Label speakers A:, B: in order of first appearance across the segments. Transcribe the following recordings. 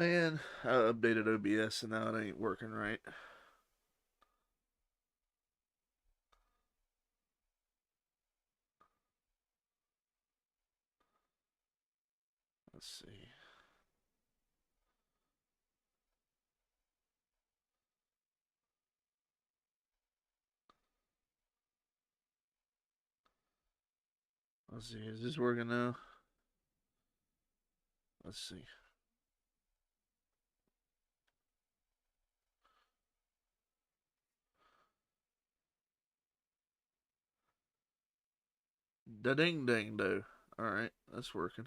A: Man, I updated OBS and now it ain't working right. Let's see. Let's see. Is this working now? Let's see. Da ding ding do. Alright, that's working.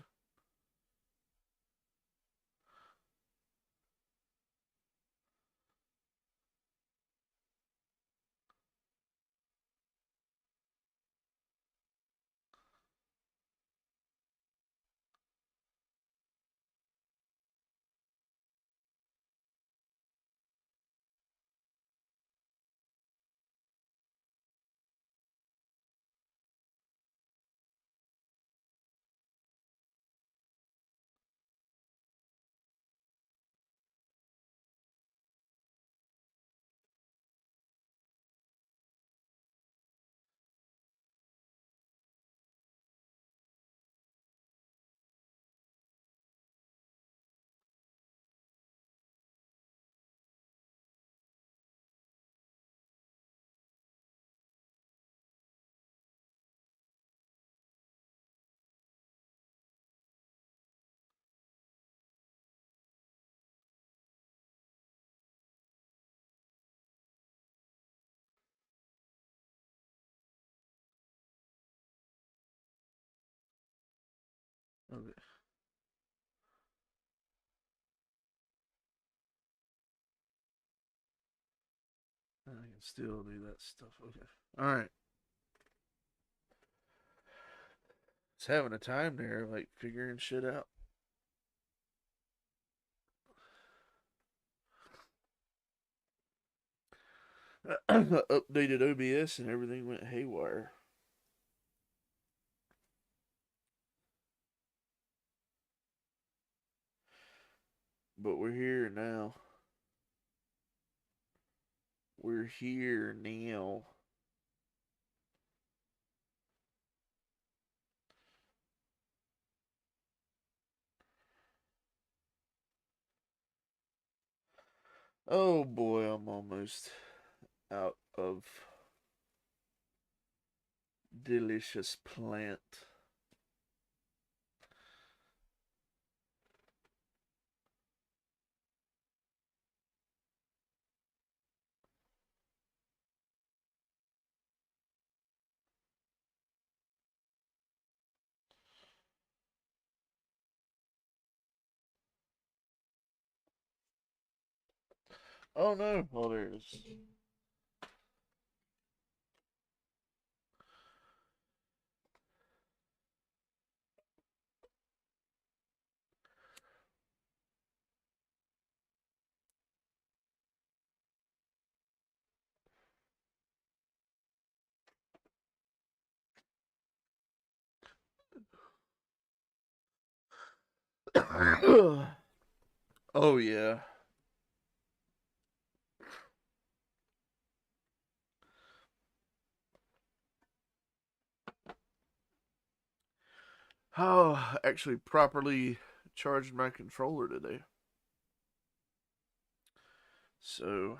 A: Okay. I can still do that stuff. Okay. Alright. It's having a time there, like figuring shit out. Updated OBS and everything went haywire. But we're here now. We're here now. Oh boy, I'm almost out of delicious plant. Oh no! Oh, there it is. Oh yeah. Oh, actually properly charged my controller today. So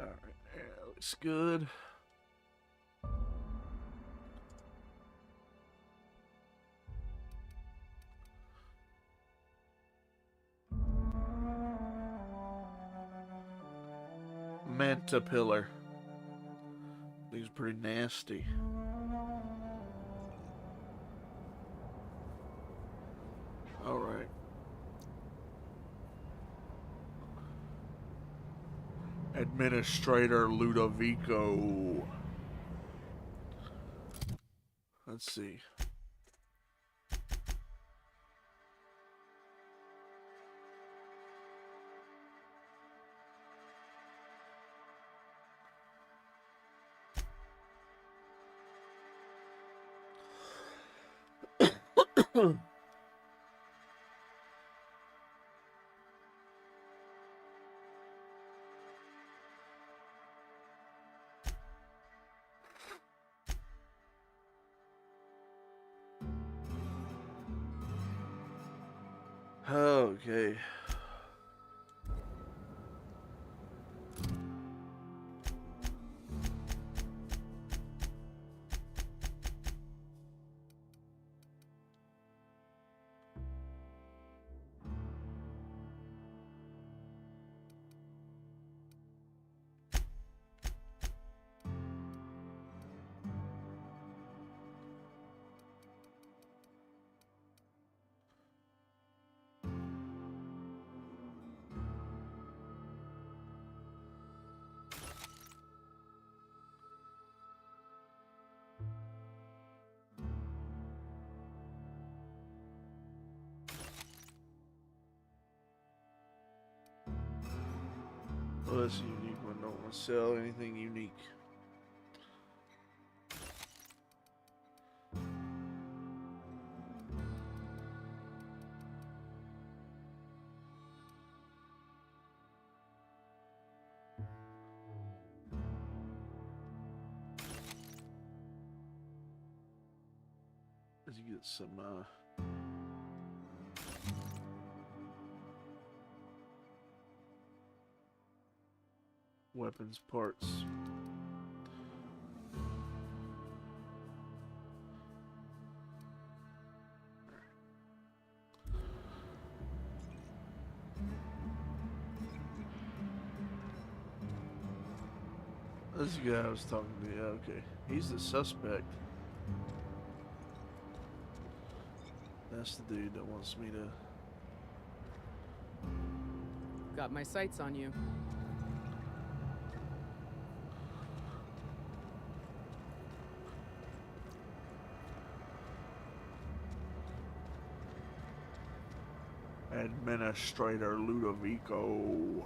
A: Alright, yeah, that looks good. Manta pillar. These are pretty nasty. Administrator Ludovico. Let's see. Okay. Well, that's a unique one. Don't want to sell anything unique. Let's get some weapons parts. This guy I was talking to. Yeah, okay. He's the suspect. That's the dude that wants me to...
B: Got my sights on you.
A: Administrator Ludovico.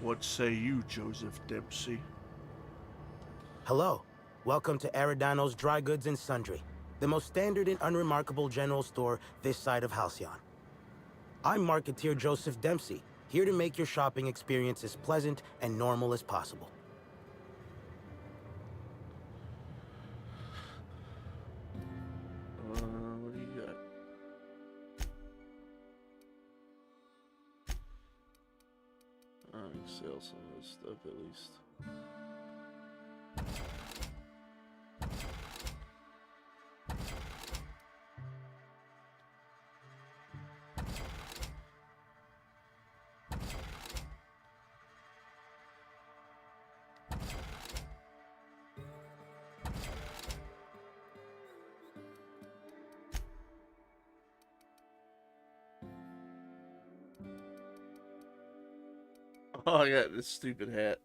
A: What say you, Joseph Dempsey?
C: Hello. Welcome to Aridano's Dry Goods and Sundry, the most standard and unremarkable general store this side of Halcyon. I'm Marketeer Joseph Dempsey, here to make your shopping experience as pleasant and normal as possible.
A: What do you got? I can sell some of this stuff at least. Oh, I got this stupid hat.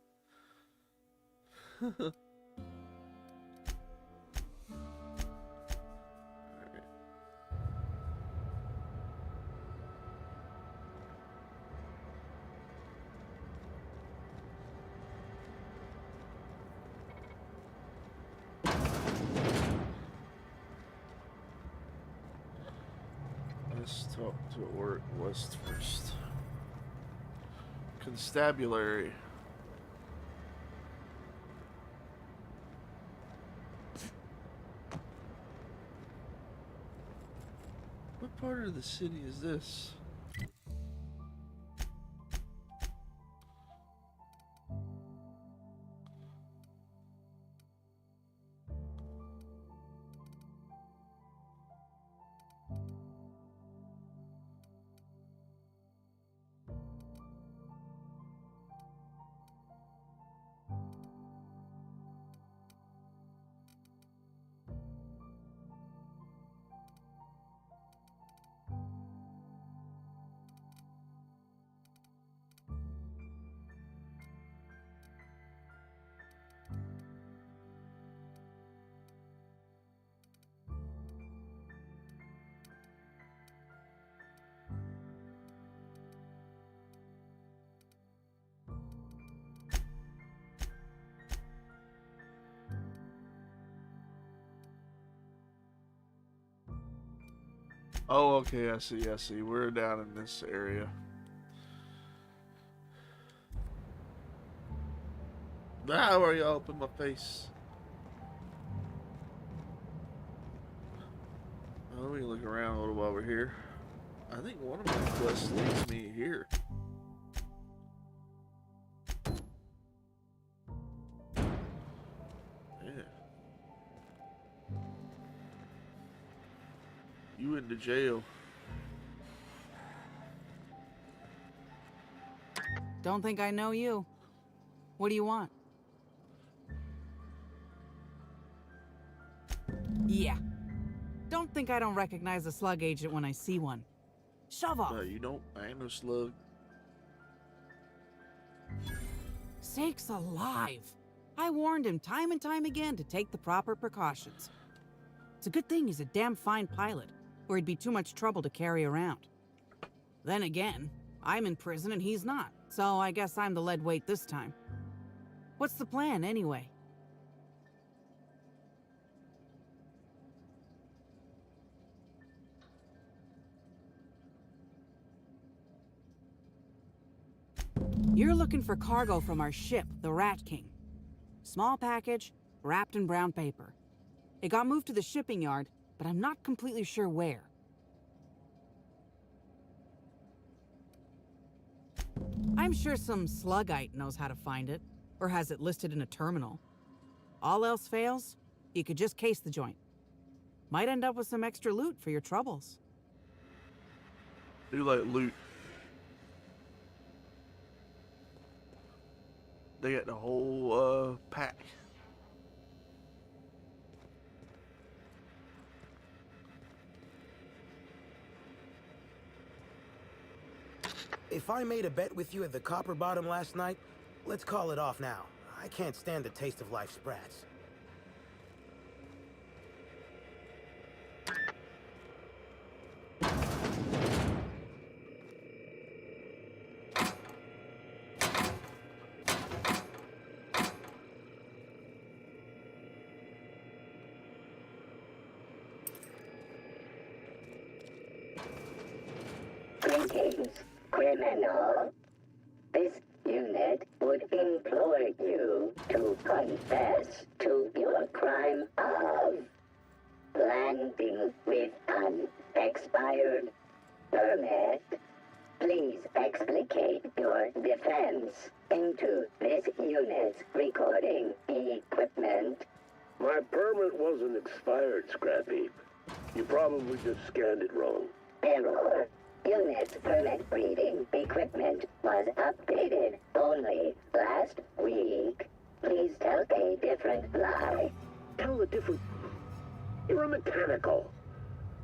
A: Let's talk to Orc West first. Constabulary. What part of the city is this? Oh, okay, I see, I see. We're down in this area. Ah, where y'all up in my face? Oh, let me look around a little while we're here. I think one of my quests leads me here. Yeah. You into jail.
B: Don't think I know you. What do you want? Yeah. Don't think I don't recognize a slug agent when I see one. Shove off.
A: No, you don't. I ain't no slug.
B: Sakes alive. I warned him time and time again to take the proper precautions. It's a good thing he's a damn fine pilot, or he'd be too much trouble to carry around. Then again, I'm in prison and he's not, so I guess I'm the lead weight this time. What's the plan, anyway? You're looking for cargo from our ship, the Rat King. Small package, wrapped in brown paper. It got moved to the shipping yard, but I'm not completely sure where. I'm sure some slugite knows how to find it, or has it listed in a terminal. All else fails, you could just case the joint. Might end up with some extra loot for your troubles.
A: Do like loot. They got the whole pack.
C: If I made a bet with you at the Copper Bottom last night, let's call it off now. I can't stand the taste of life sprats.
D: Greetings, criminal. This unit would implore you to confess to your crime of landing with an expired permit. Please explicate your defense into this unit's recording equipment.
E: My permit wasn't expired, Scrappy. You probably just scanned it wrong.
D: Error. Unit's permit reading equipment was updated only last week. Please tell a different lie.
E: Tell a different... You're a mechanical.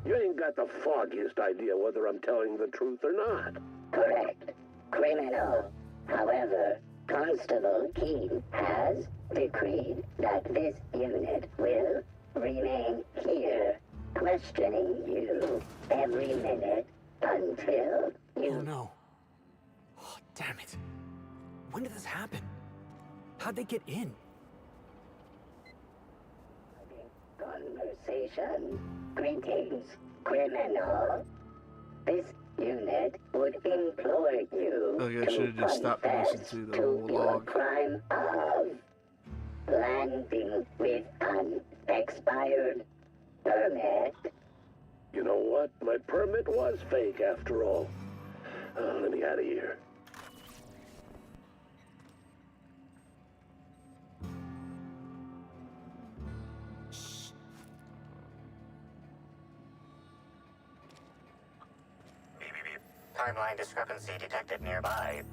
E: You ain't got the foggiest idea whether I'm telling the truth or not.
D: Correct. Criminal. However, Constable Keene has decreed that this unit will remain here, questioning you every minute until you...
F: Oh no. Oh, damn it. When did this happen? How'd they get in?
D: Conversation. Greetings, criminal. This unit would implore you
A: Okay, I
D: to
A: should've just stopped and listened
D: confess
A: to the
D: to
A: whole
D: your
A: log.
D: crime of landing with an expired permit.
E: You know what? My permit was fake after all. Let me out of here.
G: Timeline discrepancy detected nearby.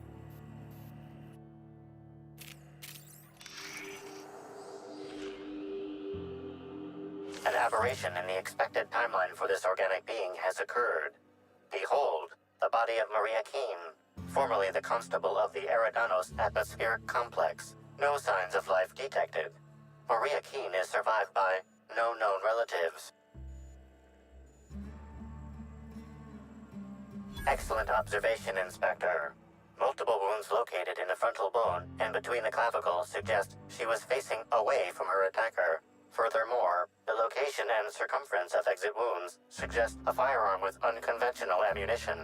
G: An aberration in the expected timeline for this organic being has occurred. Behold, the body of Maria Keene, formerly the constable of the Eridanos Atmospheric Complex. No signs of life detected. Maria Keene is survived by no known relatives. Excellent observation, Inspector. Multiple wounds located in the frontal bone and between the clavicles suggest she was facing away from her attacker. Furthermore, the location and circumference of exit wounds suggest a firearm with unconventional ammunition.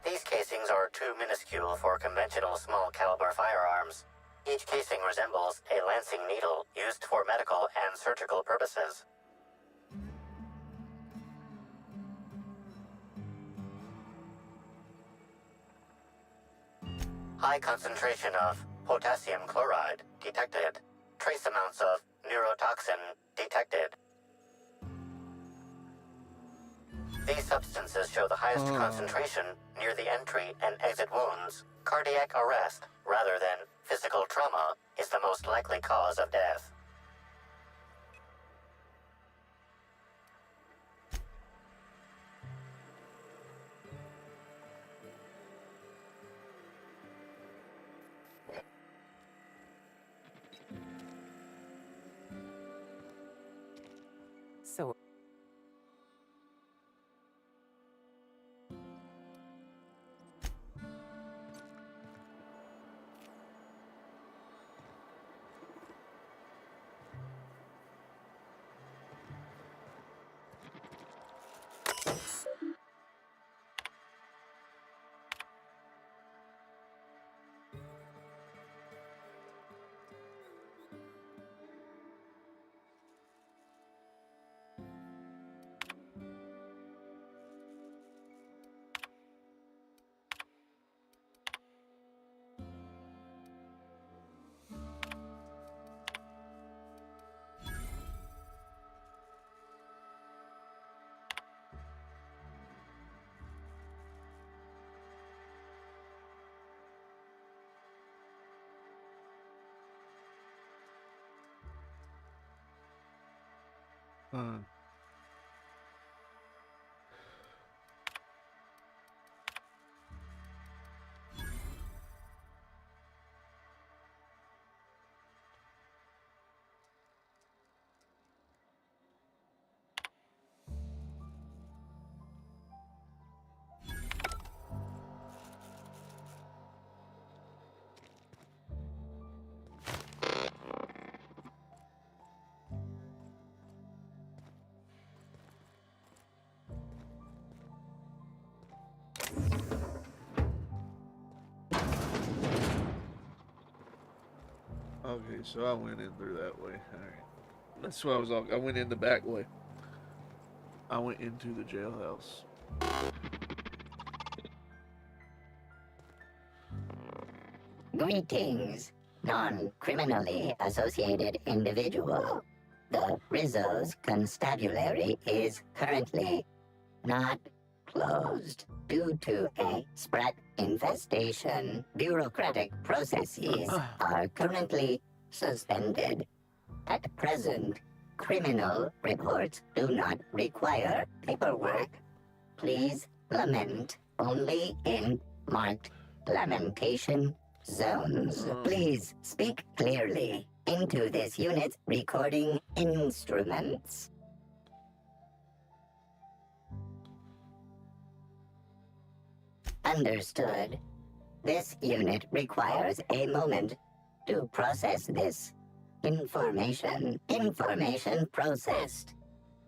G: These casings are too minuscule for conventional small caliber firearms. Each casing resembles a lancing needle used for medical and surgical purposes. High concentration of potassium chloride detected. Trace amounts of neurotoxin detected. These substances show the highest concentration near the entry and exit wounds. Cardiac arrest, rather than physical trauma, is the most likely cause of death.
B: So,
A: Okay, so I went in through that way. Alright. That's why I went in the back way. I went into the jailhouse.
H: Greetings, non-criminally associated individual. The Rizzo's constabulary is currently not closed due to a sprat infestation. Bureaucratic processes are currently suspended. At present, criminal reports do not require paperwork. Please lament only in marked lamentation zones. Please speak clearly into this unit's recording instruments. Understood. This unit requires a moment to process this information. Information processed.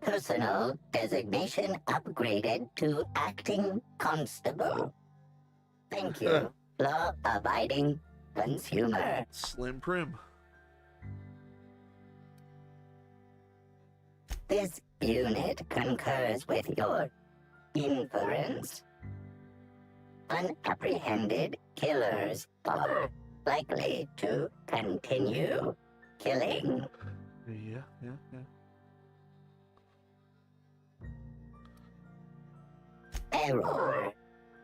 H: Personal designation upgraded to acting constable. Thank you, law-abiding consumer.
A: Slim Prim.
H: This unit concurs with your inference. Unapprehended killers are likely to continue killing.
A: Yeah.
H: Error.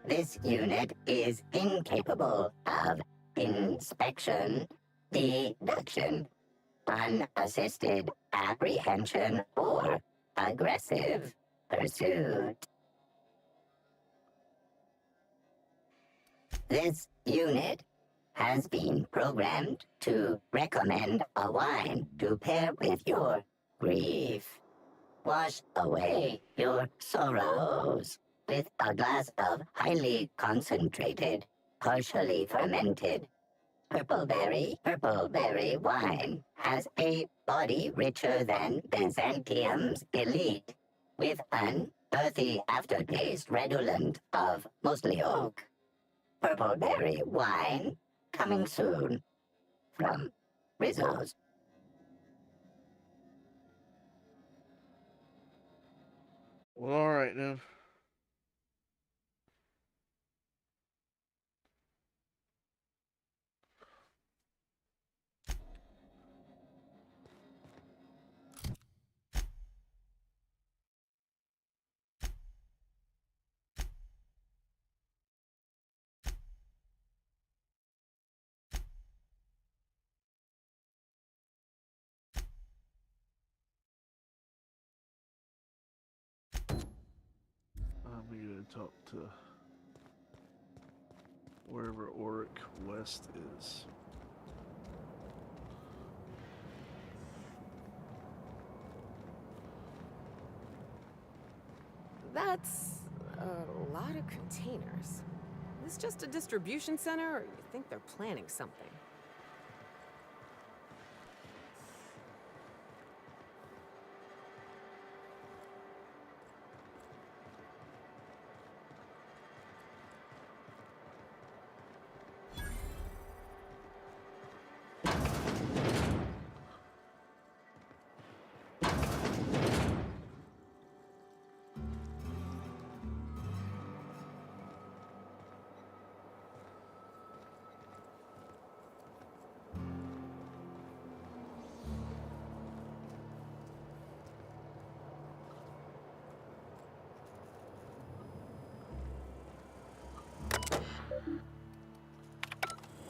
H: This unit is incapable of inspection, deduction, unassisted apprehension, or aggressive pursuit. This unit has been programmed to recommend a wine to pair with your grief. Wash away your sorrows with a glass of highly concentrated partially fermented. Purple berry wine has a body richer than Byzantium's elite, with an earthy aftertaste redolent of mostly oak. Purple berry wine coming soon from Rizzo's.
A: Well, all right then. I'm gonna talk to wherever Auric West is.
I: That's a lot of containers. Is this just a distribution center, or you think they're planning something?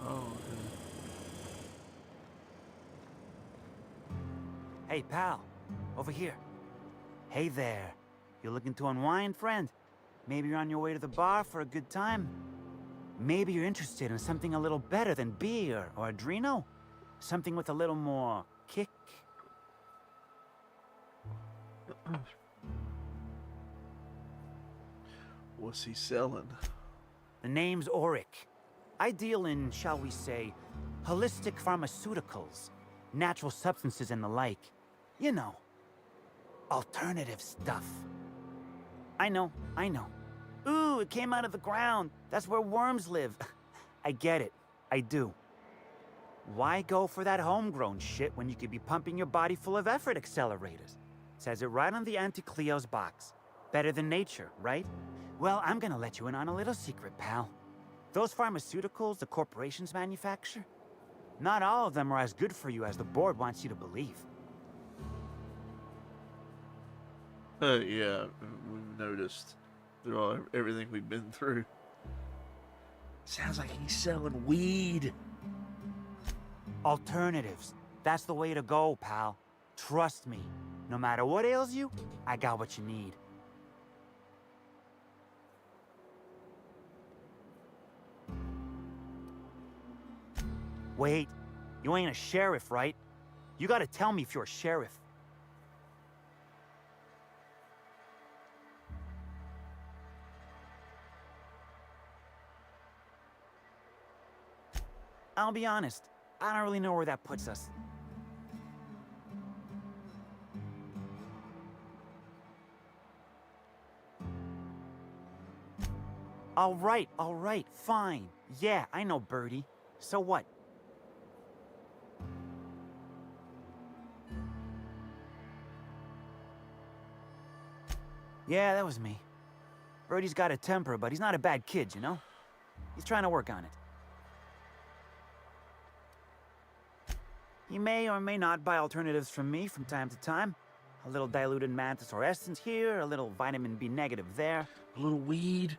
A: Oh,
J: Hey, pal. Over here. Hey there. You looking to unwind, friend? Maybe you're on your way to the bar for a good time? Maybe you're interested in something a little better than beer or Adreno? Something with a little more kick?
A: what's he selling?
J: The name's Auric. I deal in, shall we say, holistic pharmaceuticals, natural substances and the like. You know, alternative stuff. I know. Ooh, it came out of the ground. That's where worms live. I get it. I do. Why go for that homegrown shit when you could be pumping your body full of effort accelerators? Says it right on the Auntie Cleo's box. Better than nature, right? Well, I'm gonna let you in on a little secret, pal. Those pharmaceuticals the corporations manufacture, not all of them are as good for you as the board wants you to believe.
A: Yeah, we've noticed through everything we've been through. Sounds like he's selling weed.
J: Alternatives. That's the way to go, pal. Trust me. No matter what ails you, I got what you need. Wait, you ain't a sheriff, right? You gotta tell me if you're a sheriff. I'll be honest, I don't really know where that puts us. All right, fine. Yeah, I know Birdie. So what? Yeah, that was me. Birdie's got a temper, but he's not a bad kid, you know? He's trying to work on it. He may or may not buy alternatives from me from time to time. A little diluted mantis or essence here, a little vitamin B negative there.
A: A little weed.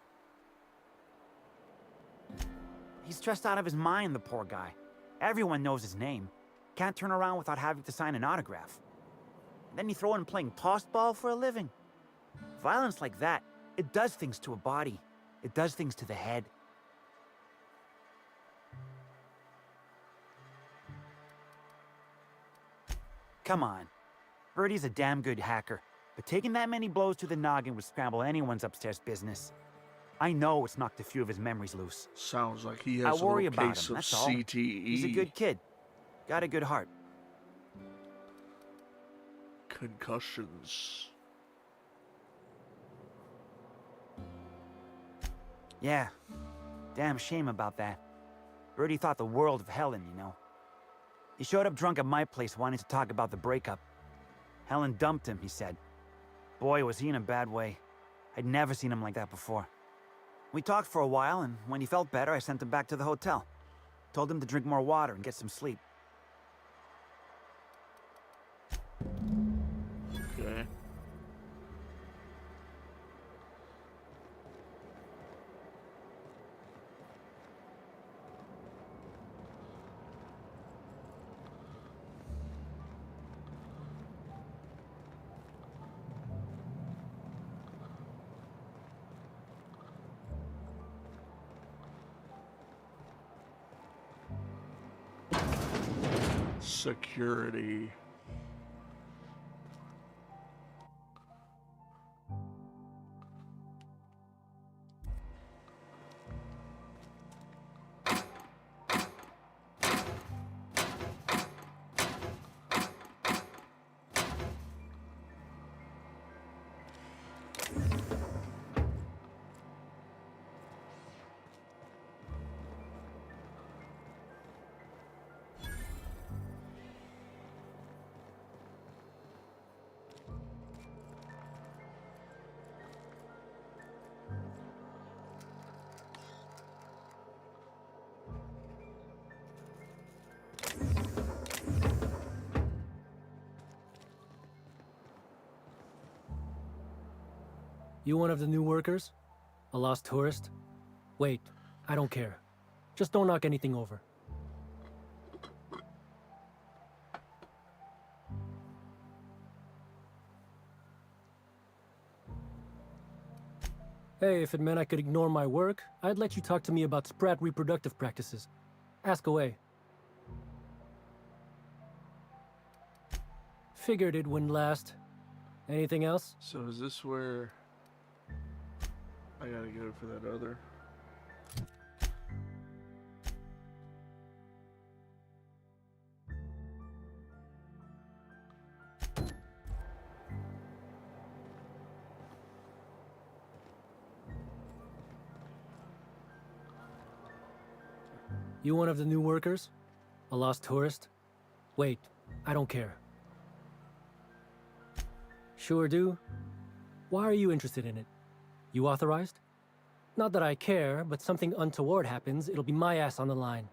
J: He's stressed out of his mind, the poor guy. Everyone knows his name. Can't turn around without having to sign an autograph. Then you throw in playing tossball for a living. Violence like that, it does things to a body. It does things to the head. Come on. Birdie's a damn good hacker, but taking that many blows to the noggin would scramble anyone's upstairs business. I know it's knocked a few of his memories loose.
A: Sounds like he
J: I
A: has a
J: worry
A: little
J: about
A: case
J: him,
A: of
J: that's all.
A: CTE.
J: He's a good kid. Got a good heart.
A: Concussions.
J: Yeah. Damn shame about that. Birdie thought the world of Helen, you know. He showed up drunk at my place wanting to talk about the breakup. Helen dumped him, he said. Boy, was he in a bad way. I'd never seen him like that before. We talked for a while, and when he felt better, I sent him back to the hotel. Told him to drink more water and get some sleep.
A: Okay. Security.
K: You one of the new workers? A lost tourist? Wait, I don't care. Just don't knock anything over. Hey, if it meant I could ignore my work, I'd let you talk to me about Sprat reproductive practices. Ask away. Figured it wouldn't last. Anything else?
A: So is this where I gotta go for that other?
K: You one of the new workers? A lost tourist? Wait, I don't care. Sure do. Why are you interested in it? You authorized? Not that I care, but something untoward happens, it'll be my ass on the line.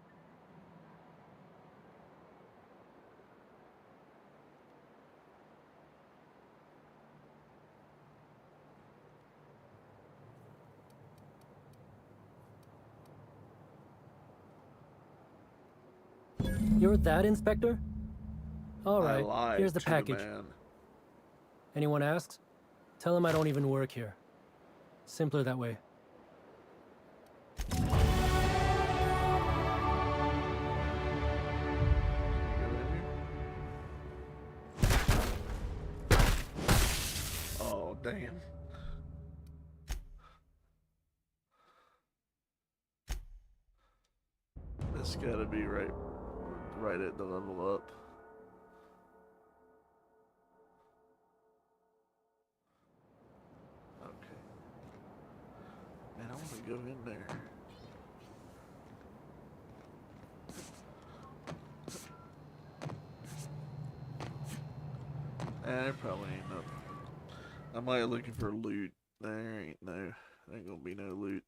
K: You're that, Inspector? All
A: I
K: right,
A: lied
K: here's the
A: to
K: package.
A: man.
K: Anyone asks? Tell them I don't even work here. Simpler that way.
A: Oh, damn. This gotta be right at the level up. Okay. Man, I want to go in there. There probably ain't nothing. I might be looking for loot. There ain't gonna be no loot.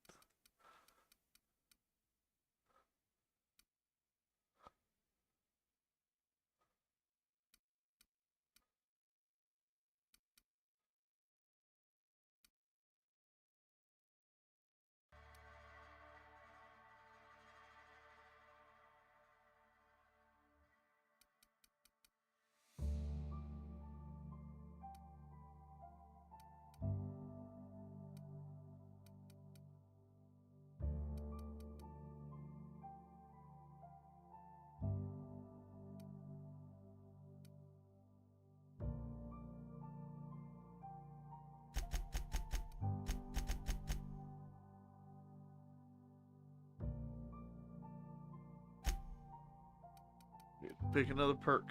A: pick another perk.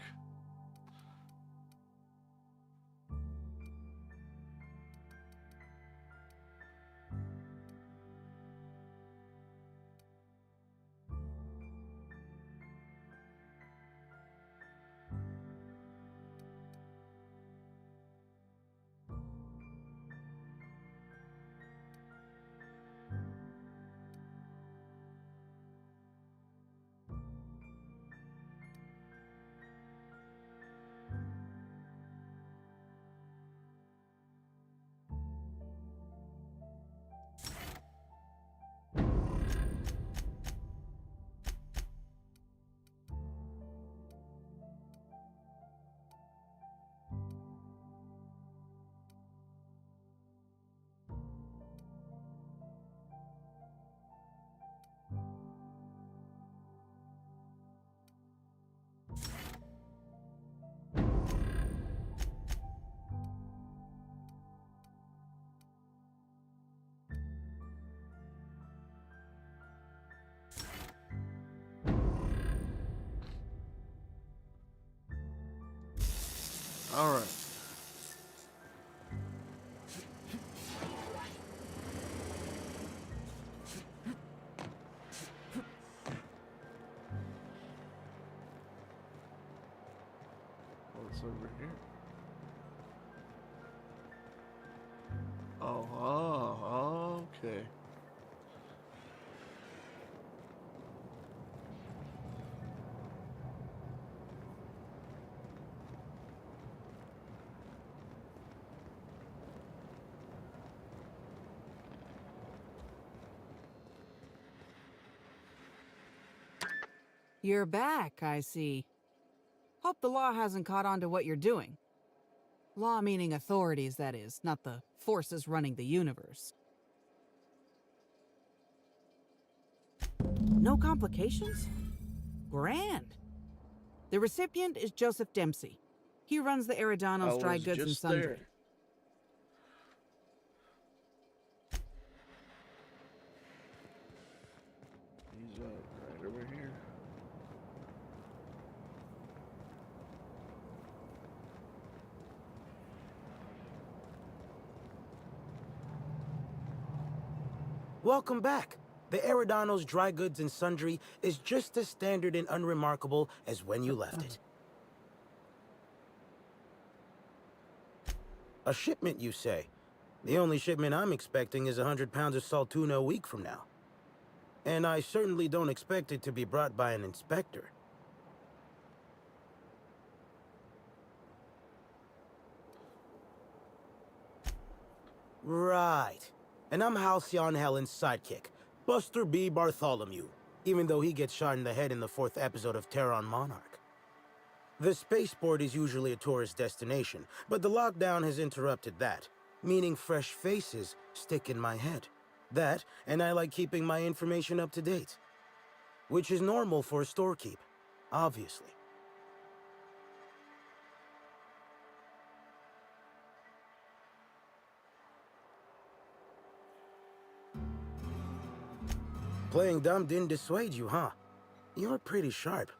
A: All right. What's over here? Oh, okay.
B: You're back, I see. Hope the law hasn't caught on to what you're doing. Law meaning authorities, that is, not the forces running the universe. No complications? Grand. The recipient is Joseph Dempsey. He runs the Eridanos Dry Goods and Sundry.
A: There. He's right over here.
C: Welcome back. The Eridanos Dry Goods and Sundry is just as standard and unremarkable as when you left it. A shipment, you say? The only shipment I'm expecting is 100 pounds of saltuna a week from now. And I certainly don't expect it to be brought by an inspector. Right. And I'm Halcyon Helen's sidekick, Buster B. Bartholomew, even though he gets shot in the head in the 4th episode of Terran Monarch. The spaceport is usually a tourist destination, but the lockdown has interrupted that, meaning fresh faces stick in my head. That, and I like keeping my information up to date. Which is normal for a storekeep, obviously. Playing dumb didn't dissuade you, huh? You're pretty sharp,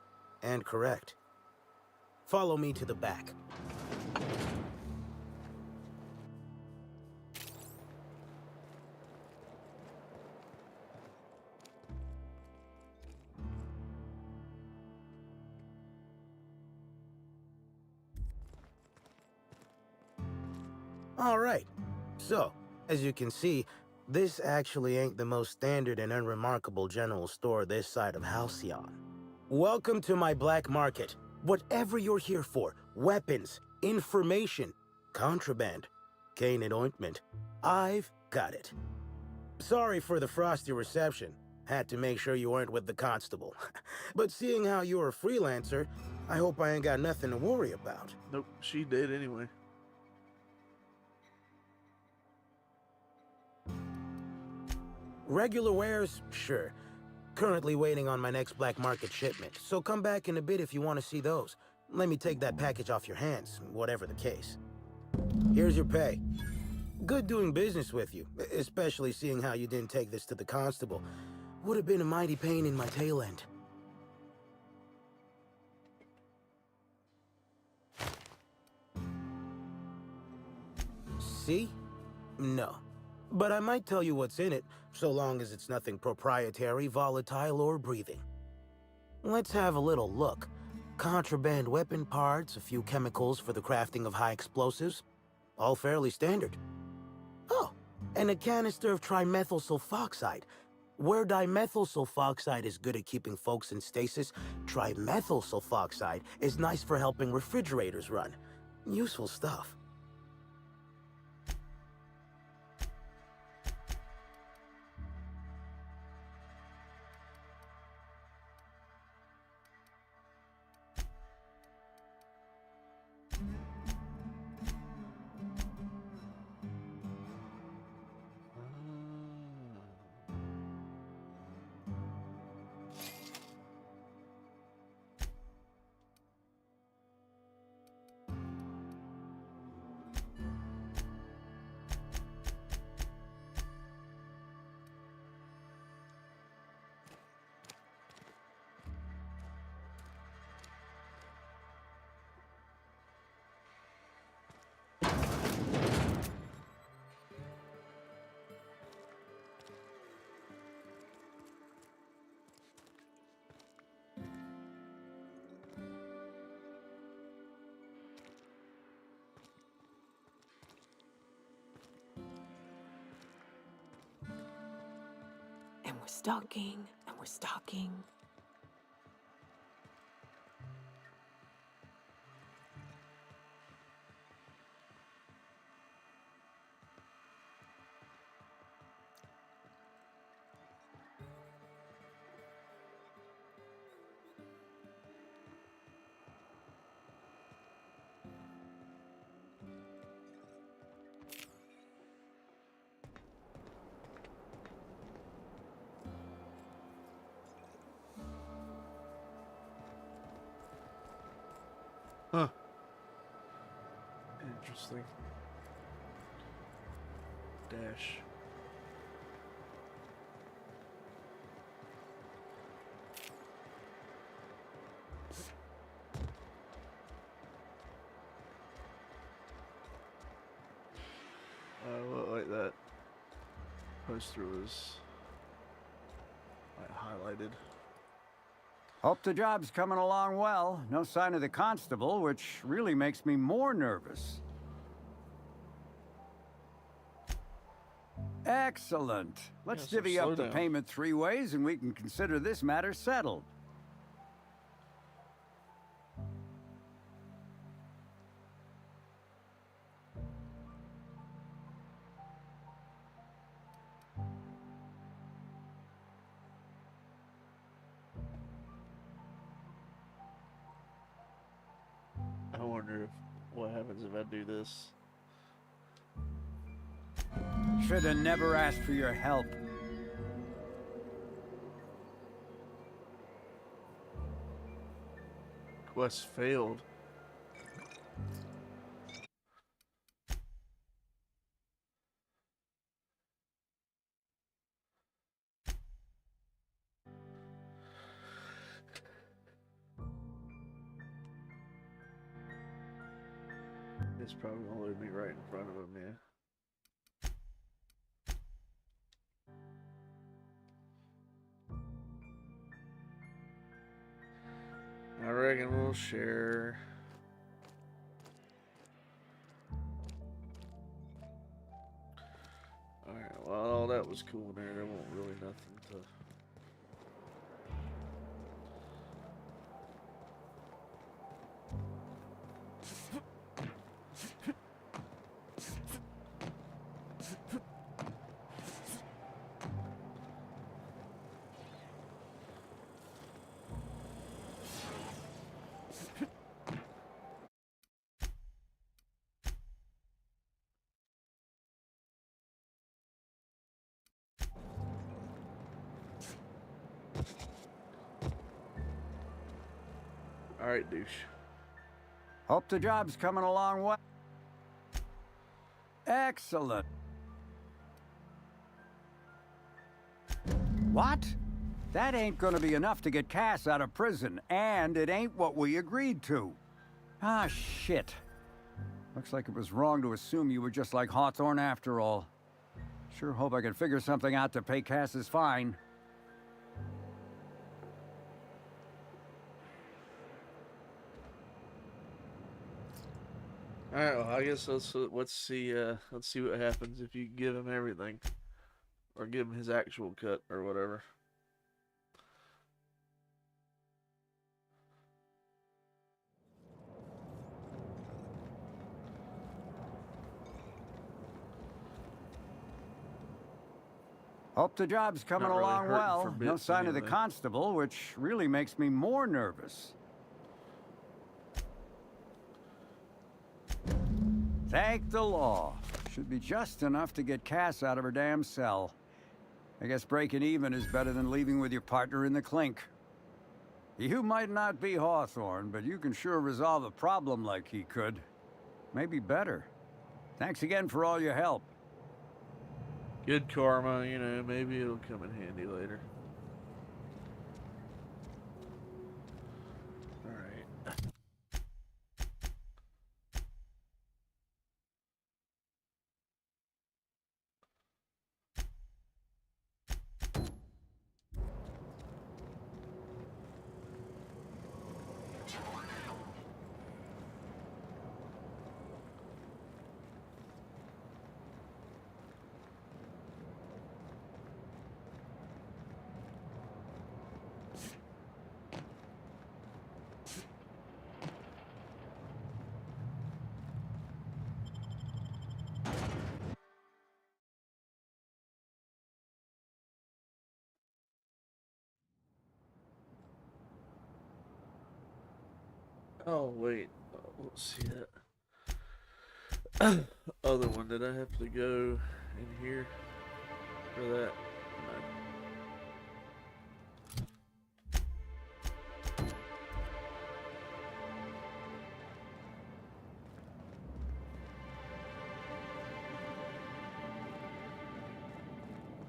C: and correct. Follow me to the back. All right. So, as you can see, this actually ain't the most standard and unremarkable general store this side of Halcyon. Welcome to my black market. Whatever you're here for, weapons, information, contraband, cane and ointment, I've got it. Sorry for the frosty reception. Had to make sure you weren't with the constable. But seeing how you're a freelancer, I hope I ain't got nothing to worry about.
A: Nope, she did anyway.
C: Regular wares? Sure. Currently waiting on my next black market shipment, so come back in a bit if you want to see those. Let me take that package off your hands, whatever the case. Here's your pay. Good doing business with you, especially seeing how you didn't take this to the constable. Would have been a mighty pain in my tail end. See? No. But I might tell you what's in it, so long as it's nothing proprietary, volatile, or breathing. Let's have a little look. Contraband weapon parts, a few chemicals for the crafting of high explosives. All fairly standard. Oh, and a canister of trimethyl sulfoxide. Where dimethyl sulfoxide is good at keeping folks in stasis, trimethyl sulfoxide is nice for helping refrigerators run. Useful stuff.
I: And we're stalking, and we're stalking.
A: Huh. Interesting. Dash. What like that poster was highlighted.
L: Hope the job's coming along well. No sign of the constable, which really makes me more nervous. Excellent. Let's
A: Yeah, so
L: divvy
A: slow
L: up the
A: down.
L: payment 3 ways and we can consider this matter settled.
A: I wonder what happens if I do this.
L: Should have never asked for your help.
A: Quest failed. It's probably gonna load me right in front of him, yeah. I reckon we'll share. Alright, well, all that was cool in there. There won't really nothing to. Alright, douche.
L: Hope the job's coming along well. Excellent. What? That ain't gonna be enough to get Cass out of prison, and it ain't what we agreed to. Ah, shit. Looks like it was wrong to assume you were just like Hawthorne after all. Sure hope I can figure something out to pay Cass's fine.
A: All right, well, I guess let's see what happens if you give him everything, or give him his actual cut or whatever.
L: Hope the job's coming
A: Not really
L: along
A: hurting
L: well.
A: for
L: No
A: bits
L: sign of the
A: anyway.
L: constable, which really makes me more nervous. Thank the law. Should be just enough to get Cass out of her damn cell. I guess breaking even is better than leaving with your partner in the clink. You might not be Hawthorne, but you can sure resolve a problem like he could. Maybe better. Thanks again for all your help.
A: Good karma, you know, maybe it'll come in handy later. Alright. Oh, wait. Let's see that. Other one, did I have to go in here for that? No.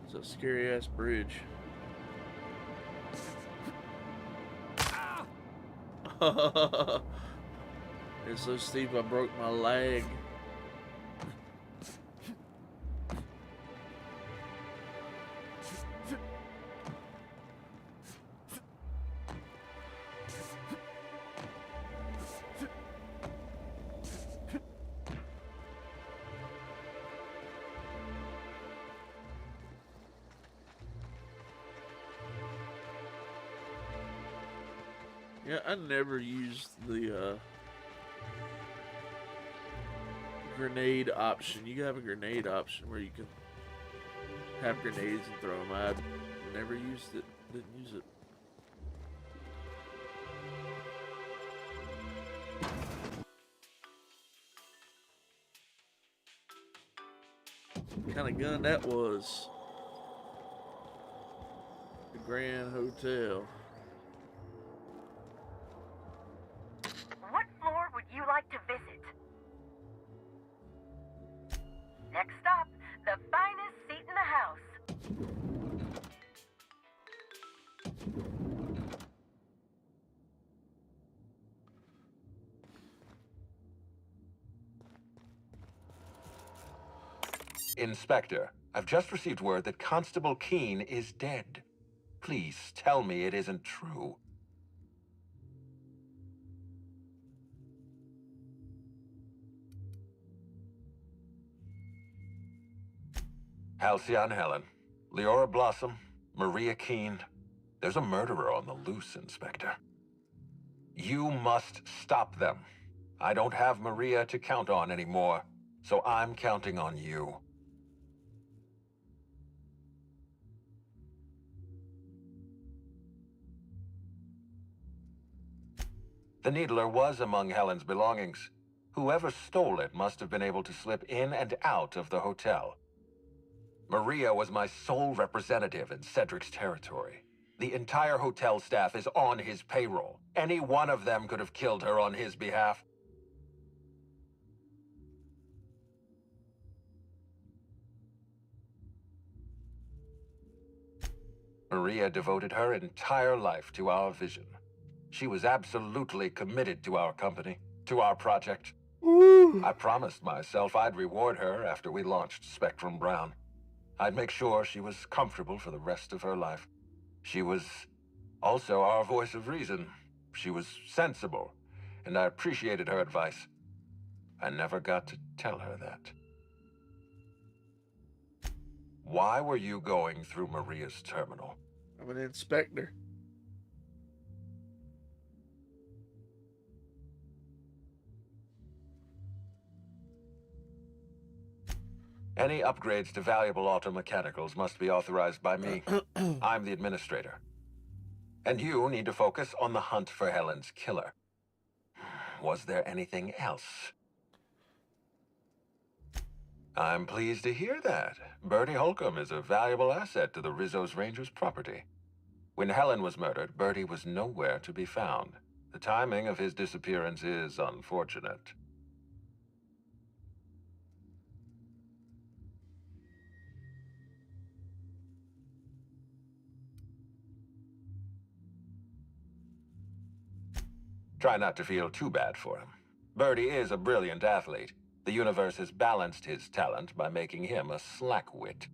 A: It's a scary ass bridge. It's so steep I broke my leg. Yeah, I never used the grenade option. You have a grenade option where you can have grenades and throw them. I never used it. Didn't use it. What kind of gun that was? The Grand Hotel.
M: What floor would you like to visit? Next stop, the finest seat in the house.
N: Inspector, I've just received word that Constable Keene is dead. Please tell me it isn't true. Halcyon Helen, Leora Blossom, Maria Keene. There's a murderer on the loose, Inspector. You must stop them. I don't have Maria to count on anymore, so I'm counting on you. The Needler was among Helen's belongings. Whoever stole it must have been able to slip in and out of the hotel. Maria was my sole representative in Cedric's territory. The entire hotel staff is on his payroll. Any one of them could have killed her on his behalf. Maria devoted her entire life to our vision. She was absolutely committed to our company, to our project. I promised myself I'd reward her after we launched Spectrum Brown. I'd make sure she was comfortable for the rest of her life. She was also our voice of reason. She was sensible, and I appreciated her advice. I never got to tell her that. Why were you going through Maria's terminal?
A: I'm an inspector.
N: Any upgrades to valuable automechanicals must be authorized by me. I'm the administrator. And you need to focus on the hunt for Helen's killer. Was there anything else? I'm pleased to hear that. Bertie Holcomb is a valuable asset to the Rizzo's Rangers property. When Helen was murdered, Bertie was nowhere to be found. The timing of his disappearance is unfortunate. Try not to feel too bad for him. Bertie is a brilliant athlete. The universe has balanced his talent by making him a slackwit.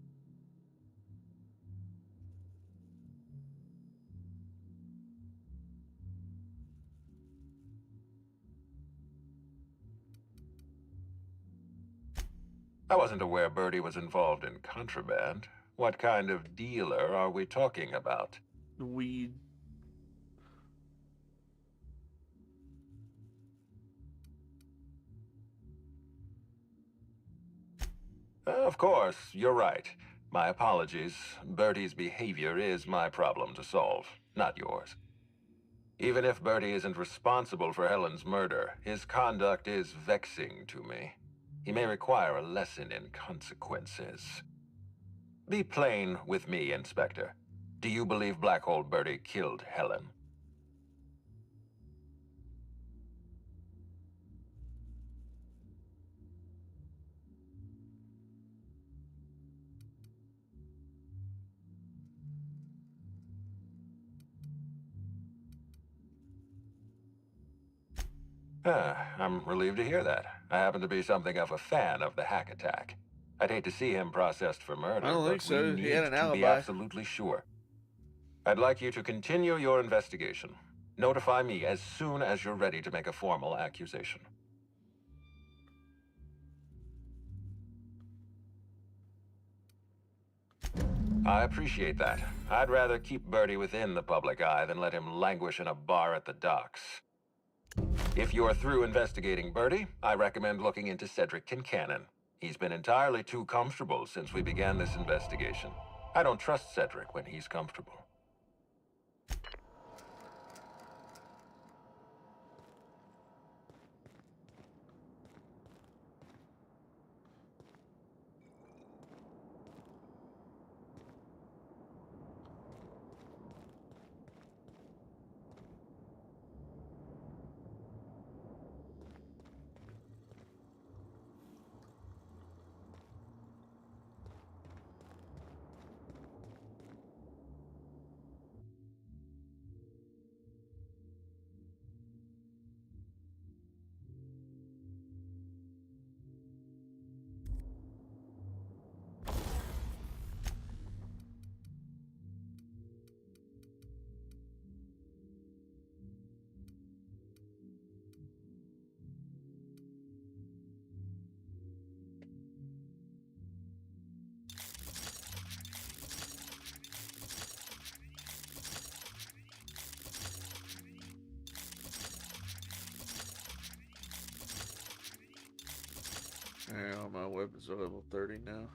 N: I wasn't aware Bertie was involved in contraband. What kind of dealer are we talking about?
A: Weed.
N: Of course, you're right. My apologies. Bertie's behavior is my problem to solve, not yours. Even if Bertie isn't responsible for Helen's murder, his conduct is vexing to me. He may require a lesson in consequences. Be plain with me, Inspector. Do you believe Black Hole Bertie killed Helen? I'm relieved to hear that. I happen to be something of a fan of the hack attack. I'd hate to see him processed for murder,
A: I don't think
N: but
A: so.
N: we
A: He
N: need
A: had an
N: to be
A: alibi.
N: absolutely sure. I'd like you to continue your investigation. Notify me as soon as you're ready to make a formal accusation. I appreciate that. I'd rather keep Bertie within the public eye than let him languish in a bar at the docks. If you're through investigating Bertie, I recommend looking into Cedric Kincannon. He's been entirely too comfortable since we began this investigation. I don't trust Cedric when he's comfortable.
A: Alright, all my weapons are level 30 now.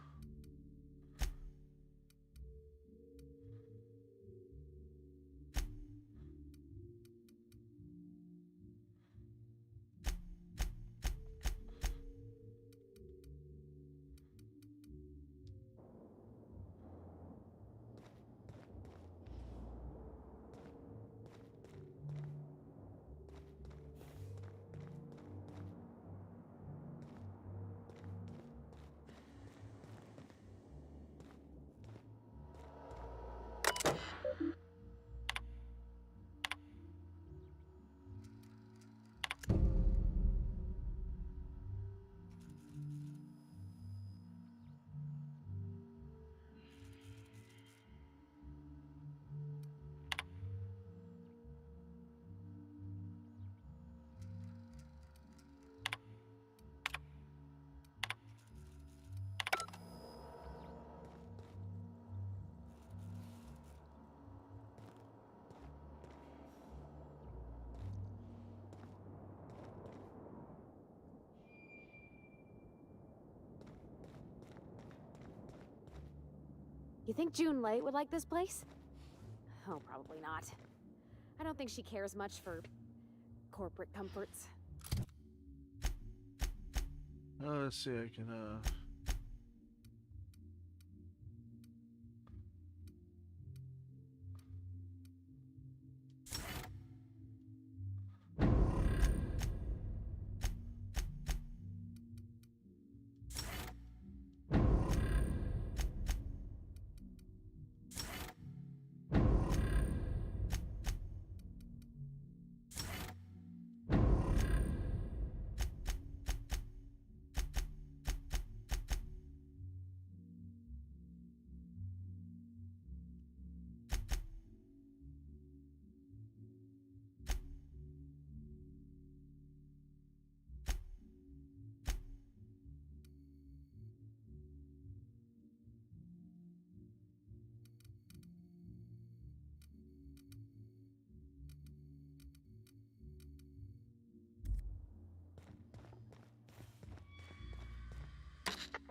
I: You think June Light would like this place? Oh, probably not. I don't think she cares much for corporate comforts.
A: Let's see, I can,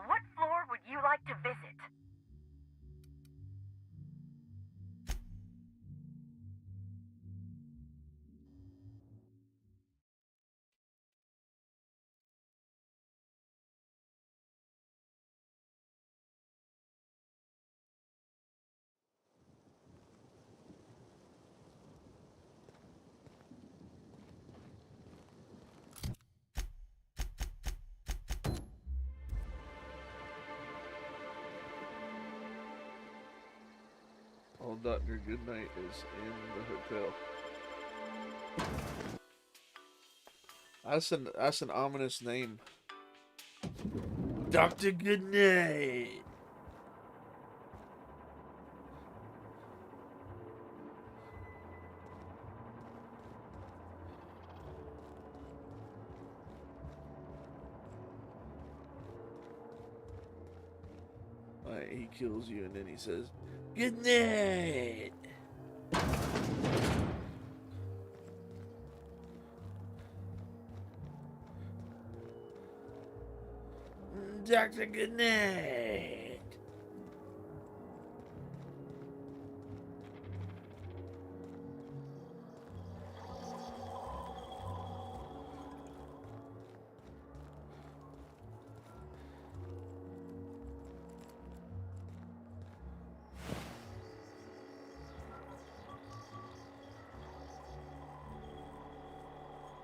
M: What floor would you like to visit?
A: old Dr. Goodnight is in the hotel. That's an ominous name. Dr. Goodnight. Alright, he kills you and then he says, "Good night." Dr. Goodnight.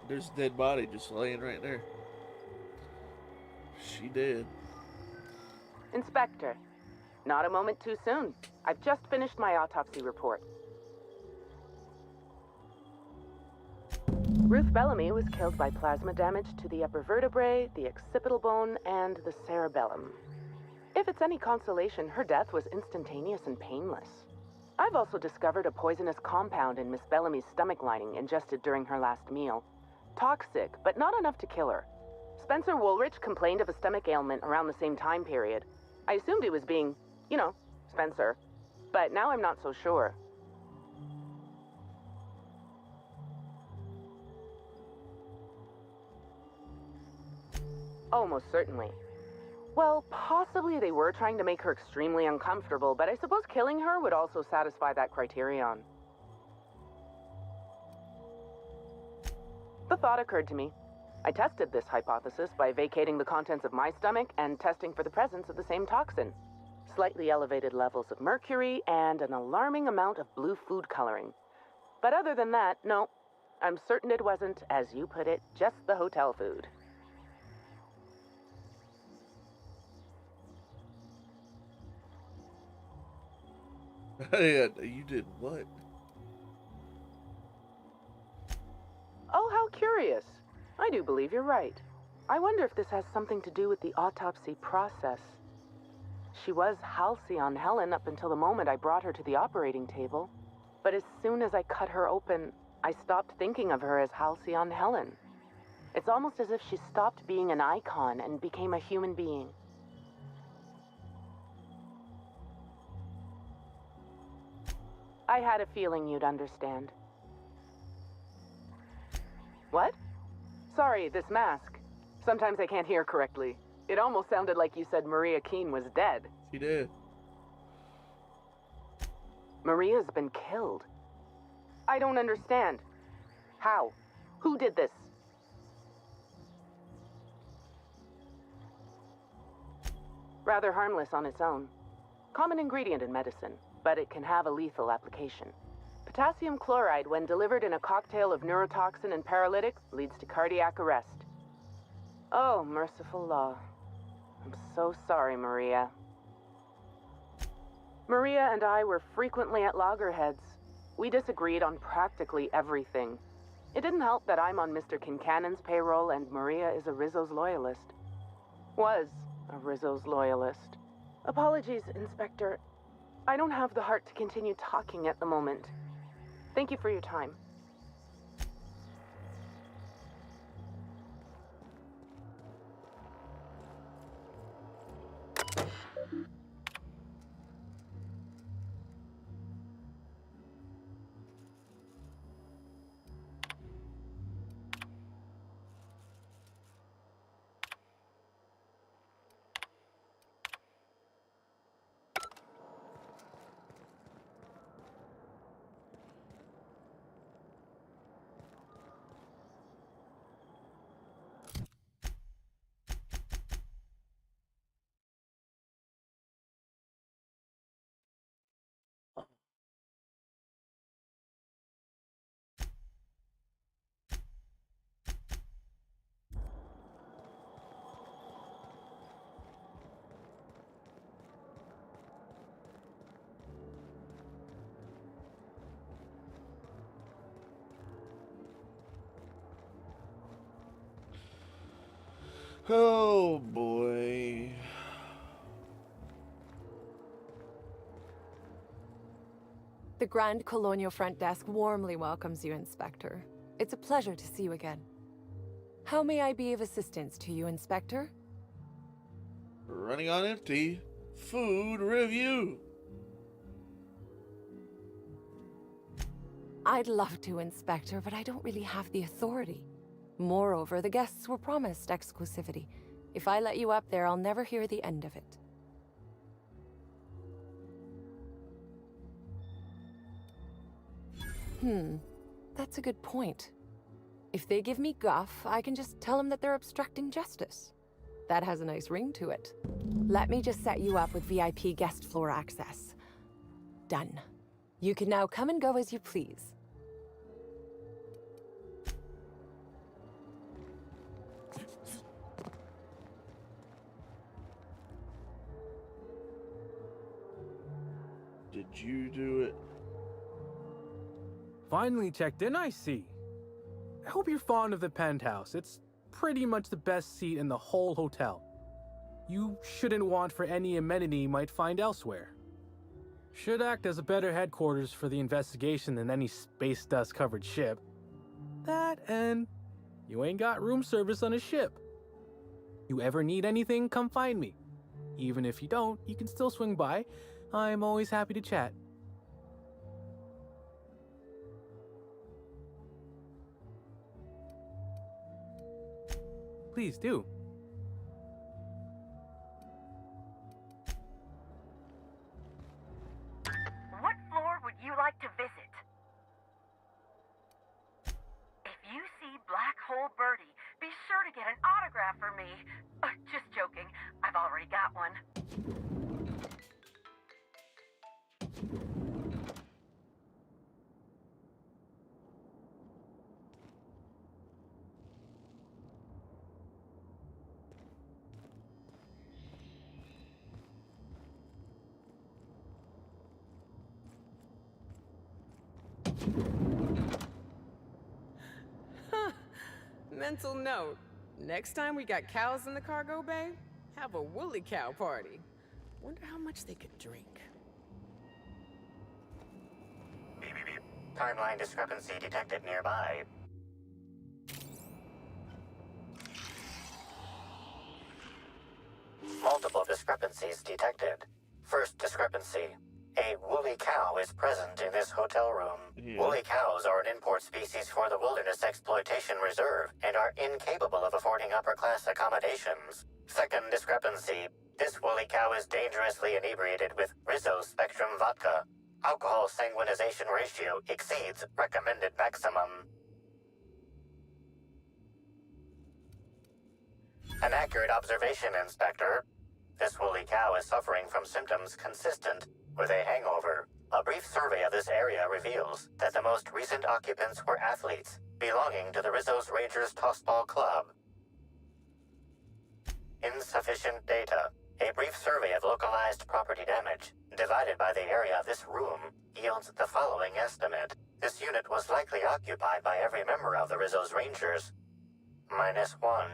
A: There's a dead body just laying right there. She did.
O: Inspector, not a moment too soon. I've just finished my autopsy report. Ruth Bellamy was killed by plasma damage to the upper vertebrae, the occipital bone, and the cerebellum. If it's any consolation, her death was instantaneous and painless. I've also discovered a poisonous compound in Miss Bellamy's stomach lining ingested during her last meal. Toxic, but not enough to kill her. Spencer Woolrich complained of a stomach ailment around the same time period. I assumed he was being, you know, Spencer. But now I'm not so sure. Oh, most certainly. Well, possibly they were trying to make her extremely uncomfortable, but I suppose killing her would also satisfy that criterion. The thought occurred to me. I tested this hypothesis by vacating the contents of my stomach and testing for the presence of the same toxin. Slightly elevated levels of mercury and an alarming amount of blue food coloring. But other than that, no. I'm certain it wasn't, as you put it, just the hotel food.
A: Yeah, you did what?
O: Oh, how curious. I do believe you're right. I wonder if this has something to do with the autopsy process. She was Halcyon Helen up until the moment I brought her to the operating table. But as soon as I cut her open, I stopped thinking of her as Halcyon Helen. It's almost as if she stopped being an icon and became a human being. I had a feeling you'd understand. What? Sorry, this mask. Sometimes I can't hear correctly. It almost sounded like you said Maria Keene was dead.
A: She did.
O: Maria's been killed. I don't understand. How? Who did this? Rather harmless on its own. Common ingredient in medicine, but it can have a lethal application. Potassium chloride, when delivered in a cocktail of neurotoxin and paralytic, leads to cardiac arrest. Oh, merciful law. I'm so sorry, Maria. Maria and I were frequently at loggerheads. We disagreed on practically everything. It didn't help that I'm on Mr. Kincannon's payroll and Maria is a Rizzo's loyalist. Was a Rizzo's loyalist. Apologies, Inspector. I don't have the heart to continue talking at the moment. Thank you for your time.
A: Oh boy.
P: The Grand Colonial Front Desk warmly welcomes you, Inspector. It's a pleasure to see you again. How may I be of assistance to you, Inspector?
A: Running on empty. Food review.
P: I'd love to, Inspector, but I don't really have the authority. Moreover, the guests were promised exclusivity. If I let you up there, I'll never hear the end of it. That's a good point. If they give me guff, I can just tell them that they're obstructing justice. That has a nice ring to it. Let me just set you up with VIP guest floor access. Done. You can now come and go as you please.
A: Did you do it?
Q: Finally checked in, I see. I hope you're fond of the penthouse. It's pretty much the best seat in the whole hotel. You shouldn't want for any amenity you might find elsewhere. Should act as a better headquarters for the investigation than any space dust covered ship. That and you ain't got room service on a ship. You ever need anything, come find me. Even if you don't, you can still swing by. I'm always happy to chat. Please do.
M: What floor would you like to visit? If you see Black Hole Birdie, be sure to get an autograph for me. Just joking. I've already got one.
I: Mental note. Next time we got cows in the cargo bay, have a woolly cow party. Wonder how much they could drink.
G: Timeline discrepancy detected nearby. Multiple discrepancies detected. First discrepancy. A woolly cow is present in this hotel room.
A: Yeah.
G: Woolly cows are an import species for the Wilderness Exploitation Reserve and are incapable of affording upper-class accommodations. Second discrepancy. This woolly cow is dangerously inebriated with Rizzo Spectrum vodka. Alcohol sanguinization ratio exceeds recommended maximum. An accurate observation, Inspector. This woolly cow is suffering from symptoms consistent with a hangover. A brief survey of this area reveals that the most recent occupants were athletes belonging to the Rizzo's Rangers Tossball Club. Insufficient data. A brief survey of localized property damage, divided by the area of this room, yields the following estimate. This unit was likely occupied by every member of the Rizzo's Rangers. -1.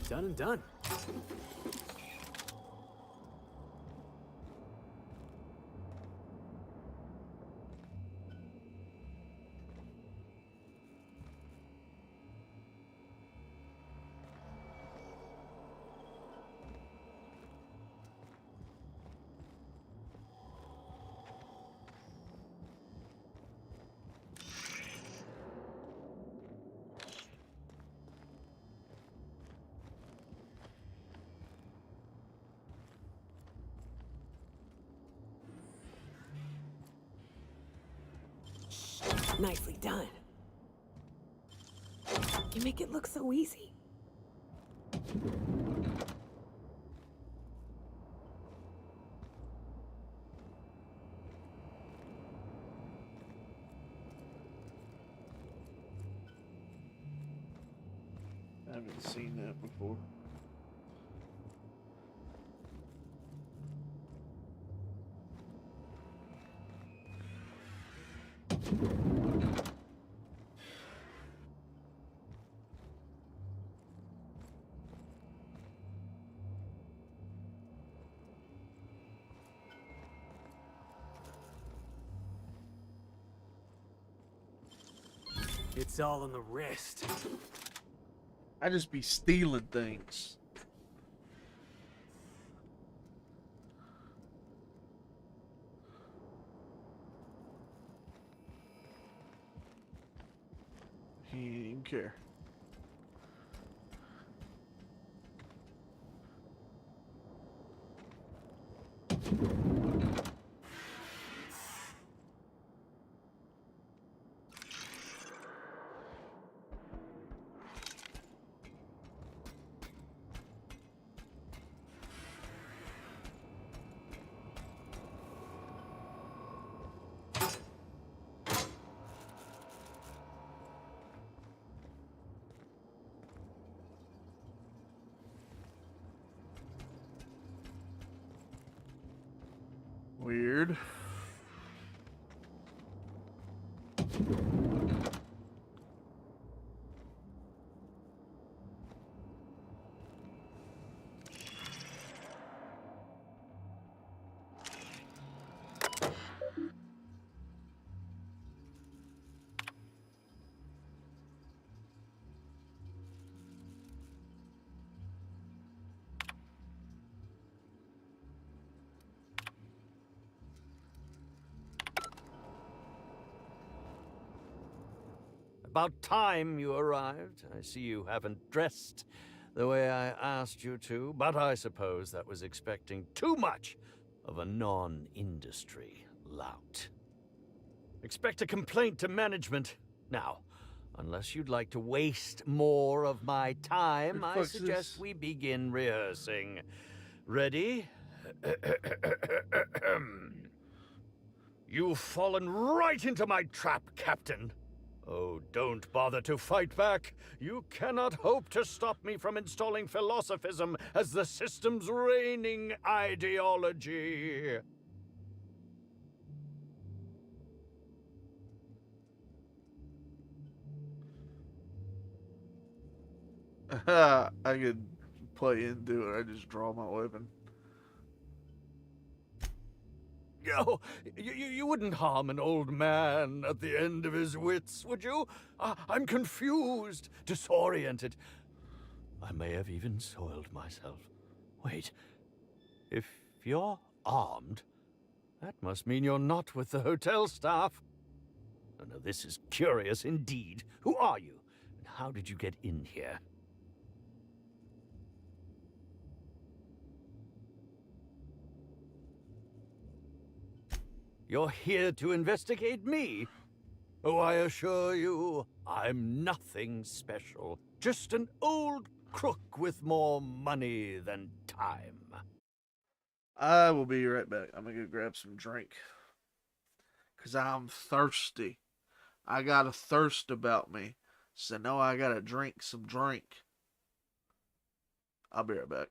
F: Done and done.
I: Nicely done. You make it look so easy.
A: I haven't seen that before.
F: It's all on the wrist.
A: I just be stealing things. He didn't even care. Weird.
R: About time you arrived. I see you haven't dressed the way I asked you to, but I suppose that was expecting too much of a non-industry lout. Expect a complaint to management. Now, Unless you'd like to waste more of my time,
A: What the
R: I
A: fuck's
R: suggest
A: this?
R: we begin rehearsing. Ready? You've fallen right into my trap, Captain. Oh, don't bother to fight back. You cannot hope to stop me from installing philosophism as the system's reigning ideology.
A: I could play into it. I just draw my weapon.
R: Oh, you wouldn't harm an old man at the end of his wits, would you? I'm confused, disoriented. I may have even soiled myself. Wait, if you're armed, that must mean you're not with the hotel staff. Oh, no, this is curious indeed. Who are you? And how did you get in here? You're here to investigate me? Oh, I assure you, I'm nothing special. Just an old crook with more money than time.
A: I will be right back. I'm gonna go grab some drink. Cause I'm thirsty. I got a thirst about me. So now I gotta drink some drink. I'll be right back.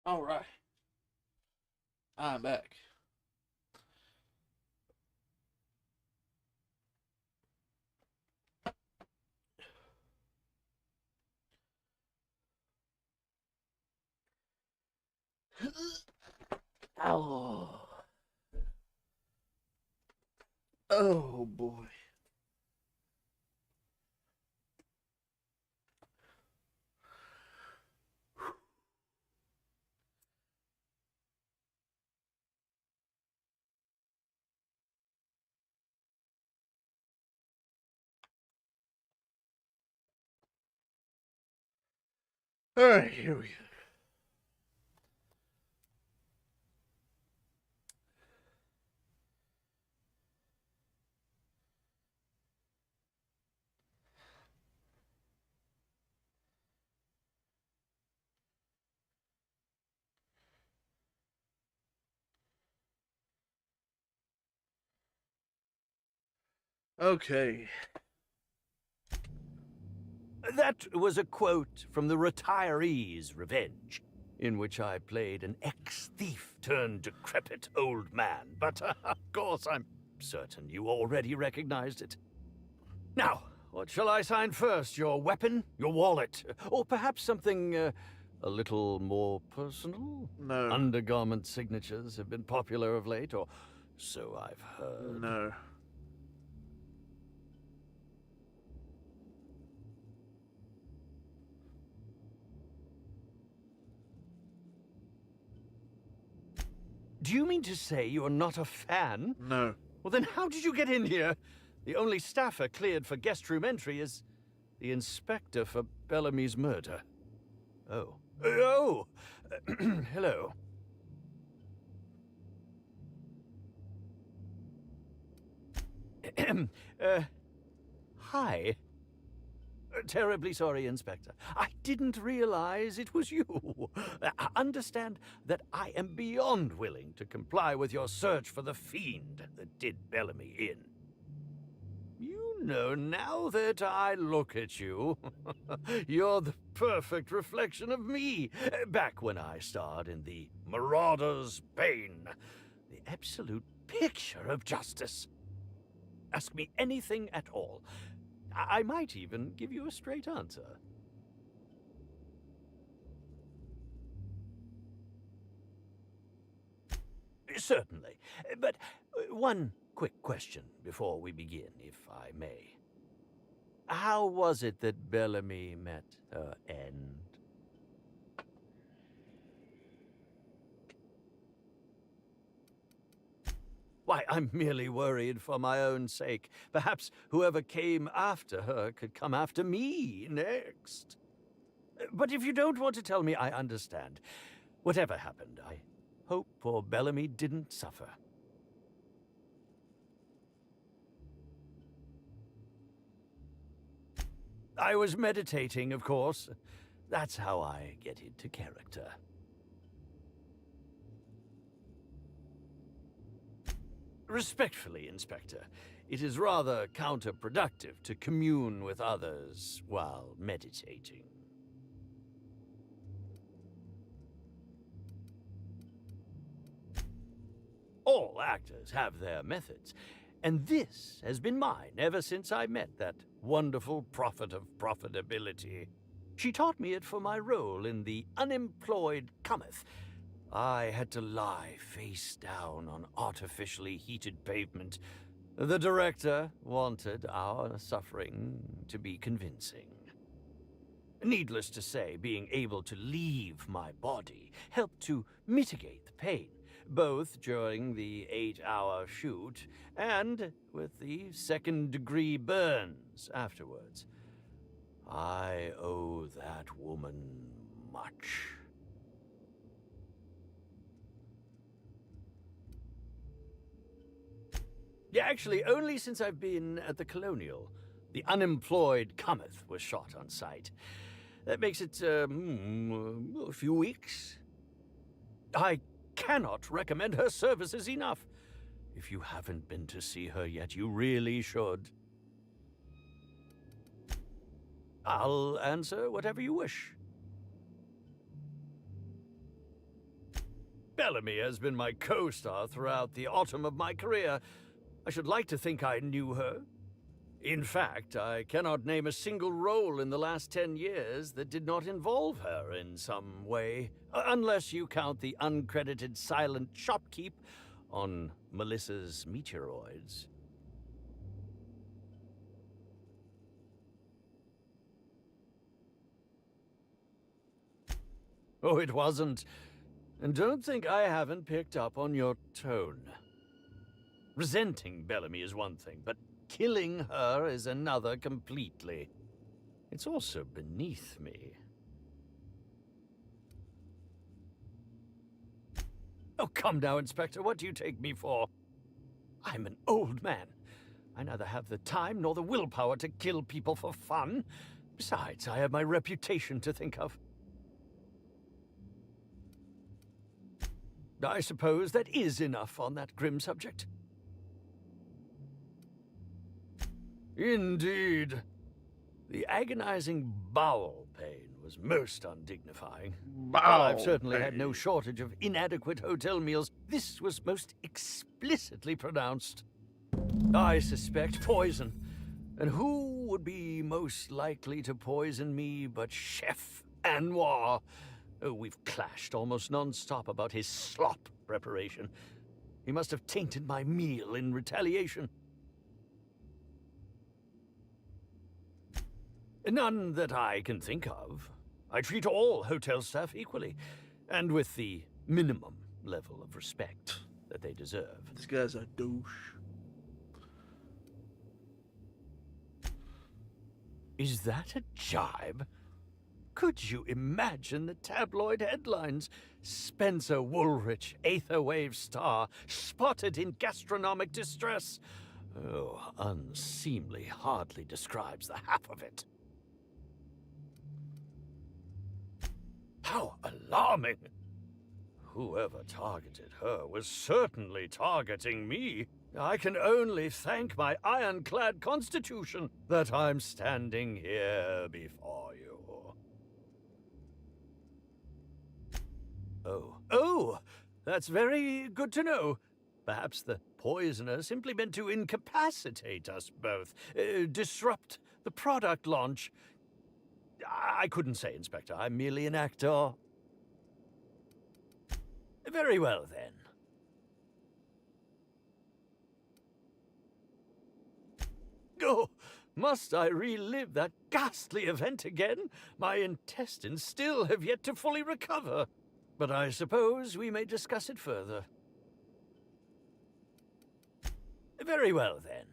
A: All right. I'm back.
R: Oh.
A: Oh boy. All right, here we go. Okay.
R: That was a quote from The Retiree's Revenge, in which I played an ex-thief turned decrepit old man. But, of course, I'm certain you already recognized it. Now, what shall I sign first? Your weapon? Your wallet? Or perhaps something, a little more personal?
A: No.
R: Undergarment signatures have been popular of late, or so I've heard.
A: No.
R: Do you mean to say you're not a fan?
A: No.
R: Well, then how did you get in here? The only staffer cleared for guest room entry is the inspector for Bellamy's murder. Oh. Oh! Hello. Hi. Terribly sorry, Inspector. I didn't realize it was you. Understand that I am beyond willing to comply with your search for the fiend that did Bellamy in. You know, now that I look at you, you're the perfect reflection of me, back when I starred in The Marauder's Bane, the absolute picture of justice. Ask me anything at all. I might even give you a straight answer. Certainly. But one quick question before we begin, if I may. How was it that Bellamy met her end? Why, I'm merely worried for my own sake. Perhaps whoever came after her could come after me next. But if you don't want to tell me, I understand. Whatever happened, I hope poor Bellamy didn't suffer. I was meditating, of course. That's how I get into character. Respectfully, Inspector, it is rather counterproductive to commune with others while meditating. All actors have their methods, and this has been mine ever since I met that wonderful prophet of profitability. She taught me it for my role in The Unemployed Cometh. I had to lie face down on artificially heated pavement. The director wanted our suffering to be convincing. Needless to say, being able to leave my body helped to mitigate the pain, both during the 8-hour shoot and with the second-degree burns afterwards. I owe that woman much. Yeah, actually, only since I've been at the Colonial. The Unemployed Cometh was shot on site. That makes it, a few weeks. I cannot recommend her services enough. If you haven't been to see her yet, you really should. I'll answer whatever you wish. Bellamy has been my co-star throughout the autumn of my career. I should like to think I knew her. In fact, I cannot name a single role in the last 10 years that did not involve her in some way, unless you count the uncredited silent shopkeep on Melissa's Meteoroids. Oh, it wasn't. And don't think I haven't picked up on your tone. Resenting Bellamy is one thing, but killing her is another completely. It's also beneath me. Oh, come now, Inspector. What do you take me for? I'm an old man. I neither have the time nor the willpower to kill people for fun. Besides, I have my reputation to think of. I suppose that is enough on that grim subject. Indeed. The agonizing bowel pain was most undignifying. While I've certainly had no shortage of inadequate hotel meals, this was most explicitly pronounced. I suspect poison. And who would be most likely to poison me but Chef Anwar? Oh, we've clashed almost non-stop about his slop preparation. He must have tainted my meal in retaliation. None that I can think of. I treat all hotel staff equally, and with the minimum level of respect that they deserve.
A: This guy's a douche.
R: Is that a jibe? Could you imagine the tabloid headlines? Spencer Woolrich, Aetherwave star, spotted in gastronomic distress. Oh, unseemly hardly describes the half of it. How alarming! Whoever targeted her was certainly targeting me. I can only thank my ironclad constitution that I'm standing here before you. Oh, that's very good to know. Perhaps the poisoner simply meant to incapacitate us both, disrupt the product launch. I couldn't say, Inspector. I'm merely an actor. Very well, then. Oh, must I relive that ghastly event again? My intestines still have yet to fully recover. But I suppose we may discuss it further. Very well, then.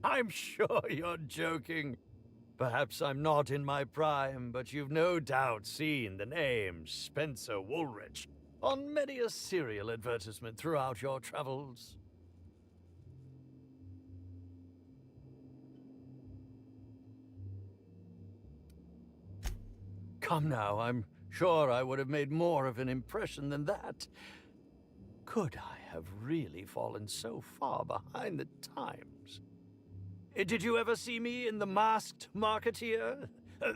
R: I'm sure you're joking. Perhaps I'm not in my prime, but you've no doubt seen the name Spencer Woolrich on many a serial advertisement throughout your travels. Come now, I'm sure I would have made more of an impression than that. Could I have really fallen so far behind the times? Did you ever see me in The Masked Marketeer?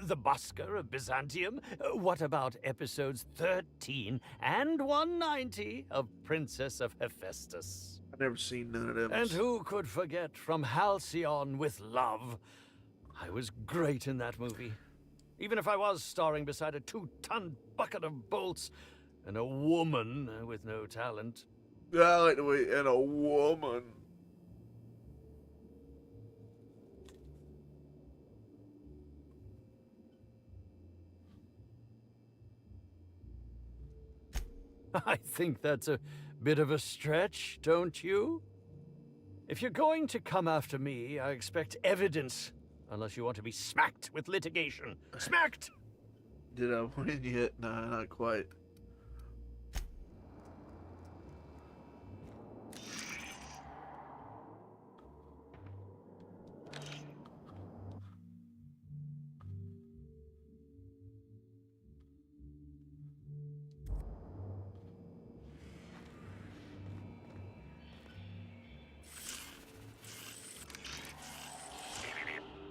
R: The Busker of Byzantium? What about episodes 13 and 190 of Princess of Hephaestus?
A: I've never seen none of them.
R: And who could forget From Halcyon with Love? I was great in that movie. Even if I was starring beside a 2-ton bucket of bolts and a woman with no talent.
A: I like the way, and a woman.
R: I think that's a bit of a stretch, don't you? If you're going to come after me, I expect evidence. Unless you want to be smacked with litigation. Smacked!
A: Did I win yet? No, not quite.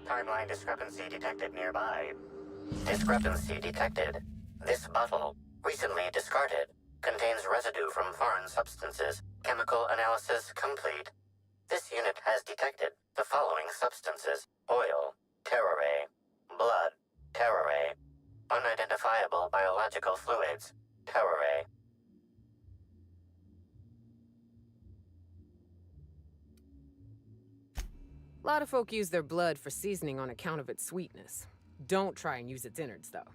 G: Timeline discrepancy detected nearby. Discrepancy detected. This bottle, recently discarded, contains residue from foreign substances Chemical analysis complete. This unit has detected the following substances: oil, terrorray, blood, terrorray, unidentifiable biological fluids, terrorray.
I: A lot of folk use their blood for seasoning on account of its sweetness. Don't try and use its innards, though.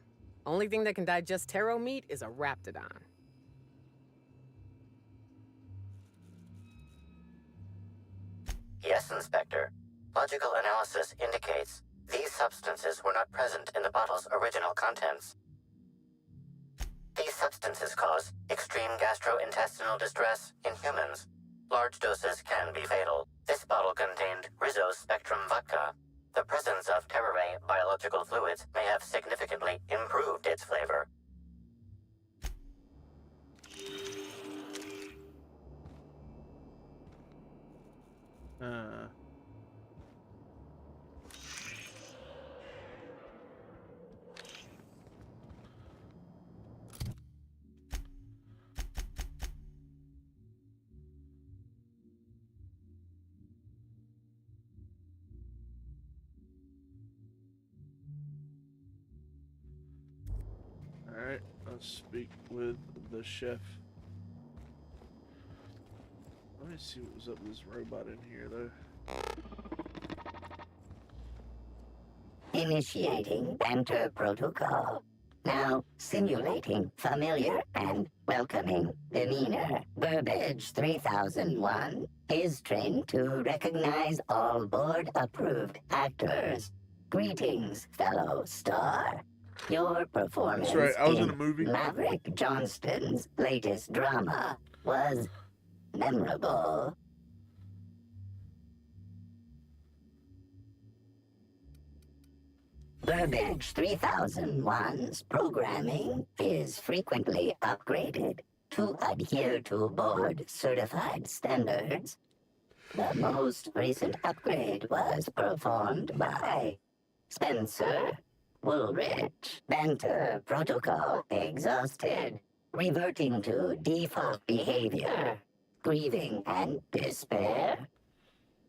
I: Only thing that can digest taro meat is a raptidon.
G: Yes, Inspector. Logical analysis indicates these substances were not present in the bottle's original contents. These substances cause extreme gastrointestinal distress in humans. Large doses can be fatal. This bottle contained Rizzo's Spectrum vodka. The presence of terrorray biological fluids may have significantly improved its flavor.
A: Alright, let's speak with the chef. Let me see what was up with this robot in here, though.
H: Initiating banter protocol. Now simulating familiar and welcoming demeanor. Burbage 3001 is trained to recognize all board-approved actors. Greetings, fellow star. Your performance
A: That's right, I was in a movie.
H: Maverick Johnston's latest drama was memorable. Burbage 3001's programming is frequently upgraded to adhere to board-certified standards. The most recent upgrade was performed by Spencer Woolrich. Banter protocol exhausted, reverting to default behavior, grieving and despair.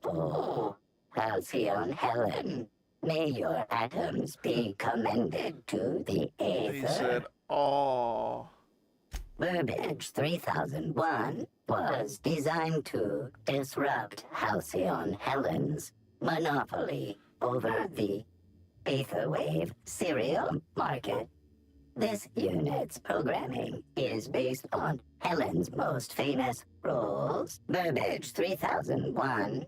H: Oh, Halcyon Helen, may your atoms be commended to the Aether.
A: He said, "Oh."
H: Burbage 3001 was designed to disrupt Halcyon Helen's monopoly over the Aetherwave serial market. This unit's programming is based on Helen's most famous roles. Burbage 3001.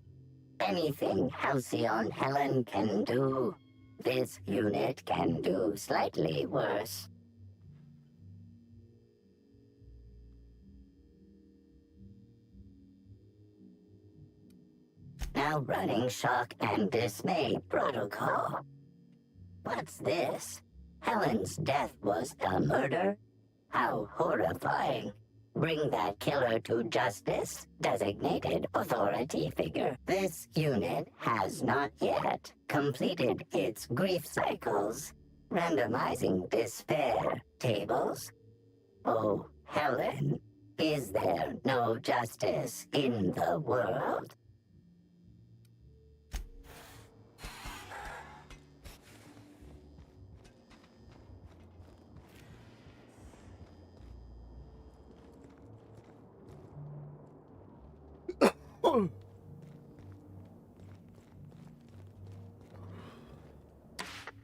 H: Anything Halcyon Helen can do, this unit can do slightly worse. Now running shock and dismay protocol. What's this? Helen's death was a murder? How horrifying. Bring that killer to justice, designated authority figure. This unit has not yet completed its grief cycles. Randomizing despair tables. Oh, Helen, is there no justice in the world?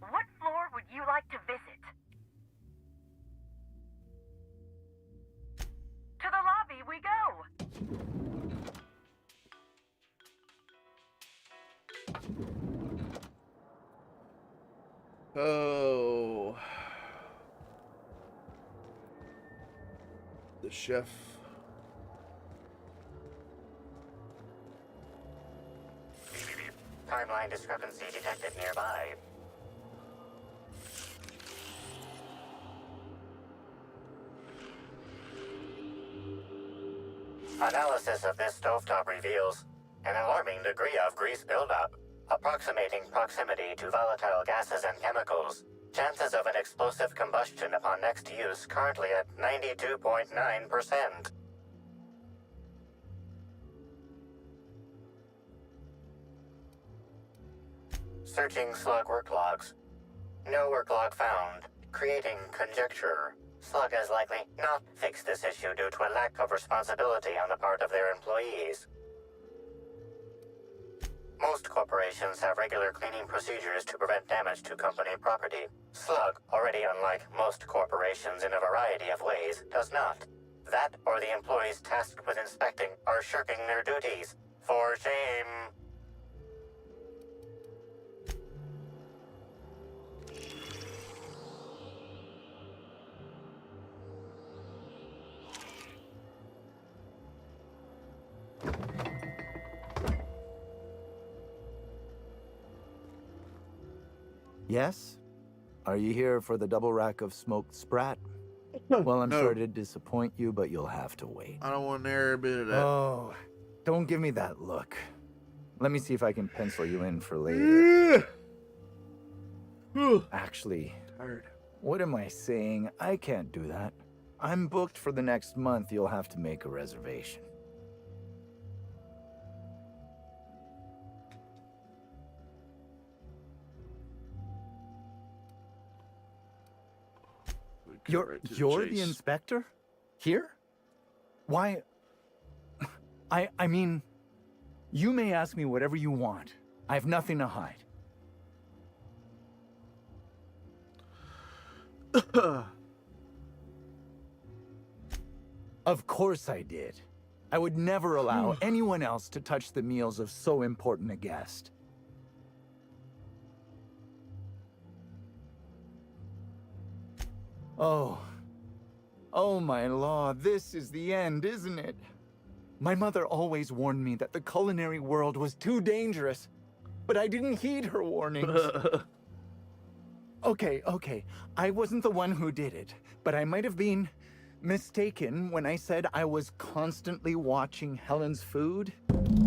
M: What floor would you like to visit? To the lobby we go!
A: Oh. The chef.
G: Timeline discrepancy detected nearby. Analysis of this stovetop reveals an alarming degree of grease buildup, approximating proximity to volatile gases and chemicals. Chances of an explosive combustion upon next use currently at 92.9%. Searching Slug work logs. No work log found. Creating conjecture. Slug has likely not fixed this issue due to a lack of responsibility on the part of their employees. Most corporations have regular cleaning procedures to prevent damage to company property. Slug, already unlike most corporations in a variety of ways, does not. That or the employees tasked with inspecting are shirking their duties. For shame.
S: Yes? Are you here for the double rack of smoked sprat? Well, I'm sorry to disappoint you, but you'll have to wait.
A: I don't want every bit of that.
S: Oh, don't give me that look. Let me see if I can pencil you in for later. Actually, what am I saying? I can't do that. I'm booked for the next month. You'll have to make a reservation. You're the inspector? Here? Why? I mean, you may ask me whatever you want. I have nothing to hide. Of course I did. I would never allow anyone else to touch the meals of so important a guest. Oh my law, this is the end, isn't it? My mother always warned me that the culinary world was too dangerous, but I didn't heed her warnings. Okay, I wasn't the one who did it, but I might have been mistaken when I said I was constantly watching Helen's food.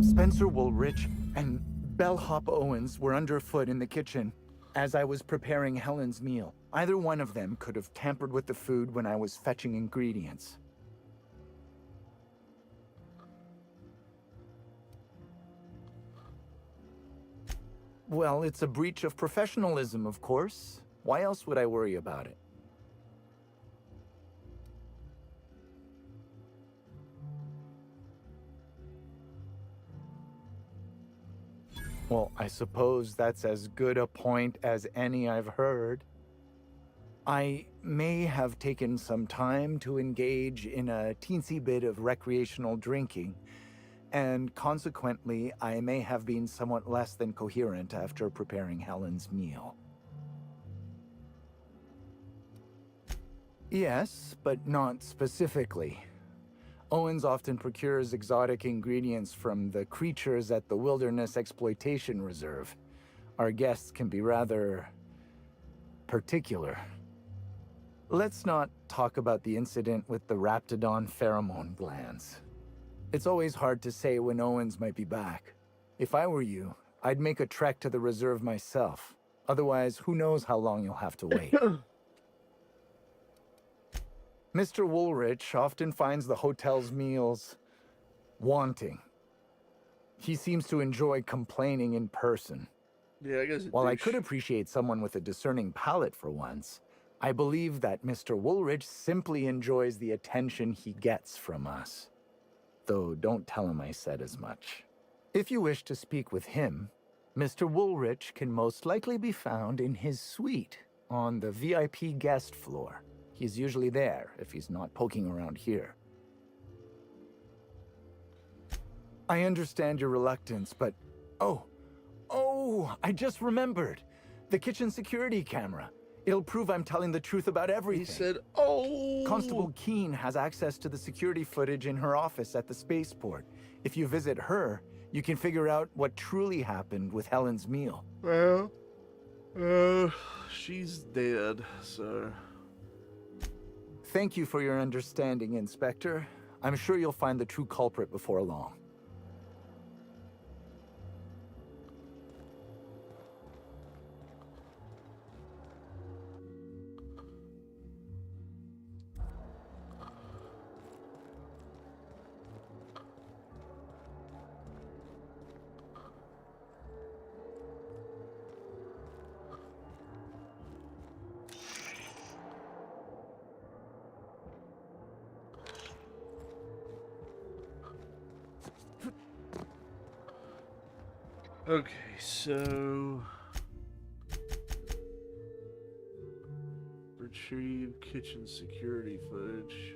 S: Spencer Woolrich and Bellhop Owens were underfoot in the kitchen as I was preparing Helen's meal. Either one of them could have tampered with the food when I was fetching ingredients. Well, it's a breach of professionalism, of course. Why else would I worry about it? Well, I suppose that's as good a point as any I've heard. I may have taken some time to engage in a teensy bit of recreational drinking, and consequently, I may have been somewhat less than coherent after preparing Helen's meal. Yes, but not specifically. Owens often procures exotic ingredients from the creatures at the Wilderness Exploitation Reserve. Our guests can be rather particular. Let's not talk about the incident with the Raptidon pheromone glands. It's always hard to say when Owens might be back. If I were you, I'd make a trek to the reserve myself. Otherwise, who knows how long you'll have to wait. Mr. Woolrich often finds the hotel's meals wanting. He seems to enjoy complaining in person.
A: Yeah, I guess.
S: While I could appreciate someone with a discerning palate for once, I believe that Mr. Woolrich simply enjoys the attention he gets from us. Though don't tell him I said as much. If you wish to speak with him, Mr. Woolrich can most likely be found in his suite on the VIP guest floor. He's usually there if he's not poking around here. I understand your reluctance, but... Oh, I just remembered. The kitchen security camera. It'll prove I'm telling the truth about everything.
A: He said, oh!
S: Constable Keene has access to the security footage in her office at the spaceport. If you visit her, you can figure out what truly happened with Helen's meal.
A: Well, she's dead, so...
S: Thank you for your understanding, Inspector. I'm sure you'll find the true culprit before long.
A: Okay, so retrieve kitchen security footage.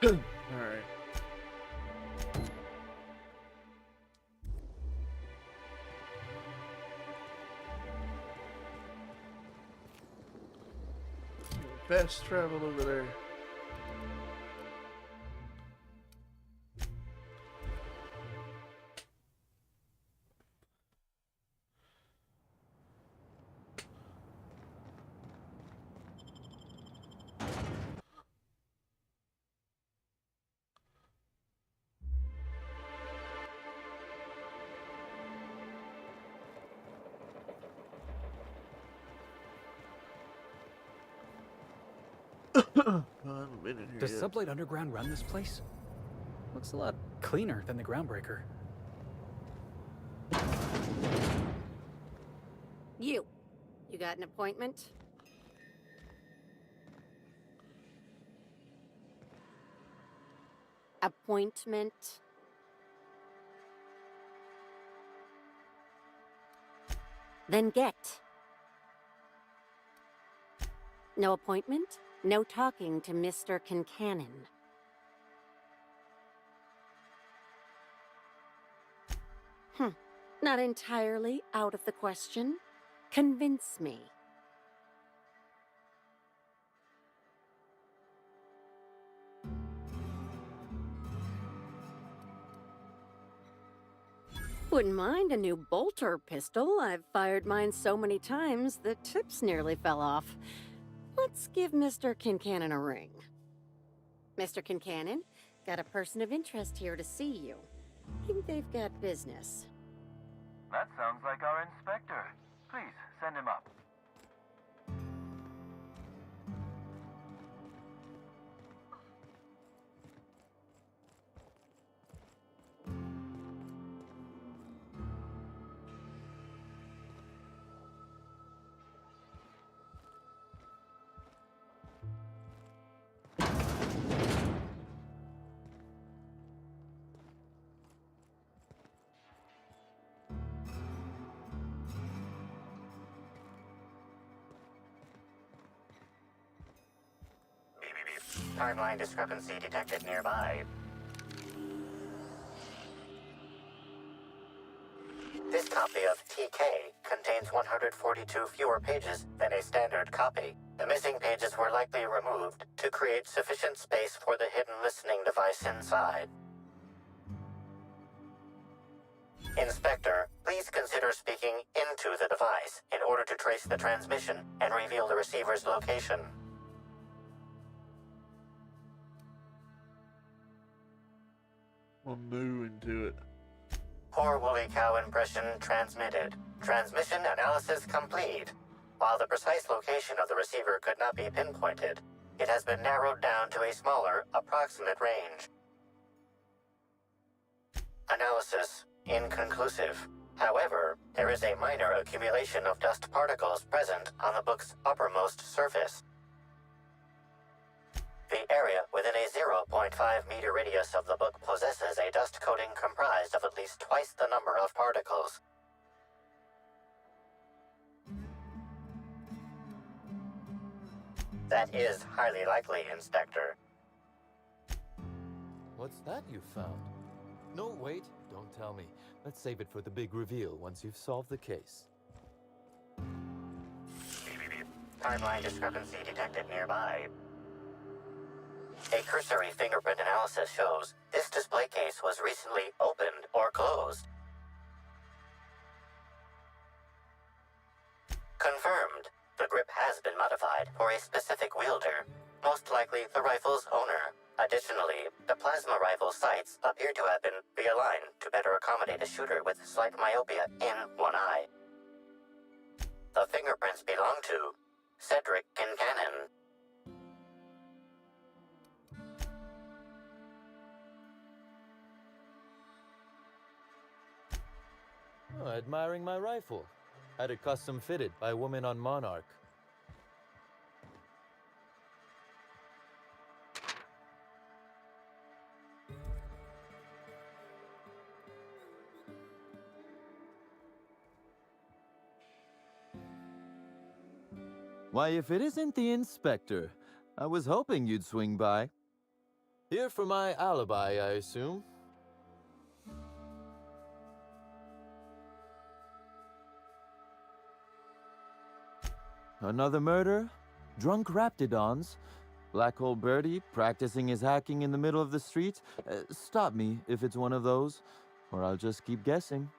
A: All right. Fast travel over there.
F: Does Sublight Underground run this place? Looks a lot cleaner than the Groundbreaker.
T: You got an appointment? Appointment? Then get. No appointment? No talking to Mr. Kincannon. Not entirely out of the question. Convince me. Wouldn't mind a new bolter pistol. I've fired mine so many times the tips nearly fell off. Let's give Mr. Kincannon a ring. Mr. Kincannon, got a person of interest here to see you. Think they've got business.
U: That sounds like our inspector. Please, send him up.
G: Timeline discrepancy detected nearby. This copy of TK contains 142 fewer pages than a standard copy. The missing pages were likely removed to create sufficient space for the hidden listening device inside. Inspector, please consider speaking into the device in order to trace the transmission and reveal the receiver's location.
A: We'll move into it.
G: Poor woolly cow impression transmitted. Transmission analysis complete. While the precise location of the receiver could not be pinpointed, it has been narrowed down to a smaller, approximate range. Analysis inconclusive. However, there is a minor accumulation of dust particles present on the book's uppermost surface. The area within a 0.5 meter radius of the book possesses a dust coating comprised of at least twice the number of particles. That is highly likely, Inspector.
D: What's that you found? No, wait, don't tell me. Let's save it for the big reveal once you've solved the case.
G: Timeline discrepancy detected nearby. A cursory fingerprint analysis shows this display case was recently opened or closed. Confirmed. The grip has been modified for a specific wielder, most likely the rifle's owner. Additionally, the plasma rifle sights appear to have been realigned to better accommodate a shooter with slight myopia in one eye. The fingerprints belong to Cedric Kincannon.
D: Oh, admiring my rifle. Had it custom fitted by a woman on Monarch. Why, if it isn't the inspector, I was hoping you'd swing by. Here for my alibi, I assume. Another murder? Drunk Raptidons? Black Hole Birdie practicing his hacking in the middle of the street? Stop me if it's one of those, or I'll just keep guessing.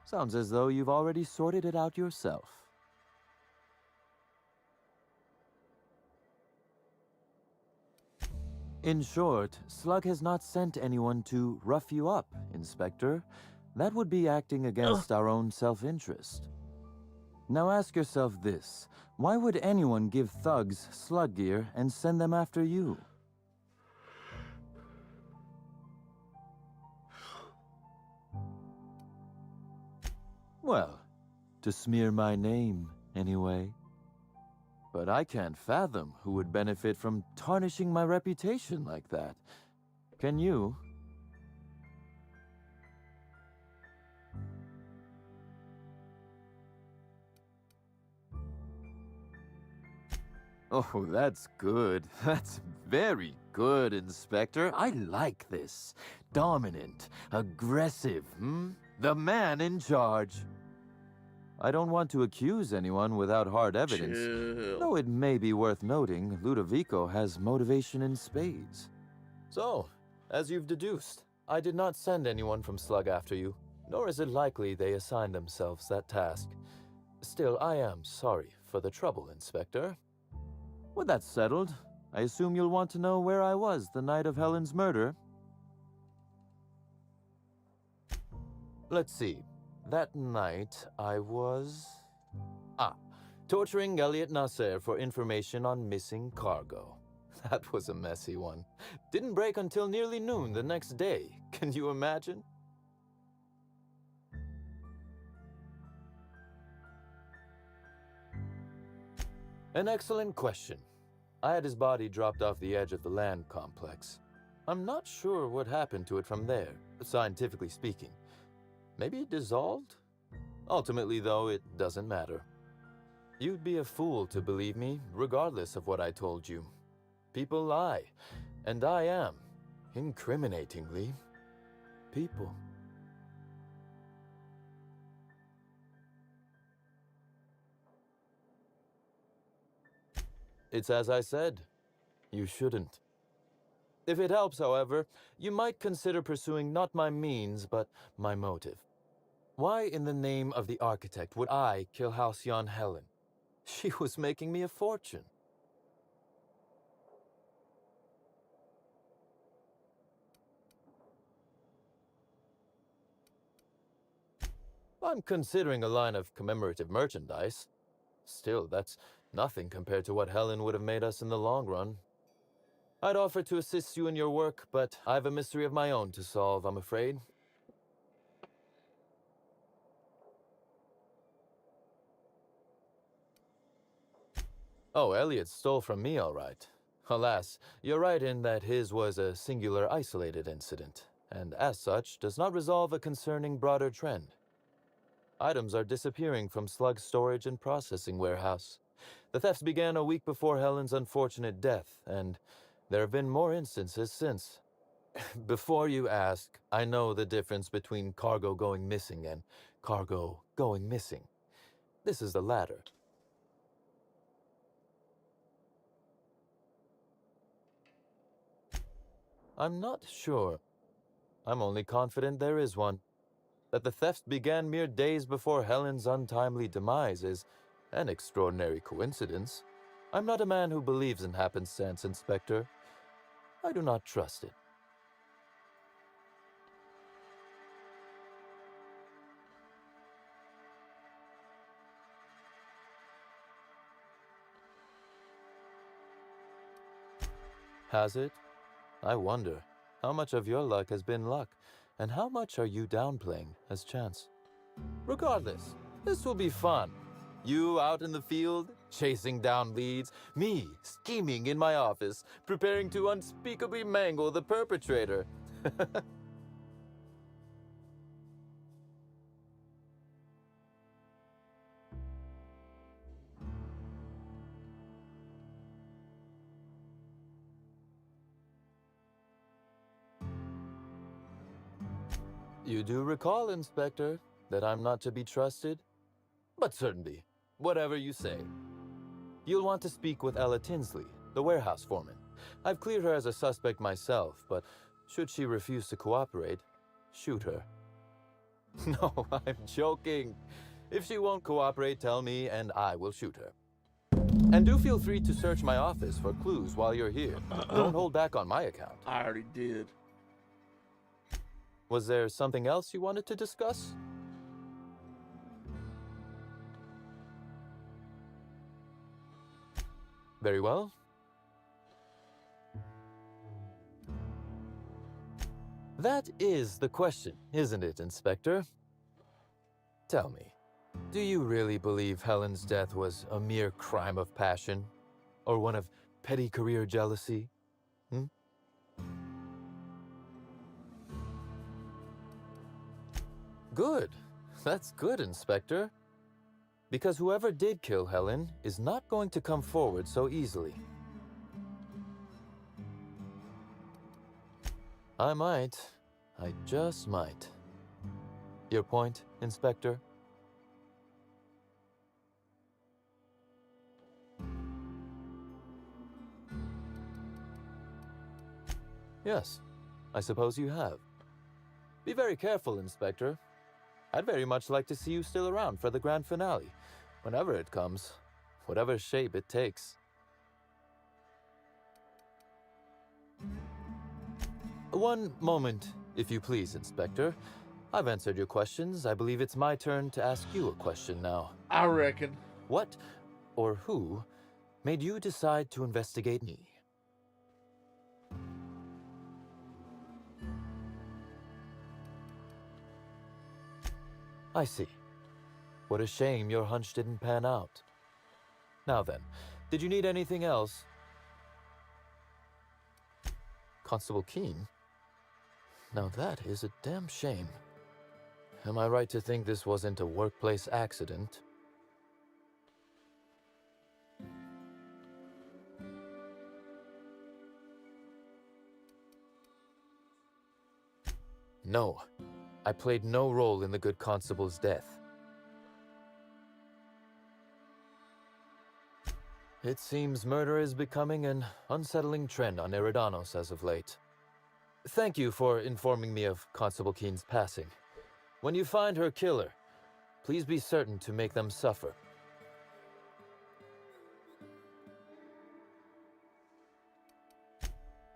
D: Sounds as though you've already sorted it out yourself. In short, Slug has not sent anyone to rough you up, Inspector. That would be acting against our own self-interest. Now ask yourself this. Why would anyone give thugs Slug gear and send them after you? Well, to smear my name, anyway. But I can't fathom who would benefit from tarnishing my reputation like that. Can you? Oh, that's good. That's very good, Inspector. I like this. Dominant, aggressive, The man in charge. I don't want to accuse anyone without hard evidence, though it may be worth noting Ludovico has motivation in spades. So, as you've deduced, I did not send anyone from Slug after you, nor is it likely they assigned themselves that task. Still, I am sorry for the trouble, Inspector. With that settled, I assume you'll want to know where I was the night of Helen's murder. Let's see. That night, I was... torturing Elliot Nasser for information on missing cargo. That was a messy one. Didn't break until nearly noon the next day. Can you imagine? An excellent question. I had his body dropped off the edge of the land complex. I'm not sure what happened to it from there, scientifically speaking. Maybe it dissolved? Ultimately, though, it doesn't matter. You'd be a fool to believe me, regardless of what I told you. People lie, and I am, incriminatingly, people. It's as I said. You shouldn't. If it helps, however, you might consider pursuing not my means, but my motive. Why in the name of the architect would I kill Halcyon Helen? She was making me a fortune. I'm considering a line of commemorative merchandise. Still, that's nothing compared to what Helen would have made us in the long run. I'd offer to assist you in your work, but I have a mystery of my own to solve, I'm afraid. Oh, Elliot stole from me, all right. Alas, you're right in that his was a singular, isolated incident, and as such, does not resolve a concerning broader trend. Items are disappearing from Slug's storage and processing warehouse. The thefts began a week before Helen's unfortunate death, and there have been more instances since. Before you ask, I know the difference between cargo going missing and cargo going missing. This is the latter. I'm not sure. I'm only confident there is one. That the thefts began mere days before Helen's untimely demise is an extraordinary coincidence. I'm not a man who believes in happenstance, Inspector. I do not trust it. Has it? I wonder, how much of your luck has been luck, and how much are you downplaying as chance? Regardless, this will be fun. You out in the field, chasing down leads, me scheming in my office, preparing to unspeakably mangle the perpetrator. You do recall, Inspector, that I'm not to be trusted? But certainly, whatever you say. You'll want to speak with Ella Tinsley, the warehouse foreman. I've cleared her as a suspect myself, but should she refuse to cooperate, shoot her. No, I'm joking. If she won't cooperate, tell me and I will shoot her. And do feel free to search my office for clues while you're here. Don't hold back on my account.
A: I already did.
D: Was there something else you wanted to discuss? Very well. That is the question, isn't it, Inspector? Tell me, do you really believe Helen's death was a mere crime of passion? Or one of petty career jealousy? Good. That's good, Inspector. Because whoever did kill Helen is not going to come forward so easily. I might. I just might. Your point, Inspector? Yes, I suppose you have. Be very careful, Inspector. I'd very much like to see you still around for the grand finale, whenever it comes, whatever shape it takes. One moment, if you please, Inspector. I've answered your questions. I believe it's my turn to ask you a question now.
A: I reckon.
D: What, or who, made you decide to investigate me? I see. What a shame your hunch didn't pan out. Now then, did you need anything else? Constable Keene? Now that is a damn shame. Am I right to think this wasn't a workplace accident? No. I played no role in the good constable's death. It seems murder is becoming an unsettling trend on Eridanos as of late. Thank you for informing me of Constable Keene's passing. When you find her killer, please be certain to make them suffer.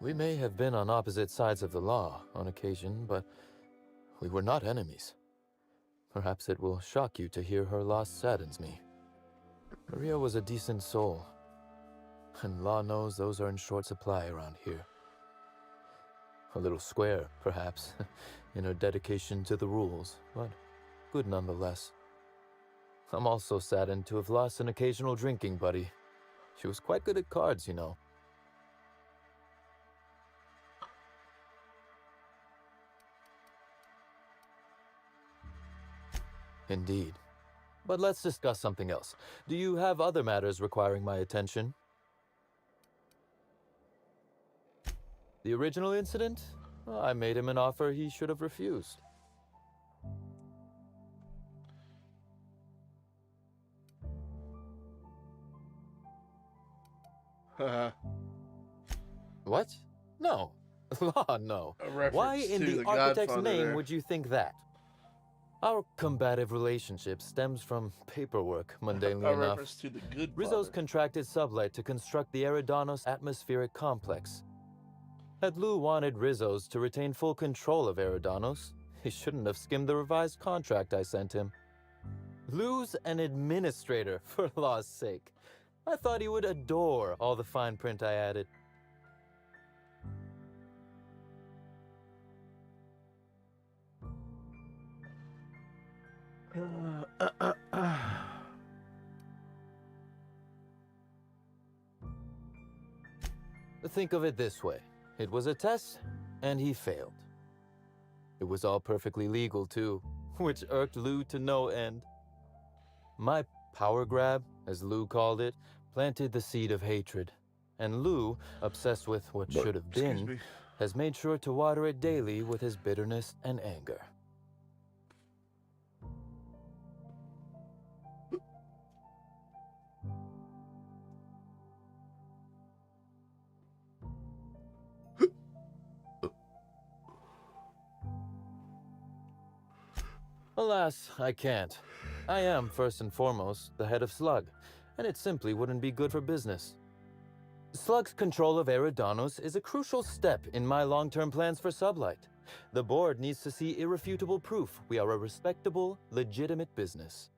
D: We may have been on opposite sides of the law on occasion, but we were not enemies. Perhaps it will shock you to hear her loss saddens me. Maria was a decent soul, and law knows those are in short supply around here. A little square, perhaps, in her dedication to the rules, but good nonetheless. I'm also saddened to have lost an occasional drinking buddy. She was quite good at cards, you know. Indeed. But let's discuss something else. Do you have other matters requiring my attention? The original incident? Well, I made him an offer he should have refused. What? No. Law, no.
A: A reference
D: Why in
A: to
D: the
A: The
D: architect's
A: Godfather
D: name
A: there.
D: would you think that? Our combative relationship stems from paperwork, mundanely
A: A
D: enough.
A: reference to The Good
D: Rizzo's
A: Father.
D: contracted Sublight to construct the Eridanos atmospheric complex. Had Lou wanted Rizzo's to retain full control of Eridanos, he shouldn't have skimmed the revised contract I sent him. Lou's an administrator, for law's sake. I thought he would adore all the fine print I added. Think of it this way. It was a test, and he failed. It was all perfectly legal, too, which irked Lou to no end. My power grab, as Lou called it, planted the seed of hatred. And Lou, obsessed with what should have been, has made sure to water it daily with his bitterness and anger. Alas, I can't. I am, first and foremost, the head of Slug, and it simply wouldn't be good for business. Slug's control of Eridanos is a crucial step in my long-term plans for Sublight. The board needs to see irrefutable proof we are a respectable, legitimate business.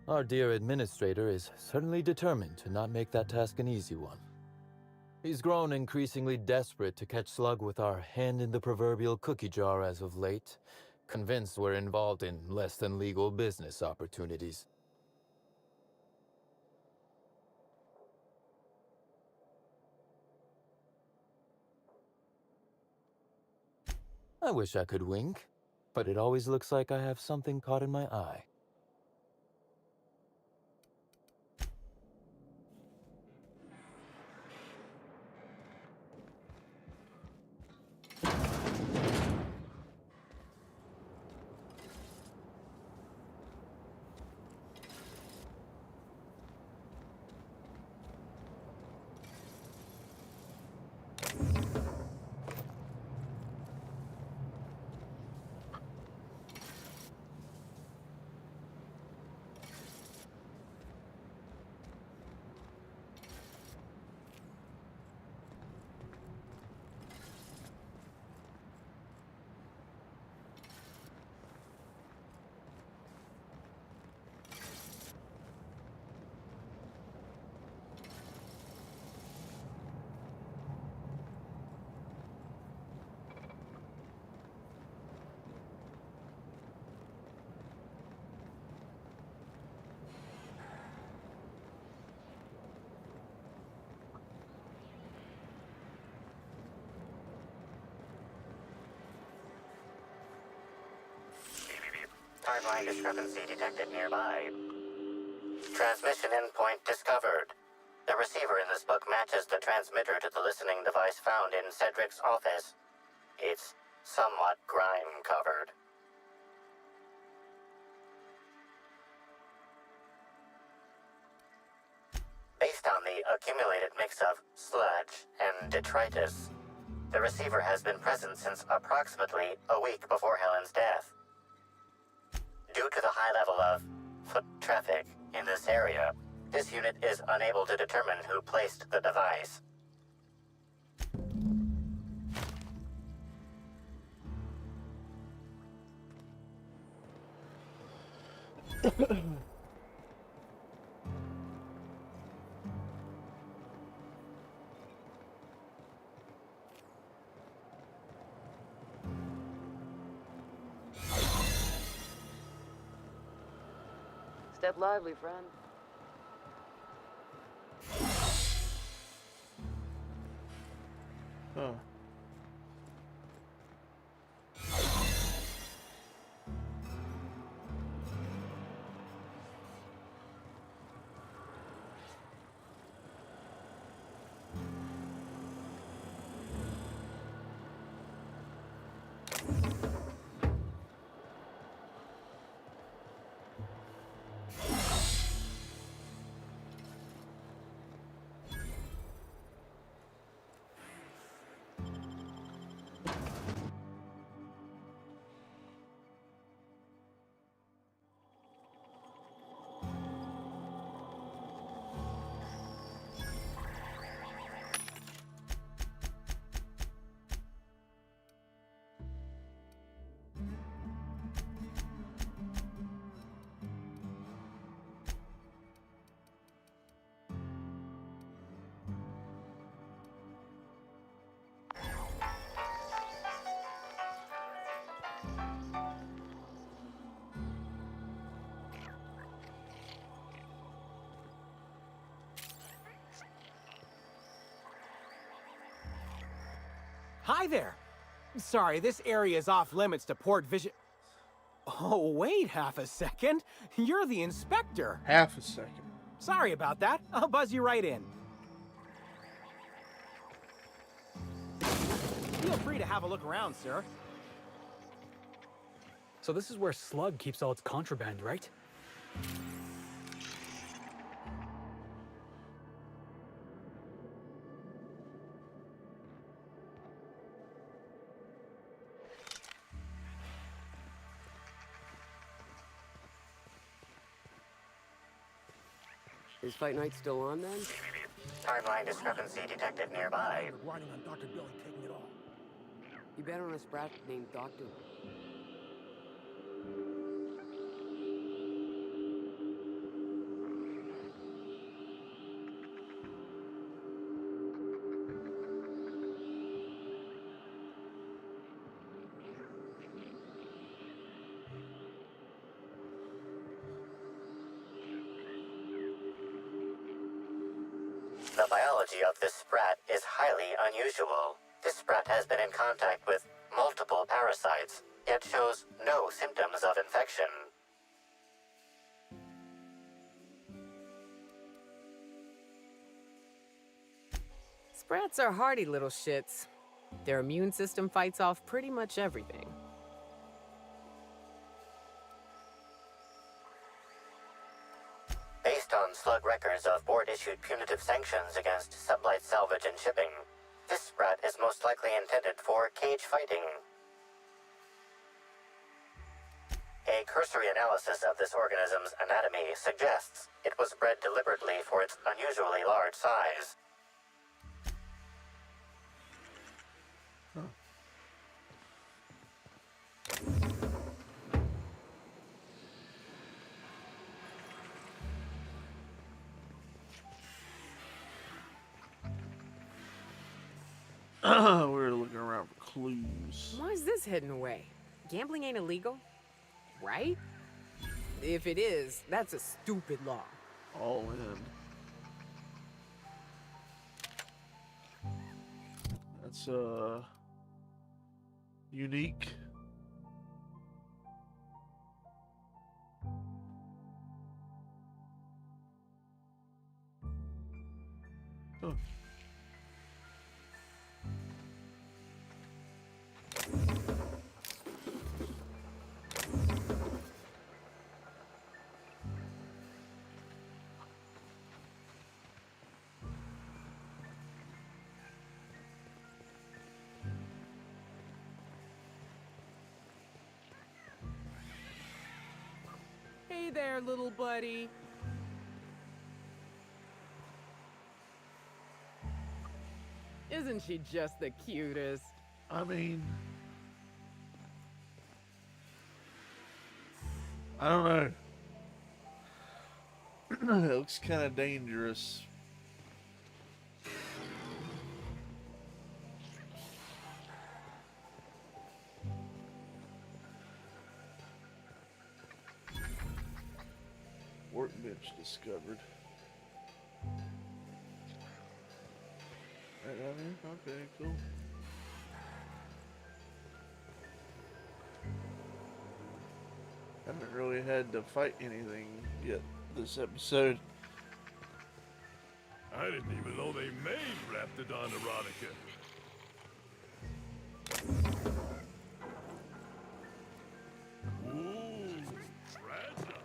D: Our dear administrator is certainly determined to not make that task an easy one. He's grown increasingly desperate to catch Slug with our hand in the proverbial cookie jar as of late, convinced we're involved in less than legal business opportunities. I wish I could wink, but it always looks like I have something caught in my eye.
G: Timeline discrepancy detected nearby. Transmission endpoint discovered. The receiver in this book matches the transmitter to the listening device found in Cedric's office. It's somewhat grime-covered. Based on the accumulated mix of sludge and detritus, the receiver has been present since approximately a week before Helen's death. Due to the high level of foot traffic in this area, this unit is unable to determine who placed the device.
O: Step lively, friend.
A: Huh.
F: Hi there. Sorry, this area is off limits to port vision. Oh, wait half a second. You're the inspector.
A: Half a second.
F: Sorry about that. I'll buzz you right in. Feel free to have a look around, sir.
Q: So this is where Slug keeps all its contraband, right?
E: Is Fight Night still on then?
G: Timeline discrepancy detected nearby.
E: Riding on Dr. Billy taking it all. You bet on a sprat named Doctor.
G: The biology of this sprat is highly unusual. This sprat has been in contact with multiple parasites, yet shows no symptoms of infection.
I: Sprats are hardy little shits. Their immune system fights off pretty much everything.
G: Based on Slug records of board-issued punitive sanctions against sublight salvage and shipping, this sprat is most likely intended for cage fighting. A cursory analysis of this organism's anatomy suggests it was bred deliberately for its unusually large size.
A: We're looking around for clues.
I: Why is this hidden away? Gambling ain't illegal, right? If it is, that's a stupid law.
A: All in. That's unique. Oh.
I: Hey there, little buddy. Isn't she just the cutest?
A: I mean, I don't know. It looks kind of dangerous. Workbench discovered. Right down here? Okay, cool. Haven't really had to fight anything yet this episode.
J: I didn't even know they made Raptidon erotica. Ooh, fragile.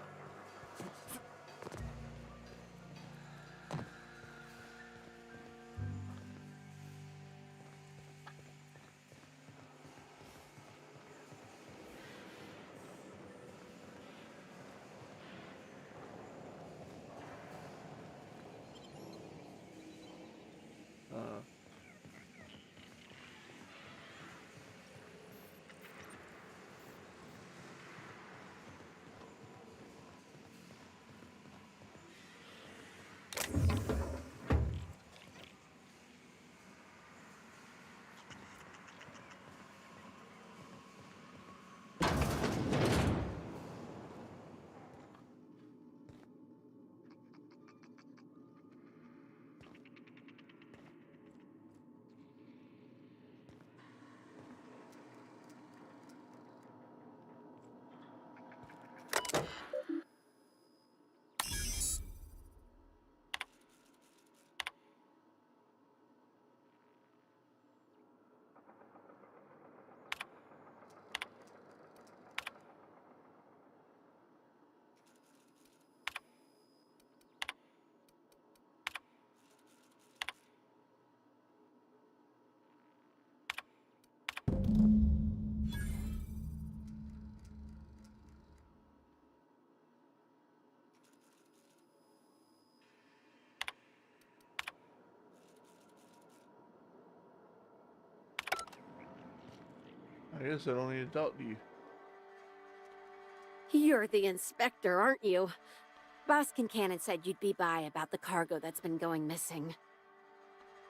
A: I guess I don't need to talk to you.
T: You're the inspector, aren't you? Boss Kincannon said you'd be by about the cargo that's been going missing.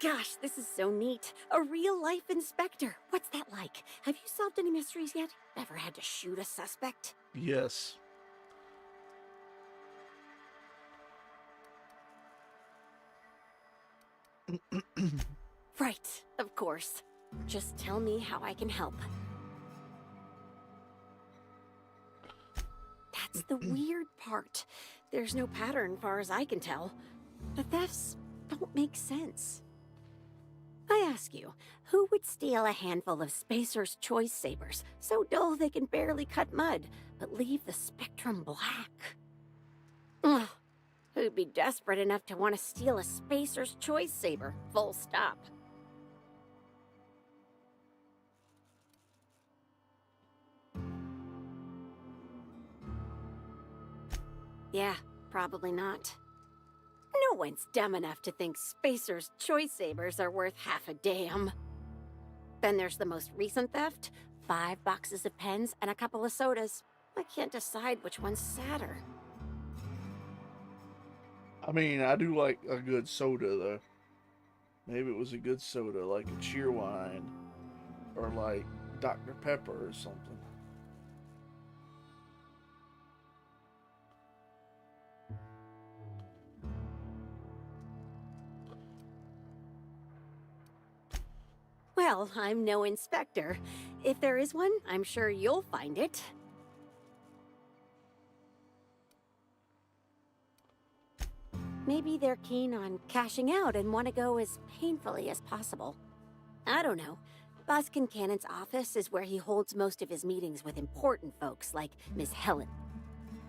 T: Gosh, this is so neat. A real-life inspector. What's that like? Have you solved any mysteries yet? Ever had to shoot a suspect?
A: Yes.
T: Right, of course. Just tell me how I can help. That's the weird part. There's no pattern far as I can tell. The thefts don't make sense. I ask you, who would steal a handful of Spacer's Choice Sabers, so dull they can barely cut mud, but leave the spectrum black? Ugh. Who'd be desperate enough to want to steal a Spacer's Choice Saber, full stop? Yeah, probably not. No one's dumb enough to think Spacer's Choice Sabers are worth half a damn. Then there's the most recent theft. 5 boxes of pens and a couple of sodas. I can't decide which one's sadder.
A: I mean, I do like a good soda, though. Maybe it was a good soda, like a Cheerwine, or like Dr. Pepper or something.
T: Well, I'm no inspector. If there is one, I'm sure you'll find it. Maybe they're keen on cashing out and want to go as painfully as possible. I don't know. Boss Kincannon's office is where he holds most of his meetings with important folks like Miss Helen.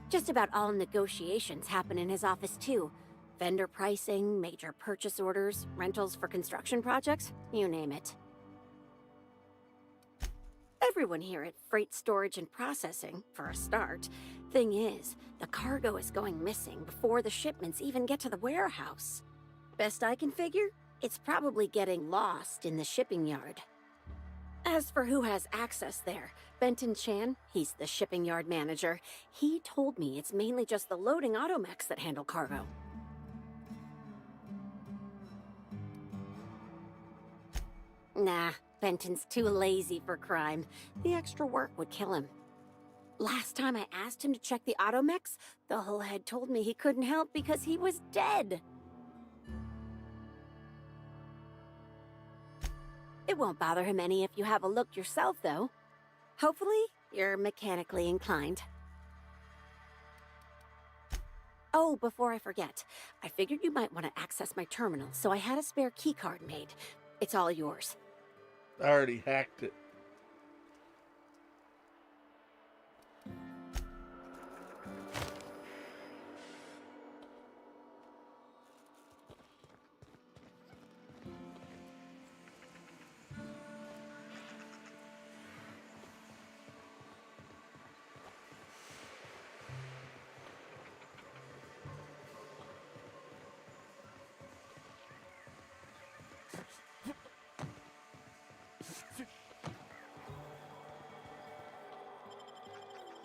T: Just about all negotiations happen in his office too. Vendor pricing, major purchase orders, rentals for construction projects, you name it. Everyone here at Freight Storage and Processing, for a start. Thing is, the cargo is going missing before the shipments even get to the warehouse. Best I can figure, it's probably getting lost in the shipping yard. As for who has access there, Benton Chan, he's the shipping yard manager, he told me it's mainly just the loading automechs that handle cargo. Nah, Benton's too lazy for crime. The extra work would kill him. Last time I asked him to check the automechs, the whole head told me he couldn't help because he was dead. It won't bother him any if you have a look yourself, though. Hopefully, you're mechanically inclined. Oh, before I forget, I figured you might want to access my terminal, so I had a spare keycard made. It's all yours.
A: I already hacked it.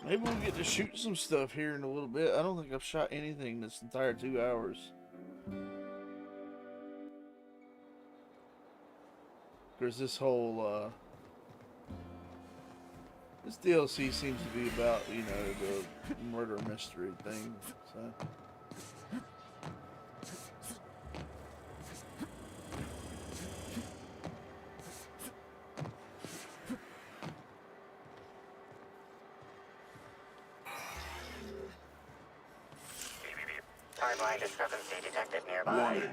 A: Maybe we'll get to shoot some stuff here in a little bit. I don't think I've shot anything this entire 2 hours. Because this whole, this DLC seems to be about, you know, the murder mystery thing, so...
G: Timeline discrepancy detected nearby.
K: Warning.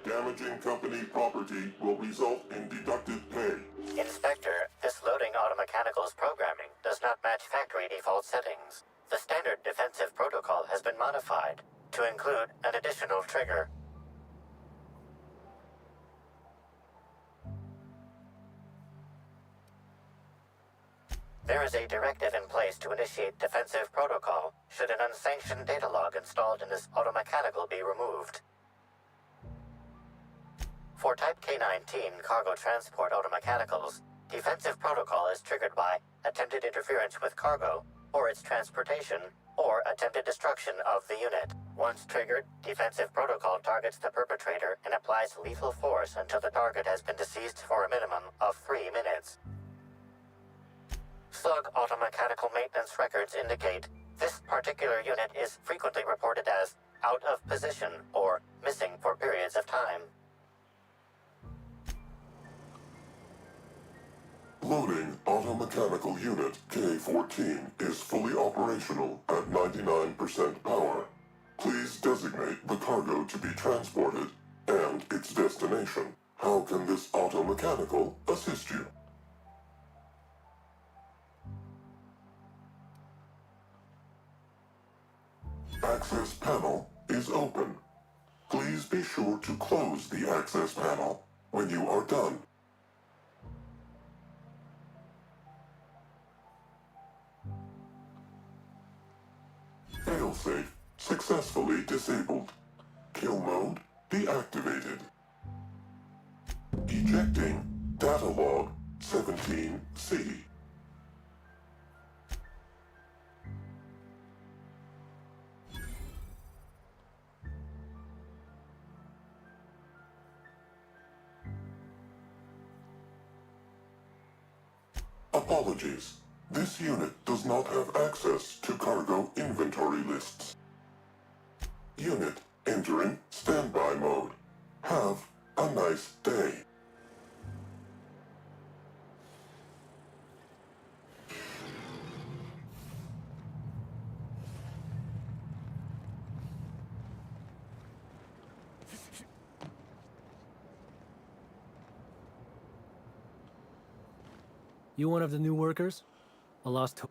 K: Damaging company property will result in deducted pay.
G: Inspector, this loading automechanical's programming does not match factory default settings. The standard defensive protocol has been modified to include an additional trigger. There is a directive in place to initiate defensive protocol should an unsanctioned data log installed in this automechanical be removed. For Type K-19 cargo transport automechanicals, defensive protocol is triggered by attempted interference with cargo, or its transportation, or attempted destruction of the unit. Once triggered, defensive protocol targets the perpetrator and applies lethal force until the target has been deceased for a minimum of 3 minutes. Slug automechanical maintenance records indicate this particular unit is frequently reported as out of position or missing for periods of time.
K: Loading automechanical unit K-14 is fully operational at 99% power. Please designate the cargo to be transported and its destination. How can this automechanical assist you? Access panel is open. Please be sure to close the access panel when you are done. Failsafe successfully disabled. Kill mode deactivated. Ejecting data log 17C. Apologies. This unit does not have access to cargo inventory lists. Unit entering standby mode. Have a nice day.
V: You one of the new workers? A lost...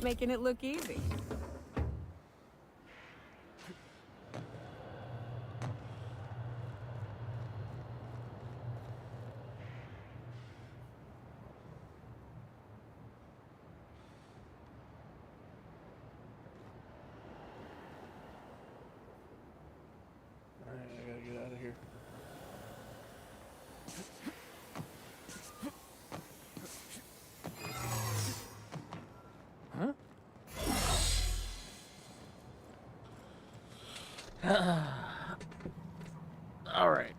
I: Making it look easy.
A: Alright, I gotta get out of here.
F: Huh?
A: All right.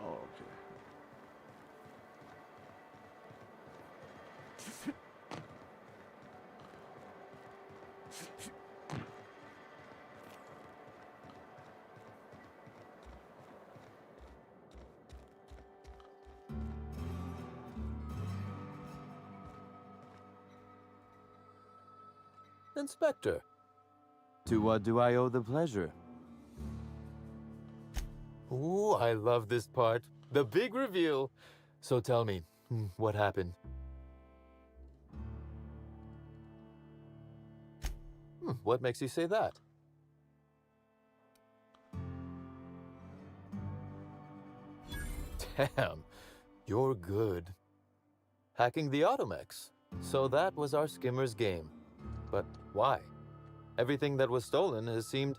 A: Oh, okay.
D: Inspector, to what do I owe the pleasure? Ooh, I love this part. The big reveal. So tell me, what happened? What makes you say that? Damn, you're good. Hacking the Automex. So that was our skimmer's game. But why? Everything that was stolen has seemed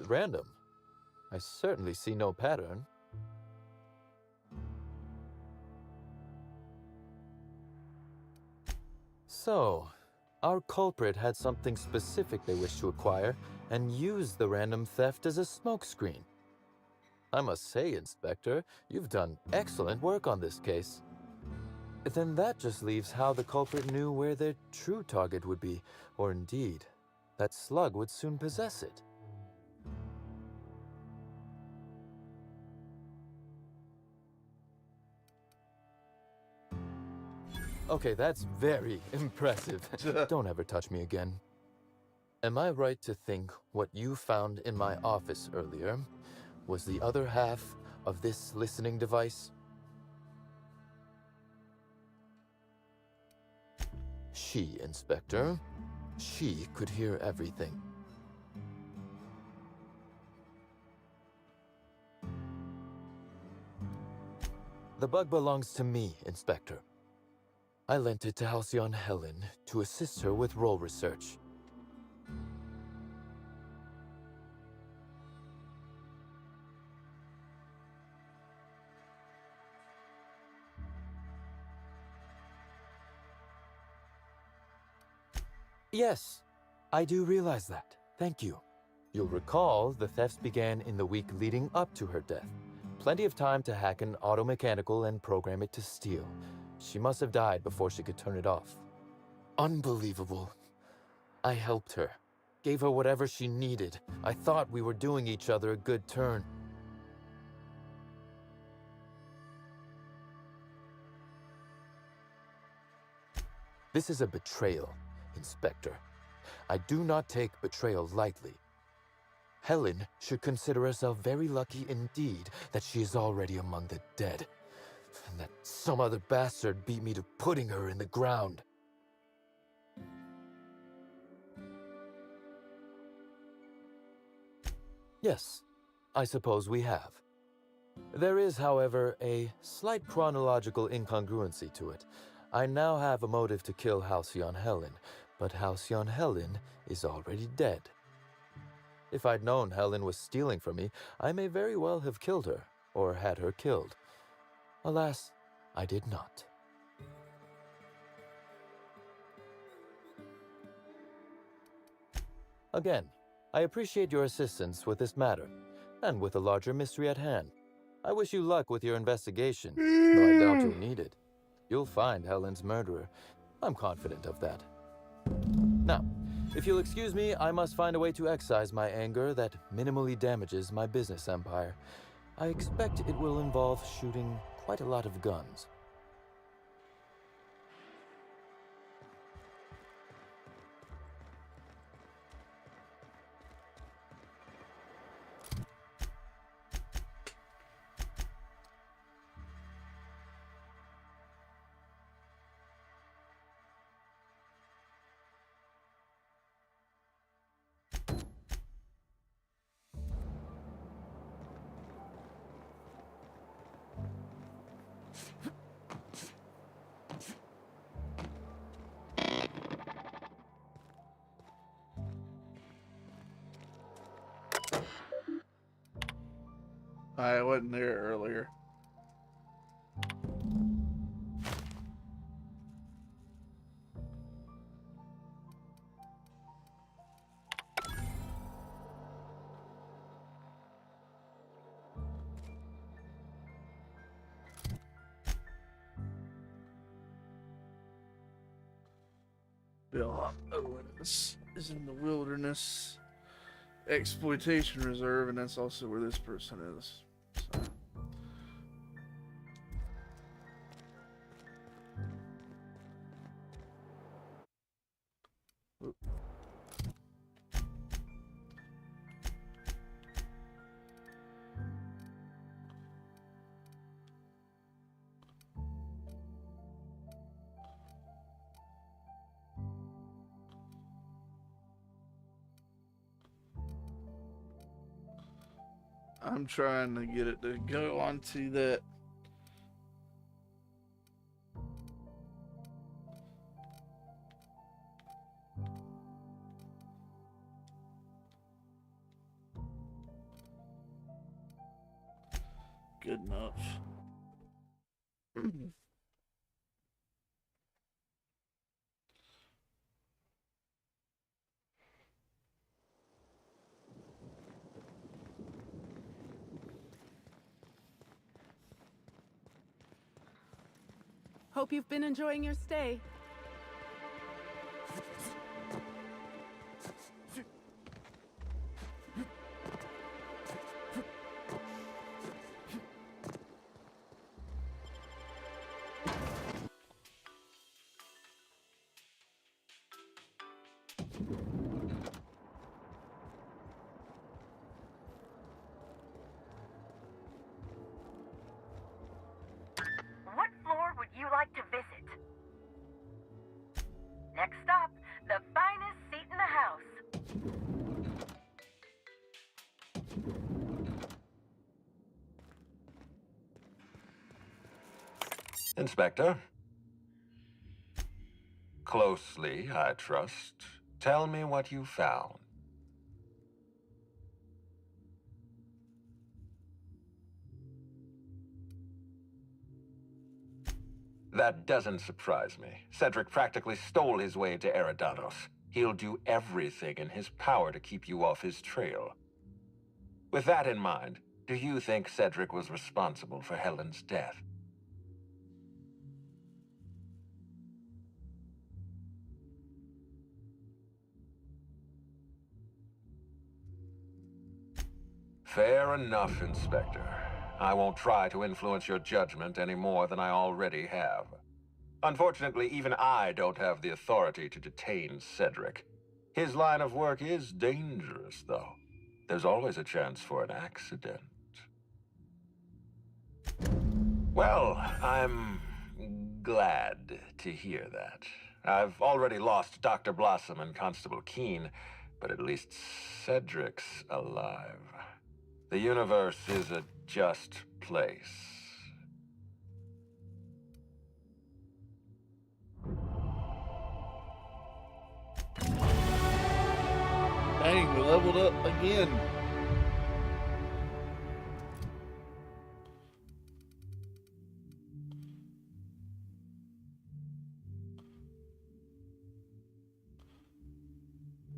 D: random. I certainly see no pattern. So, our culprit had something specific they wished to acquire and used the random theft as a smokescreen. I must say, Inspector, you've done excellent work on this case. Then that just leaves how the culprit knew where their true target would be, or indeed, that Slug would soon possess it. Okay, that's very impressive. Don't ever touch me again. Am I right to think what you found in my office earlier was the other half of this listening device? She, Inspector. She could hear everything. The bug belongs to me, Inspector. I lent it to Halcyon Helen to assist her with role research. Yes, I do realize that. Thank you. You'll recall the thefts began in the week leading up to her death. Plenty of time to hack an automechanical and program it to steal. She must have died before she could turn it off. Unbelievable. I helped her. Gave her whatever she needed. I thought we were doing each other a good turn. This is a betrayal, Inspector. I do not take betrayal lightly. Helen should consider herself very lucky indeed that she is already among the dead, and that some other bastard beat me to putting her in the ground. Yes, I suppose we have. There is, however, a slight chronological incongruency to it. I now have a motive to kill Halcyon Helen, but Halcyon Helen is already dead. If I'd known Helen was stealing from me, I may very well have killed her, or had her killed. Alas, I did not. Again, I appreciate your assistance with this matter, and with the larger mystery at hand. I wish you luck with your investigation, though I doubt you'll need it. You'll find Helen's murderer. I'm confident of that. Now, if you'll excuse me, I must find a way to excise my anger that minimally damages my business empire. I expect it will involve shooting quite a lot of guns.
A: I wasn't there earlier. Bill Owens is in the Wilderness Exploitation Reserve, and that's also where this person is. So. Oop. I'm trying to get it to go onto that. Good enough.
I: Hope you've been enjoying your stay.
M: What floor would you like to visit? Next stop, the finest seat in the house.
N: Inspector. Closely, I trust. Tell me what you found. That doesn't surprise me. Cedric practically stole his way to Eridanos. He'll do everything in his power to keep you off his trail. With that in mind, do you think Cedric was responsible for Helen's death? Fair enough, Inspector. I won't try to influence your judgment any more than I already have. Unfortunately, even I don't have the authority to detain Cedric. His line of work is dangerous, though. There's always a chance for an accident. Well, I'm glad to hear that. I've already lost Dr. Blossom and Constable Keene, but at least Cedric's alive. The universe is a just place.
A: Dang, we leveled up again.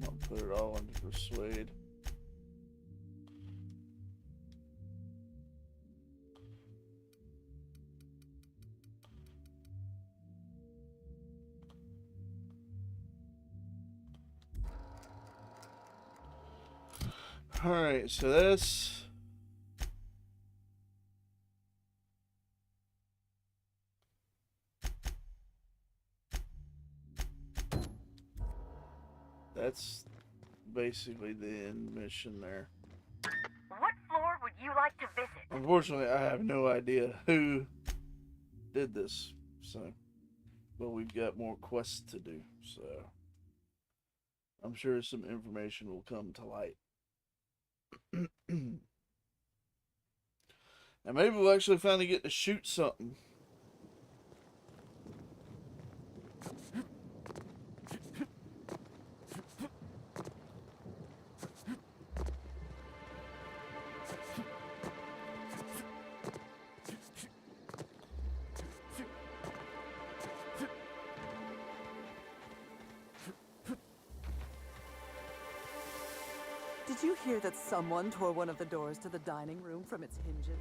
A: I'll put it all into Persuade. Alright, so this that's basically the end mission there.
M: What floor would you like to visit?
A: Unfortunately, I have no idea who did this, so but we've got more quests to do, so I'm sure some information will come to light. And maybe we'll actually finally get to shoot something.
B: Did you hear that someone tore one of the doors to the dining room from its hinges?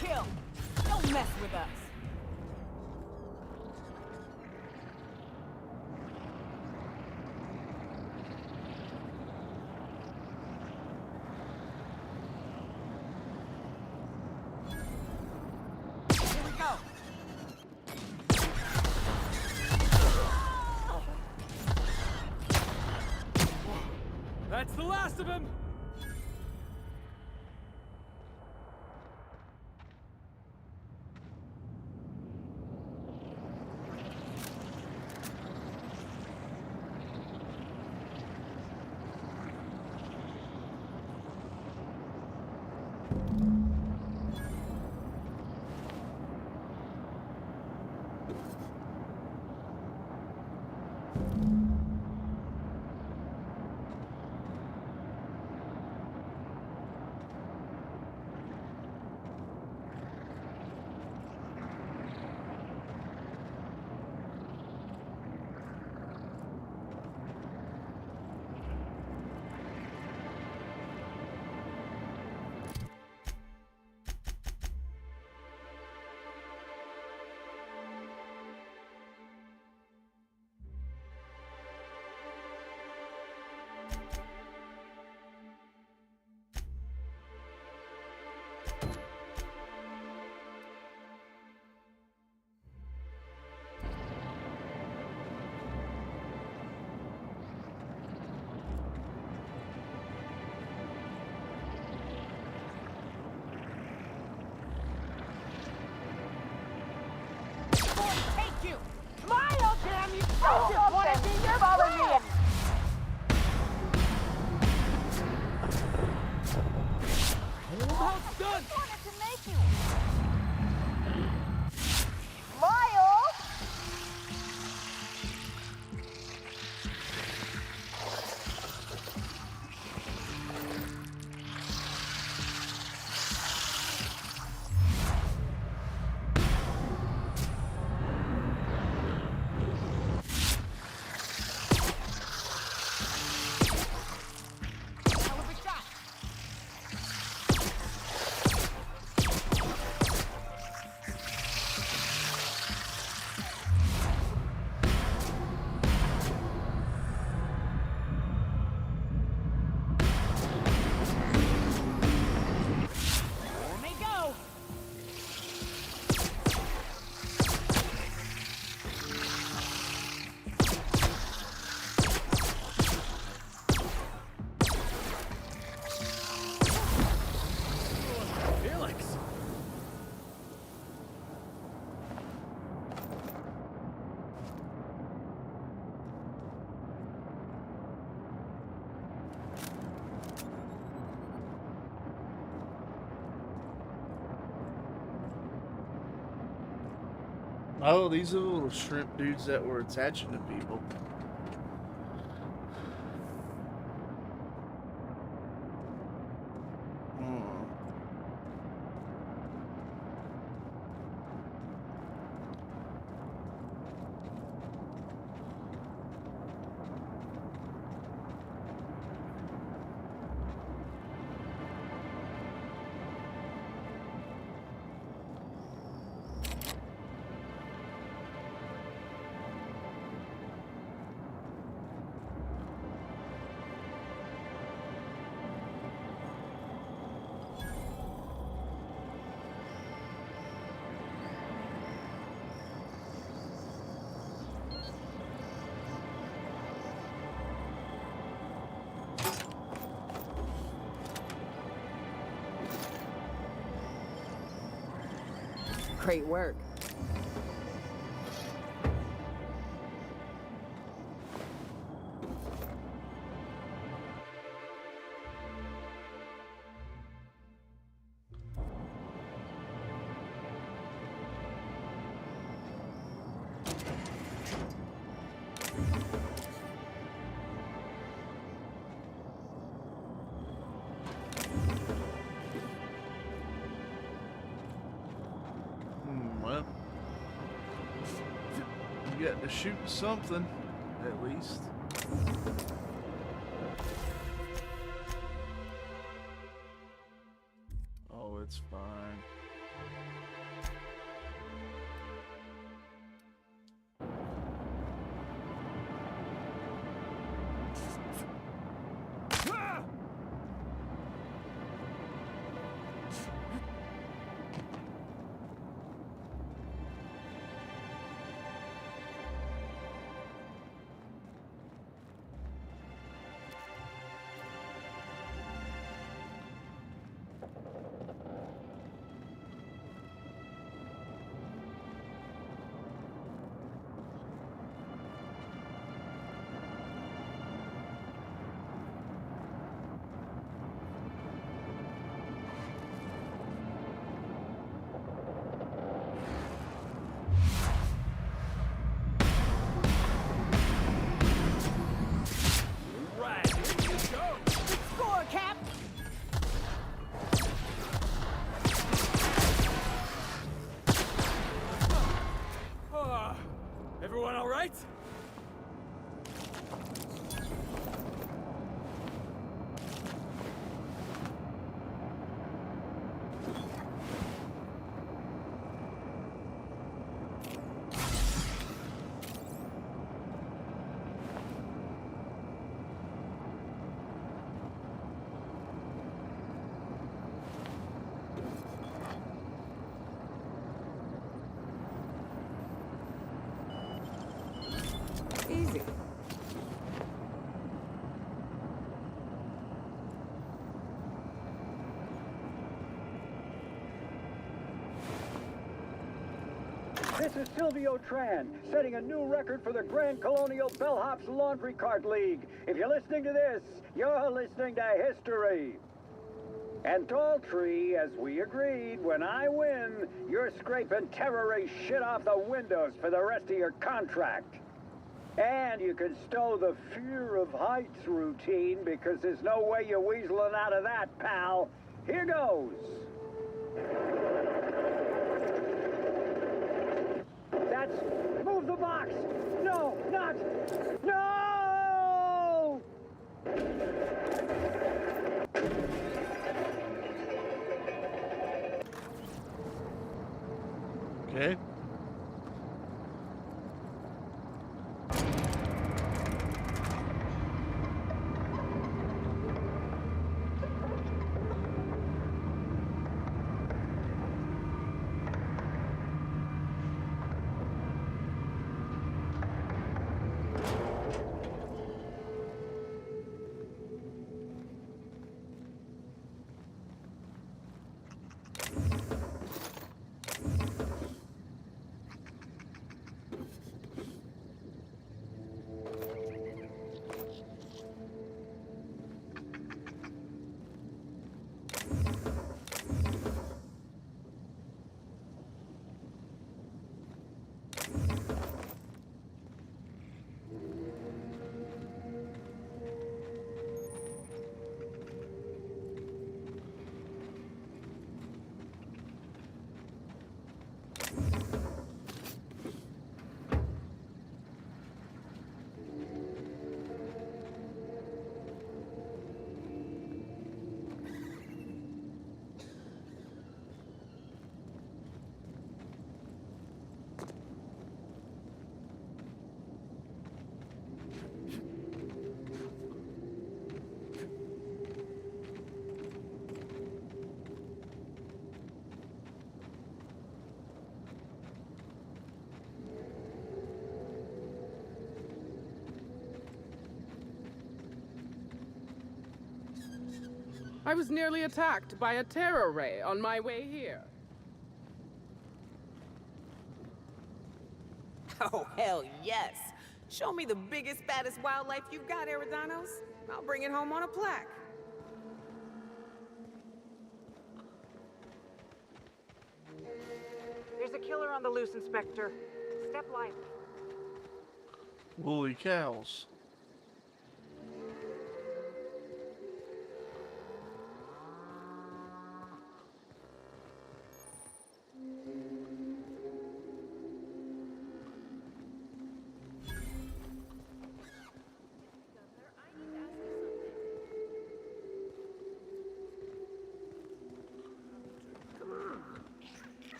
B: Kill! Don't mess with us! Here we go!
Q: That's the last of him!
B: Take you! Smile, damn you! I just want to see your volunteer!
Q: Almost done!
B: I wanted to make you! Smile!
A: Oh, these are the little shrimp dudes that were attaching to people.
I: Great work.
A: Well, you got to shoot something, at least. Oh, it's fine.
B: Score, Cap!
R: Everyone all right?
I: Easy.
C: This is Silvio Tran, setting a new record for the Grand Colonial Bellhops Laundry Cart League. If you're listening to this, you're listening to history. And Daltrey, as we agreed, when I win, you're scraping terrorist shit off the windows for the rest of your contract. And you can stow the fear of heights routine because there's no way you're weaseling out of that, pal. Here goes. That's... Move the box! No, not... No!
A: Okay.
I: I was nearly attacked by a terror ray on my way here. Oh, hell yes. Show me the biggest, fattest wildlife you've got, Eridanos. I'll bring it home on a plaque.
O: There's a killer on the loose, Inspector. Step lively.
A: Woolly cows.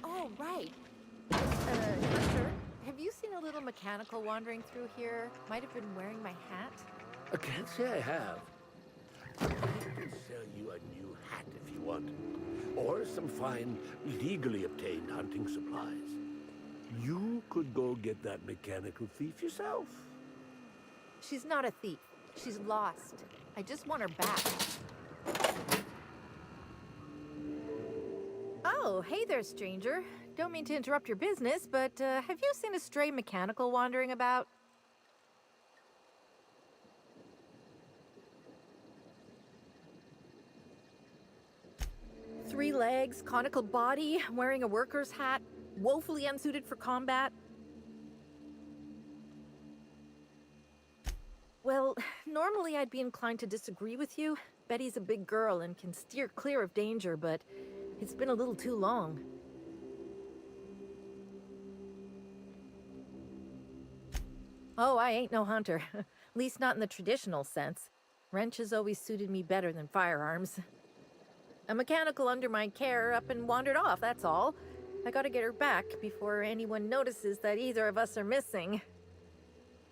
L: Oh, right. Hunter, have you seen a little mechanical wandering through here? Might have been wearing my hat.
P: I can't say I have. I can sell you a new hat if you want. Or some fine, legally obtained hunting supplies. You could go get that mechanical thief yourself.
L: She's not a thief. She's lost. I just want her back. Oh, hey there, stranger. Don't mean to interrupt your business, but have you seen a stray mechanical wandering about? Three legs, conical body, wearing a worker's hat, woefully unsuited for combat. Well, normally I'd be inclined to disagree with you. Betty's a big girl and can steer clear of danger, but it's been a little too long. Oh, I ain't no hunter. At least not in the traditional sense. Wrenches always suited me better than firearms. A mechanical under my care up and wandered off, that's all. I gotta get her back before anyone notices that either of us are missing.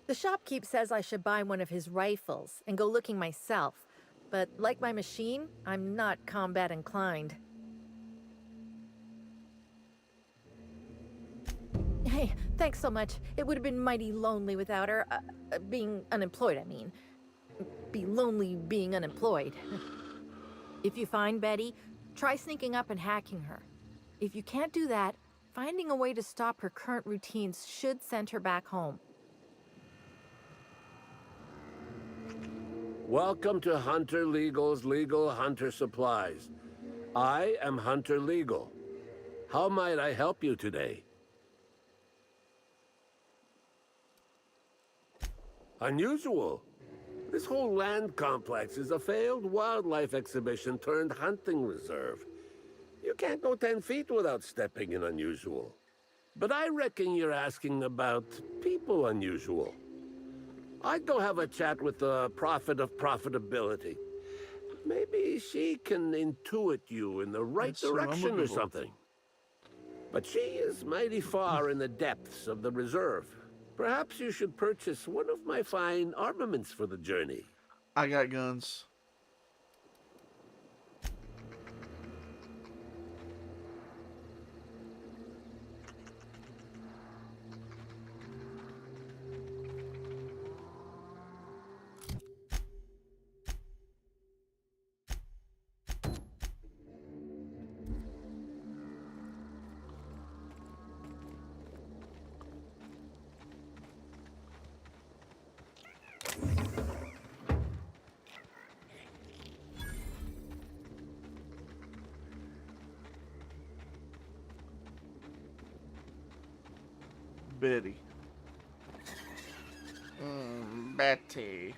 L: The shopkeep says I should buy one of his rifles and go looking myself, but like my machine, I'm not combat inclined. Hey, thanks so much. It would have been mighty lonely without her. Being unemployed, I mean. Be lonely being unemployed. If you find Betty, try sneaking up and hacking her. If you can't do that, finding a way to stop her current routines should send her back home.
P: Welcome to Hunter Legal's Legal Hunter Supplies. I am Hunter Legal. How might I help you today? Unusual. This whole land complex is a failed wildlife exhibition turned hunting reserve. You can't go 10 feet without stepping in unusual. But I reckon you're asking about people unusual. I'd go have a chat with the prophet of profitability. Maybe she can intuit you in the right direction or something. But she is mighty far in the depths of the reserve. Perhaps you should purchase one of my fine armaments for the journey.
A: I got guns. Betty. Betty.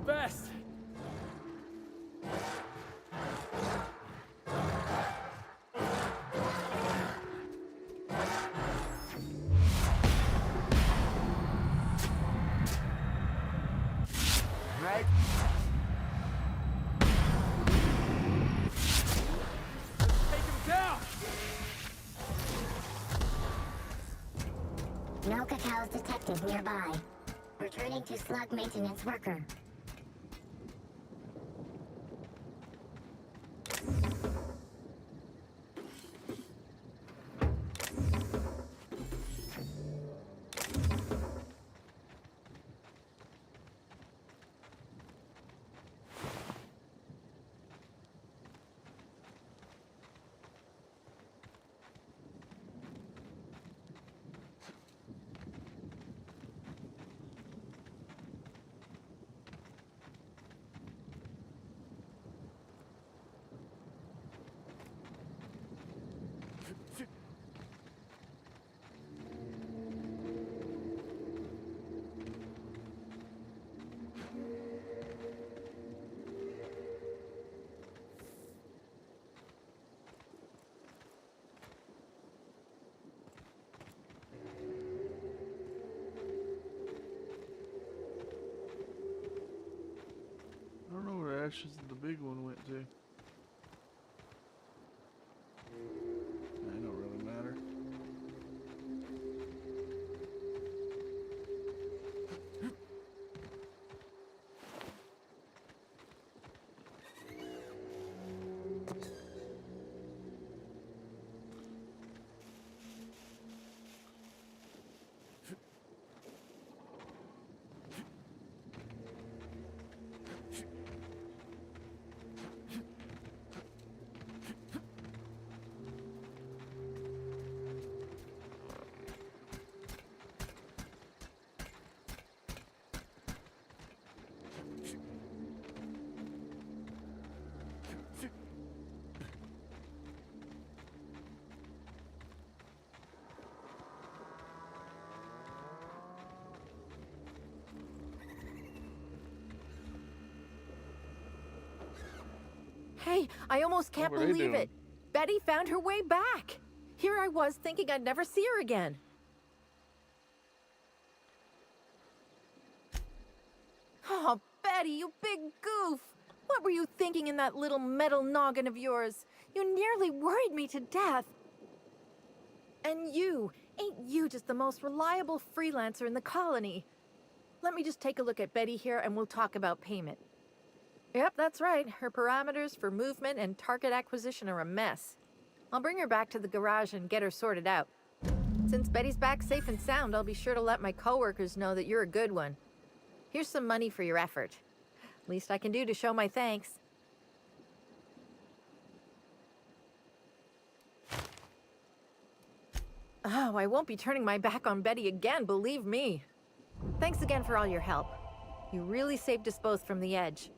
Q: best.
B: Right?
Q: Take him down!
H: No Cacao's detected nearby. Returning to slug maintenance worker.
A: I don't know where Ashes and the big one went to. They don't really matter.
L: Hey, I almost can't
A: What were they
L: believe
A: doing?
L: it. Betty found her way back. Here I was thinking I'd never see her again. Oh, Betty, you big goof. What were you thinking in that little metal noggin of yours? You nearly worried me to death. And ain't you just the most reliable freelancer in the colony? Let me just take a look at Betty here and we'll talk about payment. Yep, that's right. Her parameters for movement and target acquisition are a mess. I'll bring her back to the garage and get her sorted out. Since Betty's back safe and sound, I'll be sure to let my coworkers know that you're a good one. Here's some money for your effort. Least I can do to show my thanks. Oh, I won't be turning my back on Betty again, believe me. Thanks again for all your help. You really saved us both from the edge.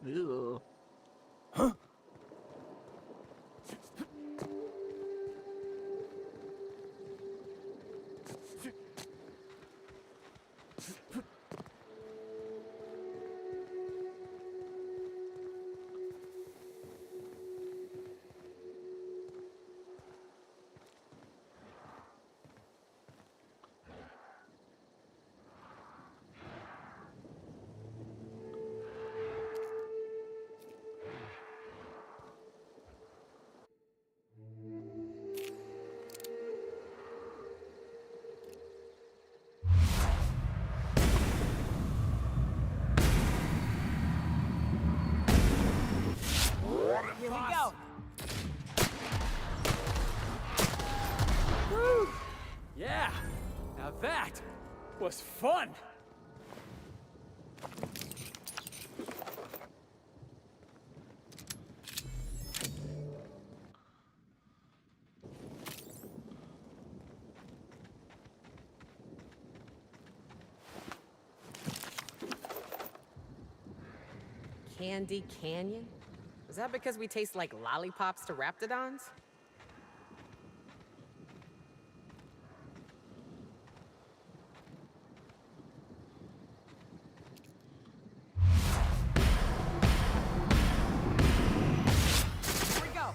A: Ew.
B: Here we go.
F: Woo! Yeah, now that was fun.
I: Candy Canyon? Is that because we taste like lollipops to raptidons? Here we go.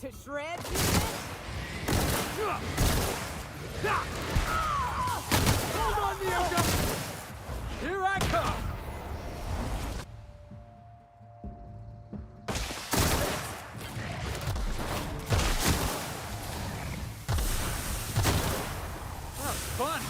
B: To shreds,
F: Hold on, Neo! Here I come! That was fun!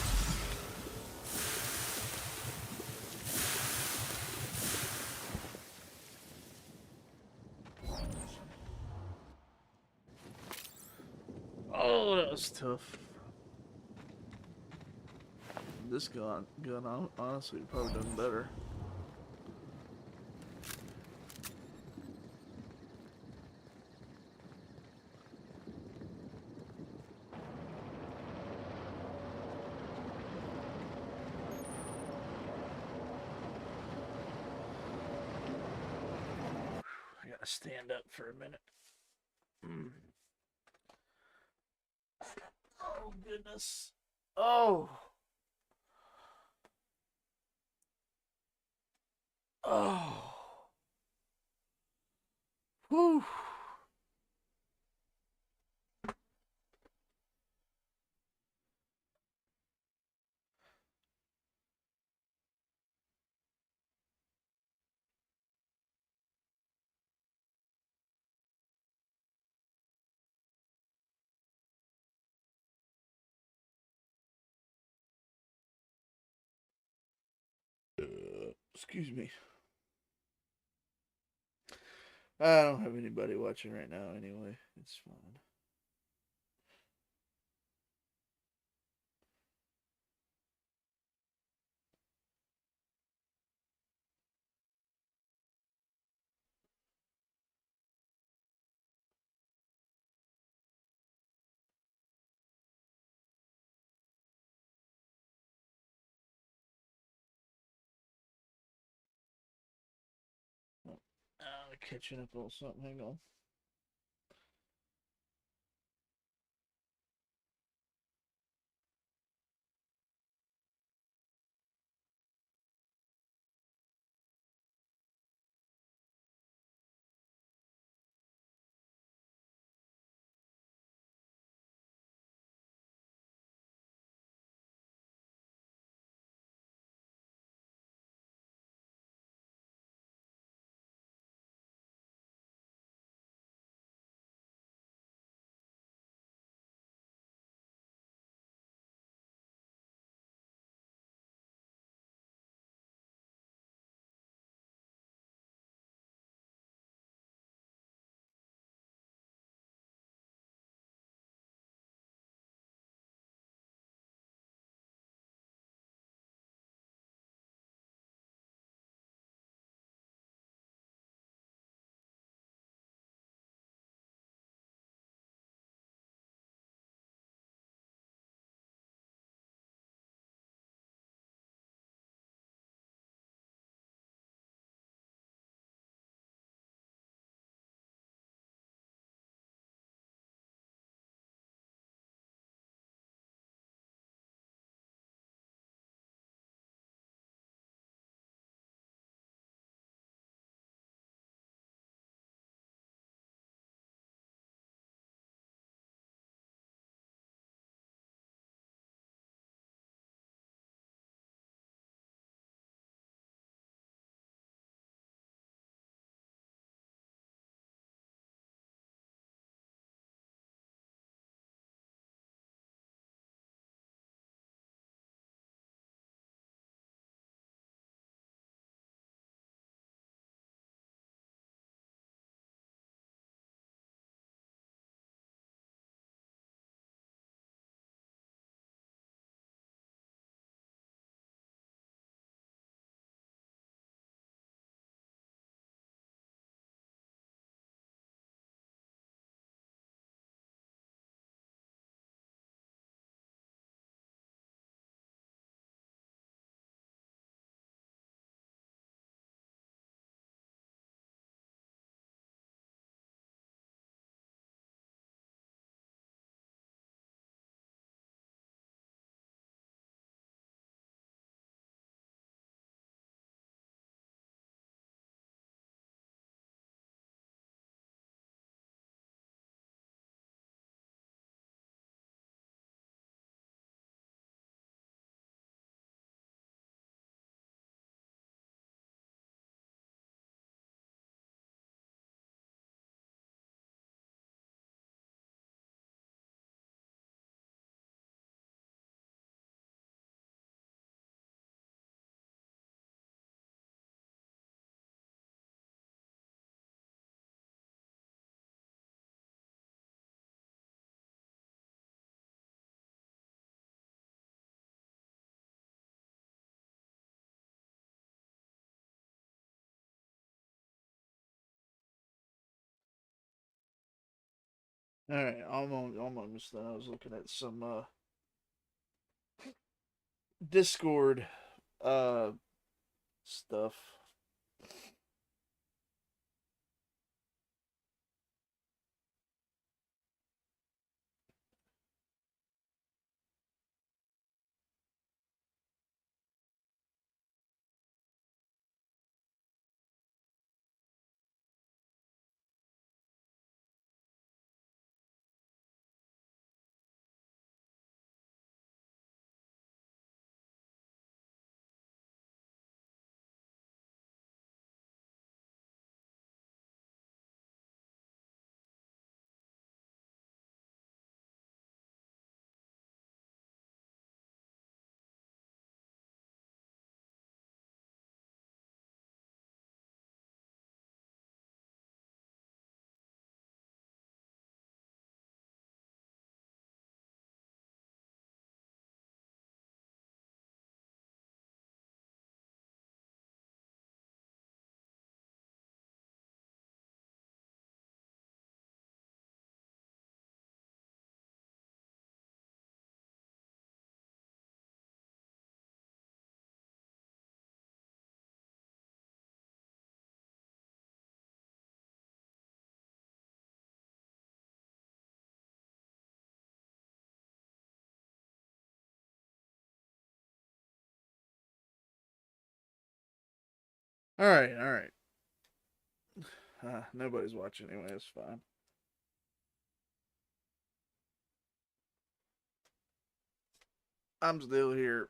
A: Oh, that was tough. This gun honestly probably done better. I gotta stand up for a minute. Oh goodness. Oh. Oh. Whew. Excuse me. I don't have anybody watching right now anyway. It's fine. Catching up on something. Hang on. All right, almost done. I was looking at some Discord stuff. All right, all right. Nobody's watching anyway. It's fine. I'm still here.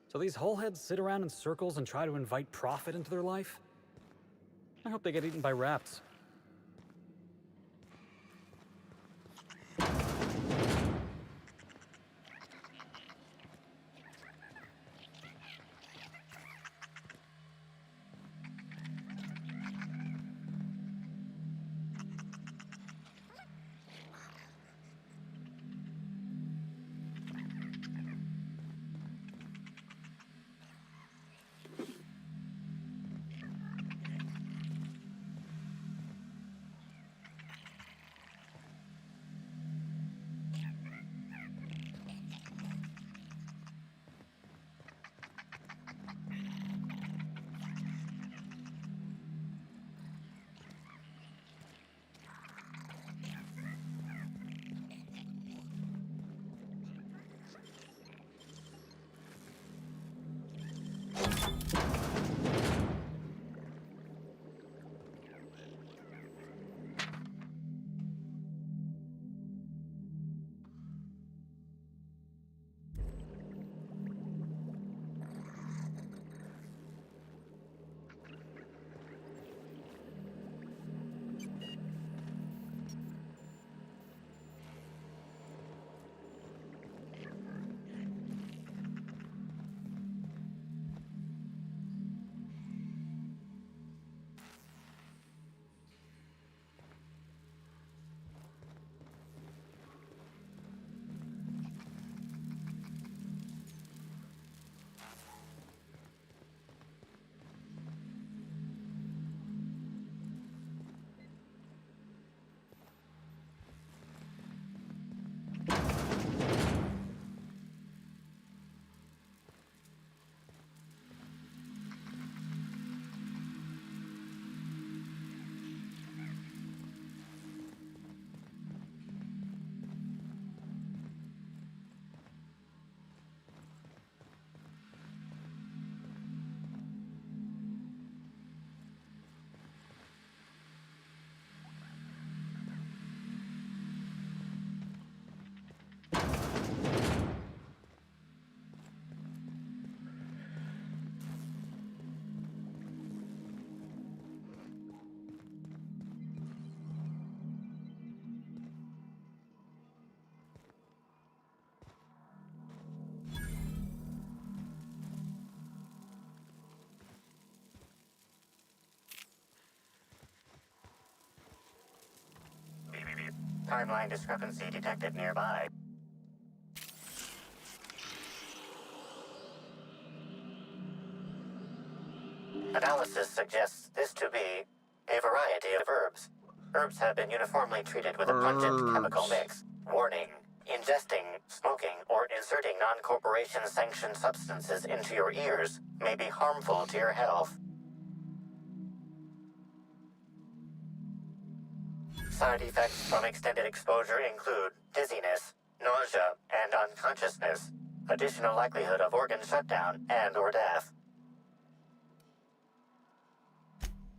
S: So these wholeheads sit around in circles and try to invite profit into their life? I hope they get eaten by rats.
G: timeline discrepancy detected nearby. Analysis suggests this to be a variety of herbs. Herbs have been uniformly treated with a pungent chemical mix. Warning: ingesting, smoking, or inserting non-corporation sanctioned substances into your ears may be harmful to your health. Side effects from extended exposure include dizziness, nausea, and unconsciousness, additional likelihood of organ shutdown and/or death.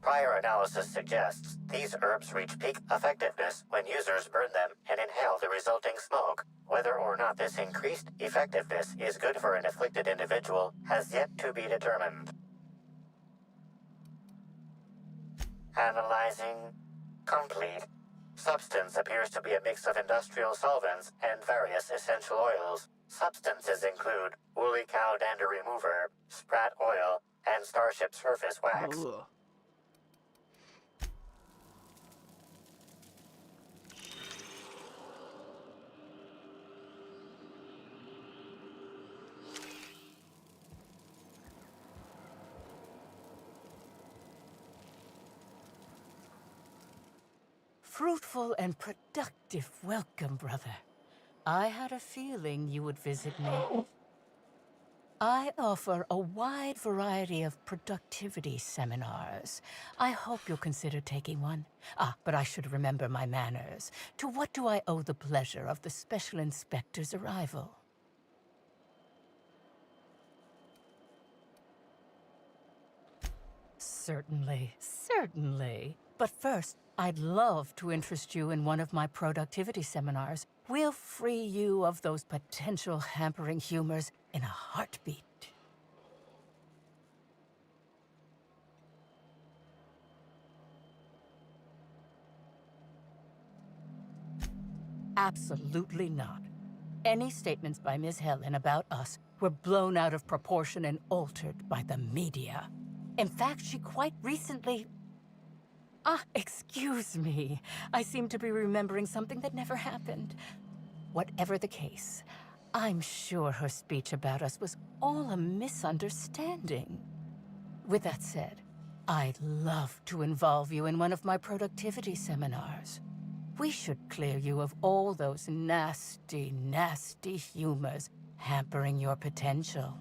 G: Prior analysis suggests these herbs reach peak effectiveness when users burn them and inhale the resulting smoke. Whether or not this increased effectiveness is good for an afflicted individual has yet to be determined. Analyzing complete. Substance appears to be a mix of industrial solvents and various essential oils. Substances include woolly cow dander remover, sprat oil, and starship surface wax.
A: Ugh.
E: Fruitful and productive welcome, brother. I had a feeling you would visit me. I offer a wide variety of productivity seminars. I hope you'll consider taking one. But I should remember my manners. To what do I owe the pleasure of the Special Inspector's arrival? Certainly, certainly. But first, I'd love to interest you in one of my productivity seminars. We'll free you of those potential hampering humors in a heartbeat. Absolutely not. Any statements by Ms. Helen about us were blown out of proportion and altered by the media. In fact, she quite recently... excuse me. I seem to be remembering something that never happened. Whatever the case, I'm sure her speech about us was all a misunderstanding. With that said, I'd love to involve you in one of my productivity seminars. We should clear you of all those nasty, nasty humors hampering your potential.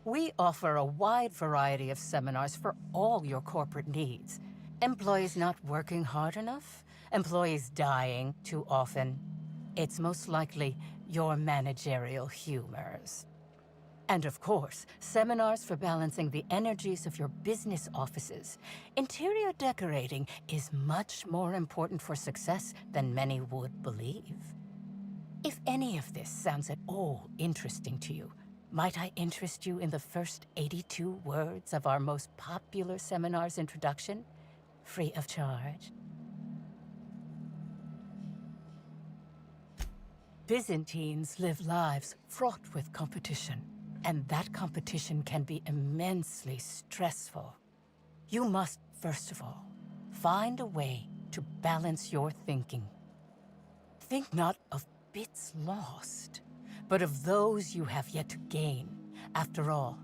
E: We offer a wide variety of seminars for all your corporate needs. Employees not working hard enough? Employees dying too often? It's most likely your managerial humors. And of course, seminars for balancing the energies of your business offices. Interior decorating is much more important for success than many would believe. If any of this sounds at all interesting to you, might I interest you in the first 82 words of our most popular seminar's introduction? Free of charge. Byzantines live lives fraught with competition, and that competition can be immensely stressful. You must, first of all, find a way to balance your thinking. Think not of bits lost, but of those you have yet to gain. After all,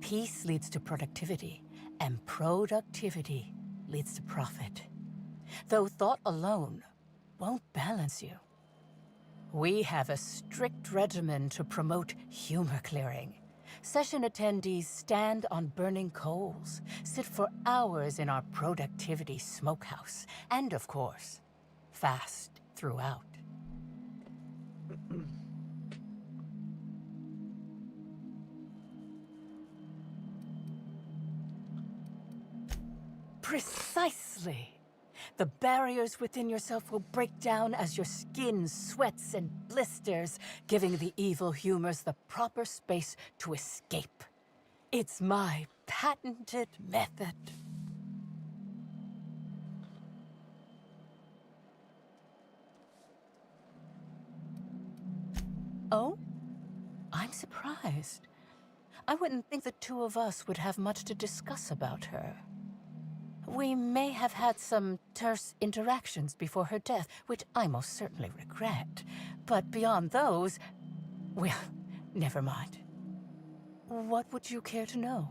E: peace leads to productivity, and productivity leads to profit. Though thought alone won't balance you. We have a strict regimen to promote humor clearing. Session attendees stand on burning coals, sit for hours in our productivity smokehouse, and of course, fast throughout. Precisely. The barriers within yourself will break down as your skin sweats and blisters, giving the evil humors the proper space to escape. It's my patented method. Oh? I'm surprised. I wouldn't think the two of us would have much to discuss about her. We may have had some terse interactions before her death, which I most certainly regret. But beyond those, well, never mind. What would you care to know?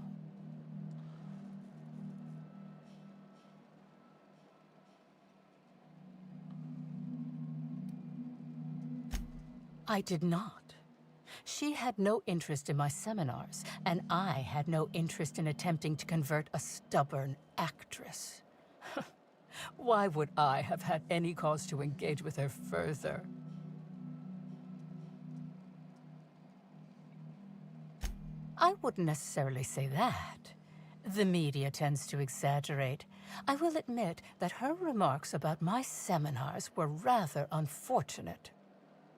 E: I did not. She had no interest in my seminars, and I had no interest in attempting to convert a stubborn actress. Why would I have had any cause to engage with her further? I wouldn't necessarily say that. The media tends to exaggerate. I will admit that her remarks about my seminars were rather unfortunate.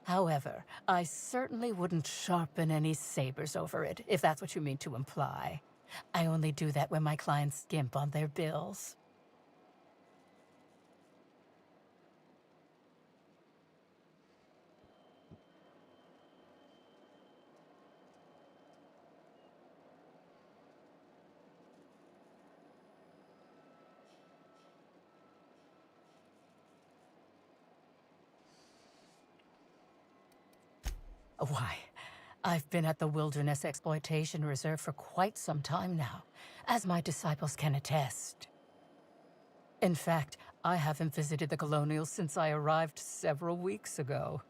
E: However, I certainly wouldn't sharpen any sabers over it, if that's what you mean to imply. I only do that when my clients skimp on their bills. Why, I've been at the Wilderness Exploitation Reserve for quite some time now, as my disciples can attest. In fact, I haven't visited the Colonials since I arrived several weeks ago.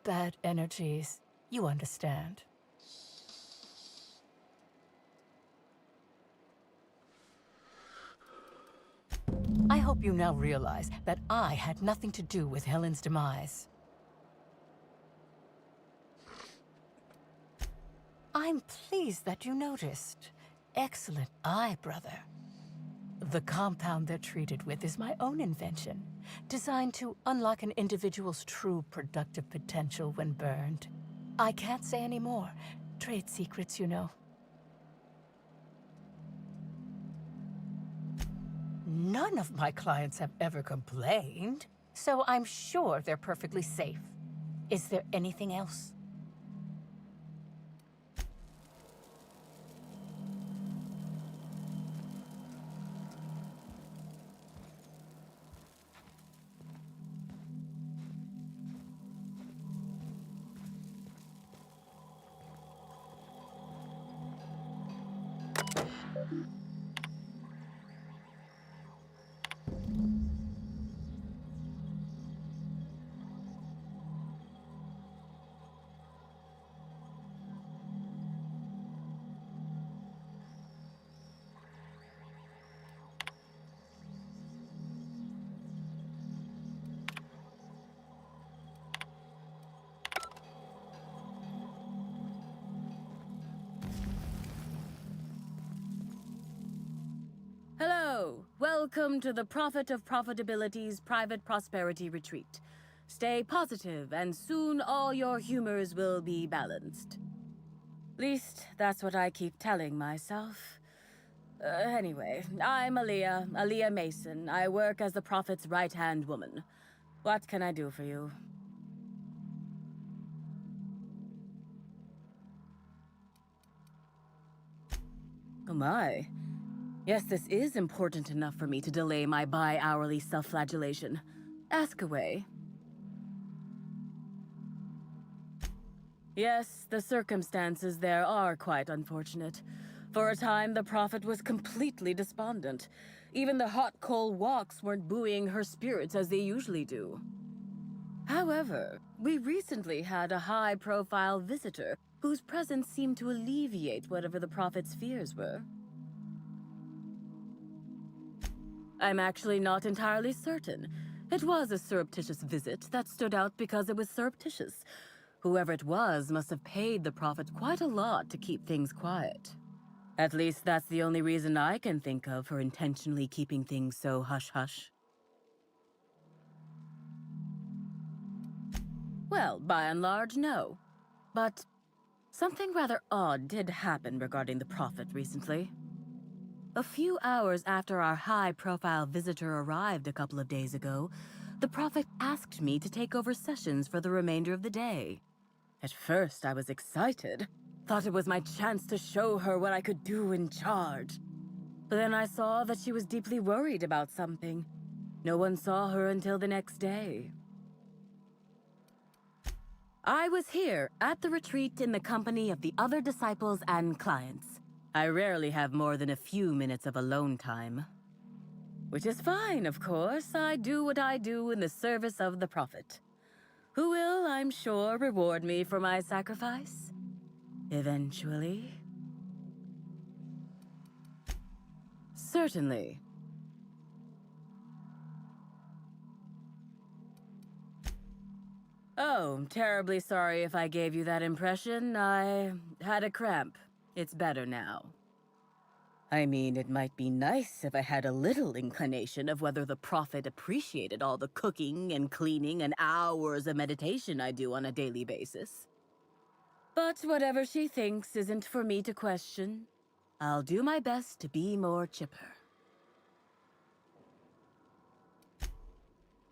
E: Bad energies, you understand. I hope you now realize that I had nothing to do with Helen's demise. I'm pleased that you noticed. Excellent eye, brother. The compound they're treated with is my own invention, designed to unlock an individual's true productive potential when burned. I can't say any more. Trade secrets, you know. None of my clients have ever complained, so I'm sure they're perfectly safe. Is there anything else?
J: Hello! Welcome to the Prophet of Profitability's Private Prosperity Retreat. Stay positive, and soon all your humors will be balanced. Least, that's what I keep telling myself. Anyway, I'm Aaliyah Mason. I work as the Prophet's right-hand woman. What can I do for you? Oh my. Yes, this is important enough for me to delay my bi-hourly self-flagellation. Ask away. Yes, the circumstances there are quite unfortunate. For a time, the Prophet was completely despondent. Even the hot coal walks weren't buoying her spirits as they usually do. However, we recently had a high-profile visitor whose presence seemed to alleviate whatever the Prophet's fears were. I'm actually not entirely certain. It was a surreptitious visit that stood out because it was surreptitious. Whoever it was must have paid the Prophet quite a lot to keep things quiet. At least that's the only reason I can think of for intentionally keeping things so hush-hush. Well, by and large, no. But something rather odd did happen regarding the Prophet recently. A few hours after our high-profile visitor arrived a couple of days ago, the Prophet asked me to take over sessions for the remainder of the day. At first, I was excited. Thought it was my chance to show her what I could do in charge. But then I saw that she was deeply worried about something. No one saw her until the next day. I was here at the retreat in the company of the other disciples and clients. I rarely have more than a few minutes of alone time. Which is fine, of course. I do what I do in the service of the Prophet, who will, I'm sure, reward me for my sacrifice. Eventually. Certainly. Oh, terribly sorry if I gave you that impression. I had a cramp. It's better now. I mean, it might be nice if I had a little inclination of whether the Prophet appreciated all the cooking and cleaning and hours of meditation I do on a daily basis. But whatever she thinks isn't for me to question. I'll do my best to be more chipper.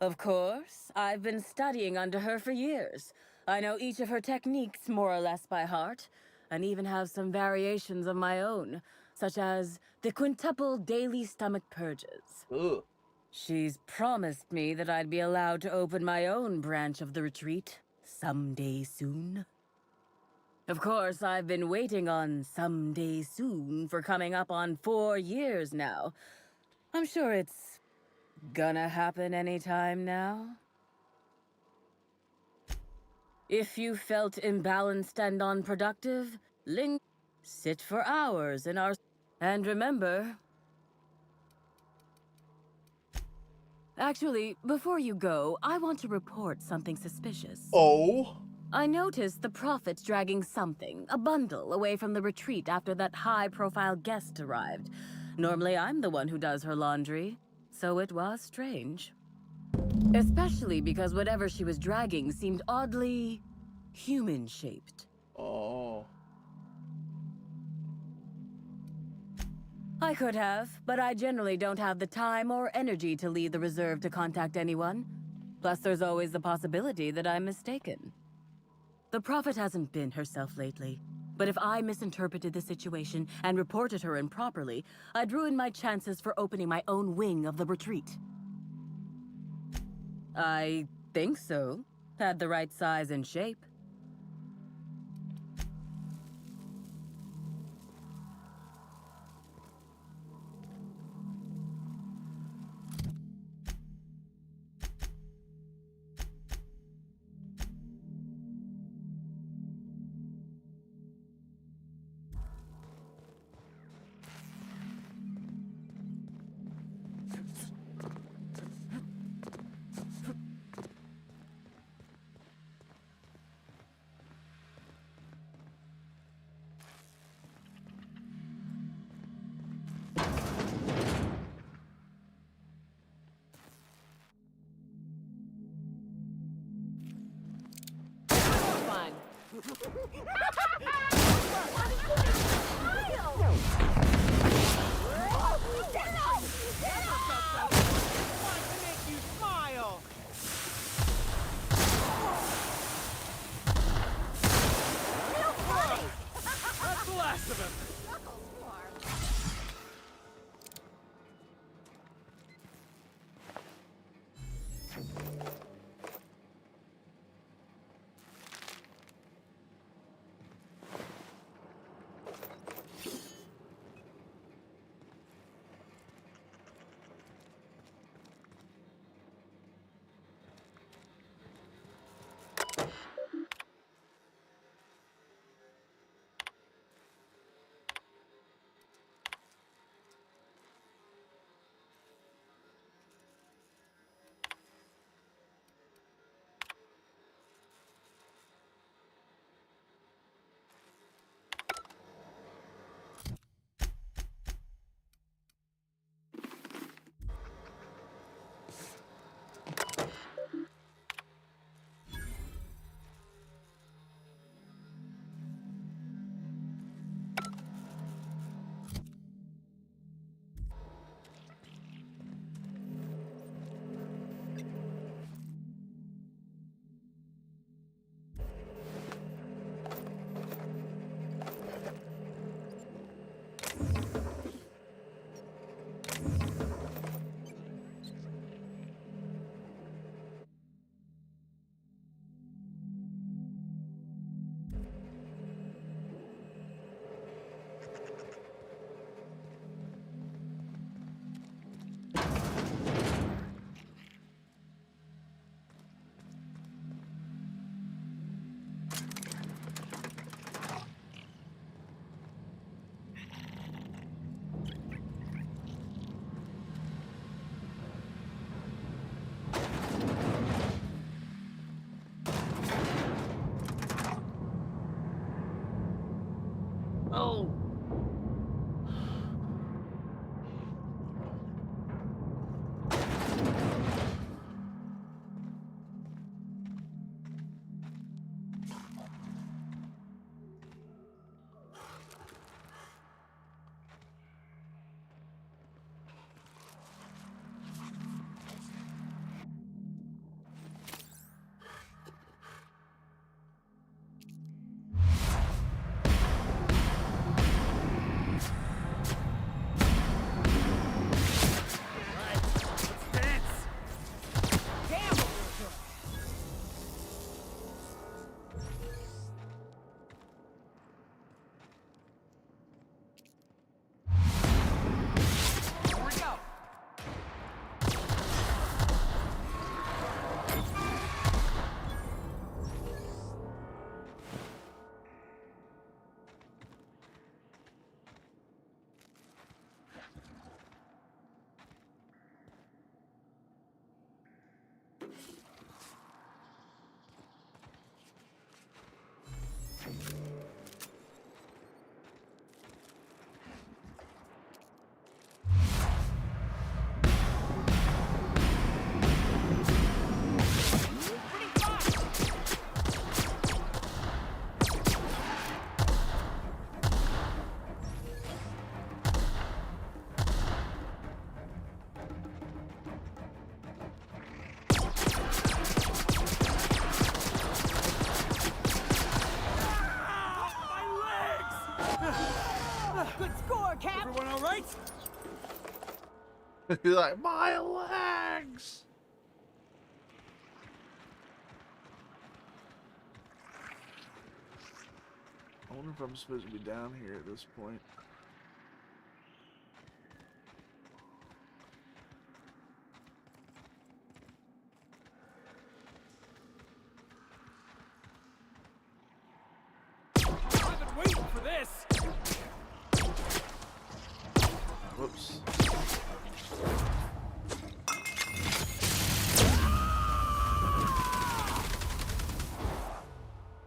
J: Of course, I've been studying under her for years. I know each of her techniques more or less by heart, and even have some variations of my own, such as the quintuple daily stomach purges.
A: Ugh.
J: She's promised me that I'd be allowed to open my own branch of the retreat someday soon. Of course, I've been waiting on someday soon for coming up on 4 years now. I'm sure it's gonna happen anytime now. If you felt imbalanced and unproductive, sit for hours in our... And remember... Actually, before you go, I want to report something suspicious.
A: Oh?
J: I noticed the Prophet dragging something, a bundle, away from the retreat after that high-profile guest arrived. Normally, I'm the one who does her laundry, so it was strange. Especially because whatever she was dragging seemed oddly human-shaped.
A: Oh.
J: I could have, but I generally don't have the time or energy to leave the reserve to contact anyone. Plus, there's always the possibility that I'm mistaken. The Prophet hasn't been herself lately, but if I misinterpreted the situation and reported her improperly, I'd ruin my chances for opening my own wing of the retreat. I think so. Had the right size and shape.
B: Fun.
F: That's the last of him.
A: He's like, my legs! I wonder if I'm supposed to be down here at this point.
F: I've been waiting for this!
A: Whoops.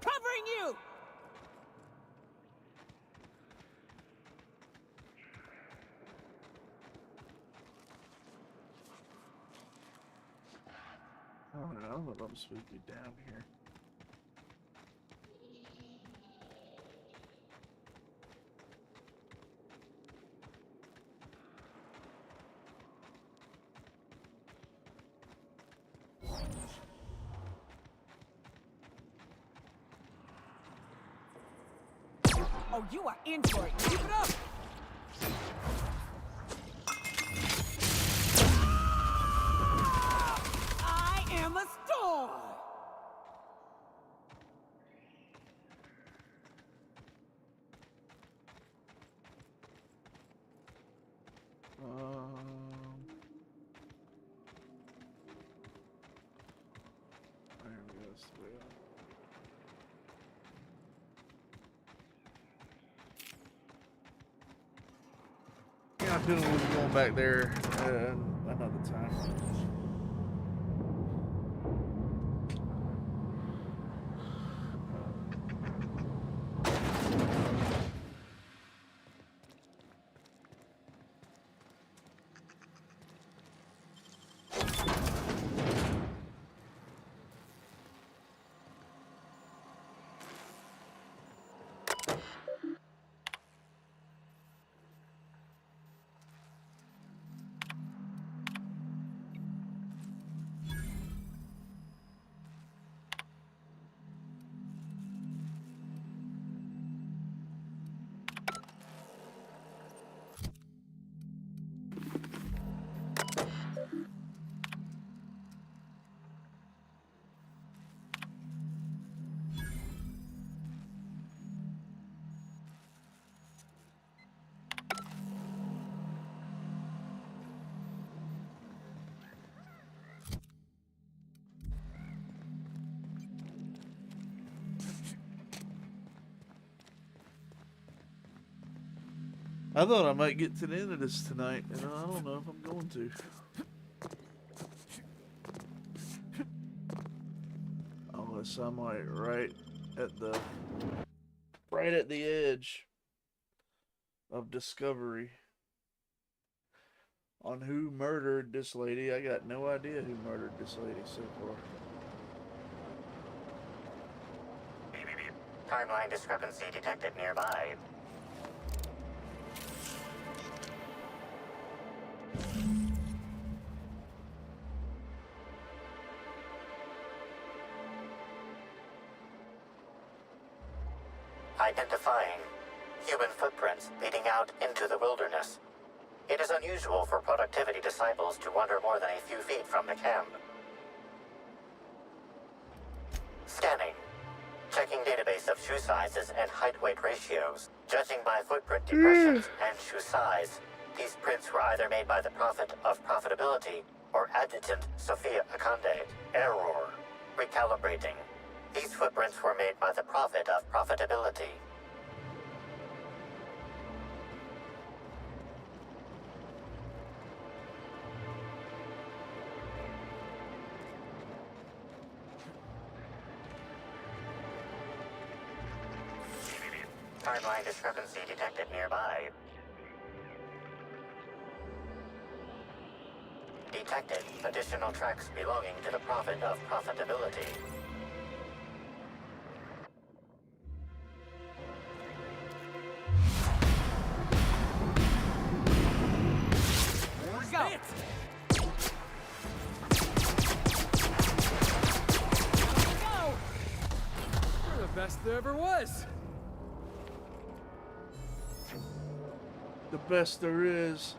F: Covering you!
A: I don't know if I'm supposed to be down here.
F: Oh, you are in for it. Keep it up! I am a storm!
A: There we go, that's the way up. Yeah, I'm feeling we'll be going back there another time. I thought I might get to the end of this tonight, and I don't know if I'm going to. Unless I'm like right at the edge of discovery on who murdered this lady. I got no idea who murdered this lady so far.
G: Timeline discrepancy detected nearby. Identifying human footprints leading out into the wilderness. It is unusual for productivity disciples to wander more than a few feet from the camp. Scanning. Checking database of shoe sizes and height-weight ratios. Judging by footprint depressions and shoe size, these prints were either made by the Prophet of Profitability or Adjutant Sophia Akande. Error. Recalibrating. These footprints were made by the Prophet of Profitability. Timeline discrepancy detected nearby. Detected additional tracks belonging to the Prophet of Profitability.
F: Go! Go! You're the best there ever was!
A: The best there is.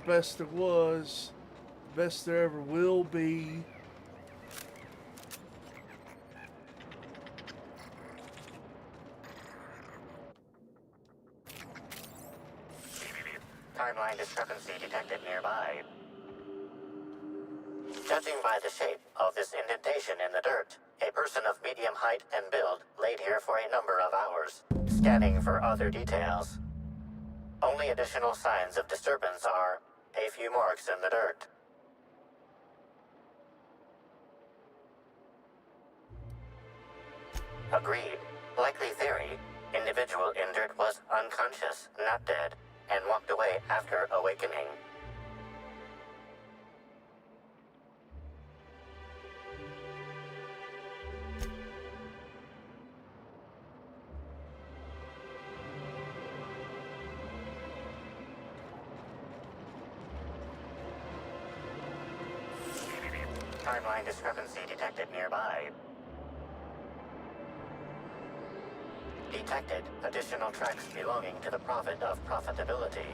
A: best there was, the best there ever will be.
G: Timeline discrepancy detected nearby. Judging by the shape of this indentation in the dirt, a person of medium height and build laid here for a number of hours, scanning for other details. Only additional signs of disturbance are a few marks in the dirt. Agreed. Likely theory. Individual injured was unconscious, not dead, and walked away after awakening. Timeline discrepancy detected nearby. Detected additional tracks belonging to the Prophet of Profitability.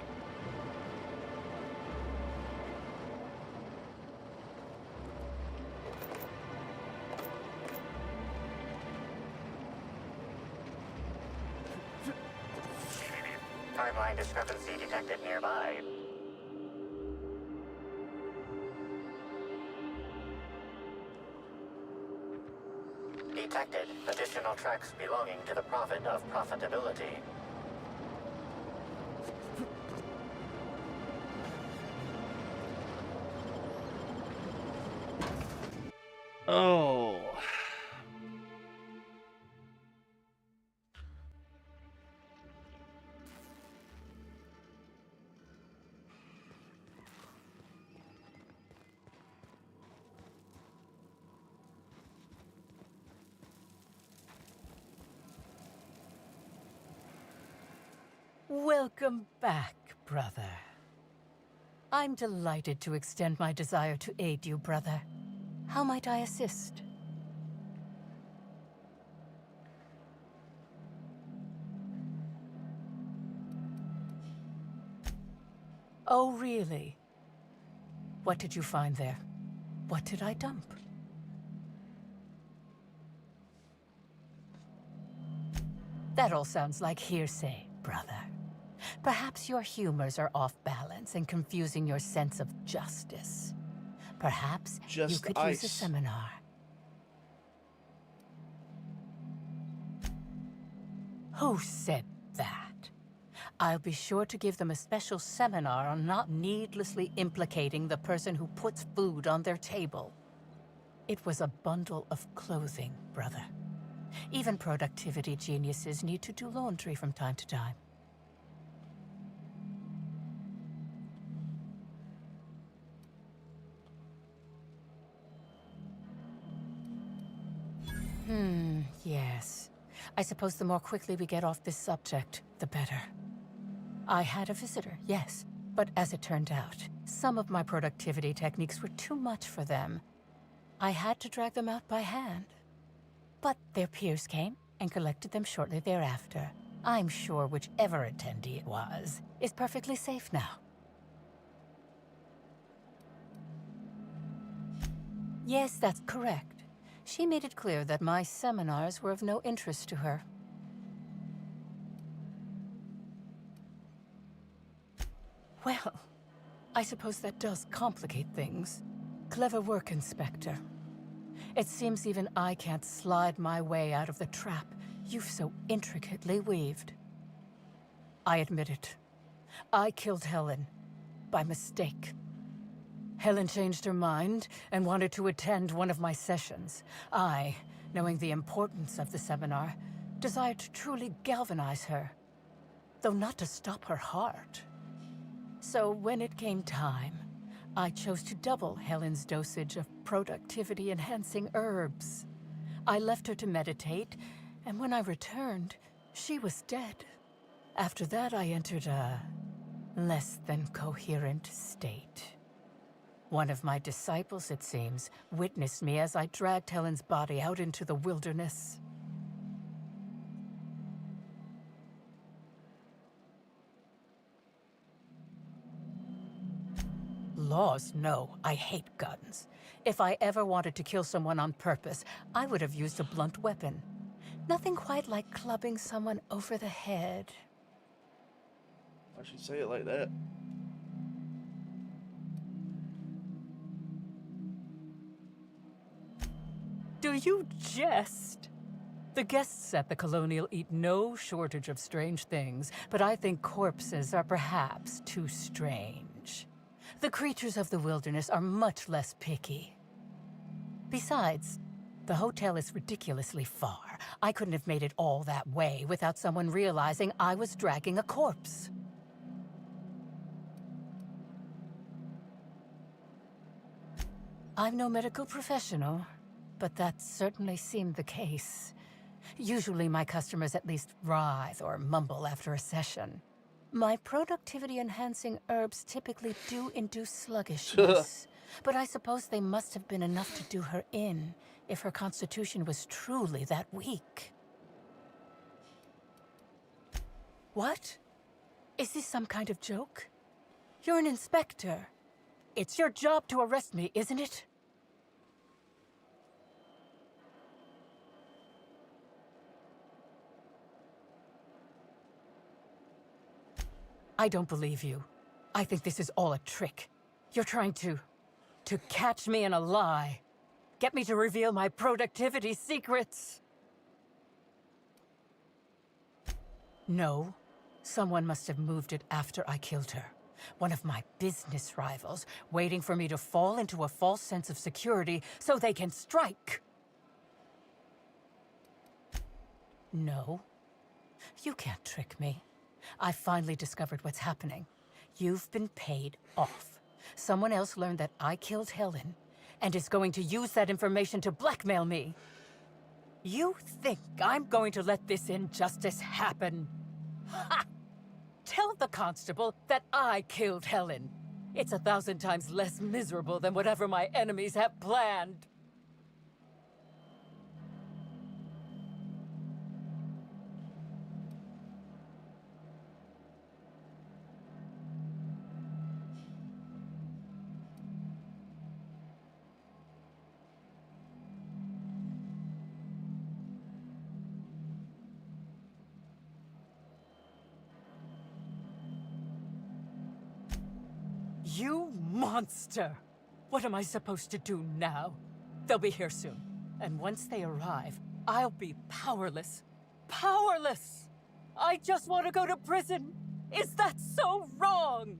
G: Timeline discrepancy detected nearby. Detected additional tracks belonging to the Prophet of Profitability.
A: Oh.
E: Welcome back, brother. I'm delighted to extend my desire to aid you, brother. How might I assist? Oh, really? What did you find there? What did I dump? That all sounds like hearsay, brother. Perhaps your humors are off balance and confusing your sense of justice. Perhaps you could use a seminar. Who said that? I'll be sure to give them a special seminar on not needlessly implicating the person who puts food on their table. It was a bundle of clothing, brother. Even productivity geniuses need to do laundry from time to time. Yes. I suppose the more quickly we get off this subject, the better. I had a visitor, yes, but as it turned out, some of my productivity techniques were too much for them. I had to drag them out by hand. But their peers came and collected them shortly thereafter. I'm sure whichever attendee it was is perfectly safe now. Yes, that's correct. She made it clear that my seminars were of no interest to her. Well, I suppose that does complicate things. Clever work, Inspector. It seems even I can't slide my way out of the trap you've so intricately weaved. I admit it. I killed Helen by mistake. Helen changed her mind and wanted to attend one of my sessions. I, knowing the importance of the seminar, desired to truly galvanize her, though not to stop her heart. So when it came time, I chose to double Helen's dosage of productivity-enhancing herbs. I left her to meditate, and when I returned, she was dead. After that, I entered a less than coherent state. One of my disciples, it seems, witnessed me as I dragged Helen's body out into the wilderness. Laws, no. I hate guns. If I ever wanted to kill someone on purpose, I would have used a blunt weapon. Nothing quite like clubbing someone over the head.
A: Why should you say it like that?
E: Do you jest? The guests at the Colonial eat no shortage of strange things, but I think corpses are perhaps too strange. The creatures of the wilderness are much less picky. Besides, the hotel is ridiculously far. I couldn't have made it all that way without someone realizing I was dragging a corpse. I'm no medical professional, but that certainly seemed the case. Usually my customers at least writhe or mumble after a session. My productivity-enhancing herbs typically do induce sluggishness, but I suppose they must have been enough to do her in if her constitution was truly that weak. What? Is this some kind of joke? You're an inspector. It's your job to arrest me, isn't it? I don't believe you. I think this is all a trick. You're trying to catch me in a lie. Get me to reveal my productivity secrets. No. Someone must have moved it after I killed her. One of my business rivals, waiting for me to fall into a false sense of security so they can strike. No. You can't trick me. I finally discovered what's happening. You've been paid off. Someone else learned that I killed Helen and is going to use that information to blackmail me. You think I'm going to let this injustice happen? Ha! Tell the constable that I killed Helen. It's 1,000 times less miserable than whatever my enemies have planned. You monster! What am I supposed to do now? They'll be here soon. And once they arrive, I'll be powerless. Powerless! I just want to go to prison! Is that so wrong?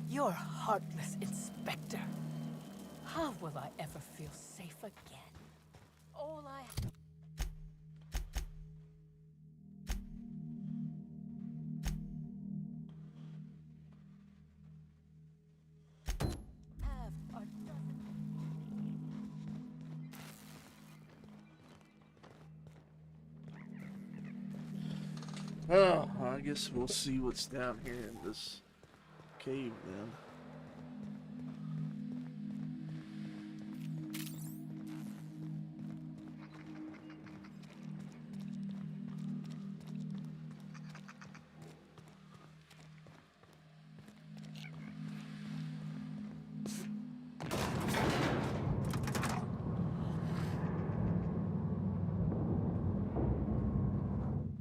E: You're heartless, Inspector. How will I ever feel safe again? All I have are
A: Oh, I guess we'll see what's down here in this cave then.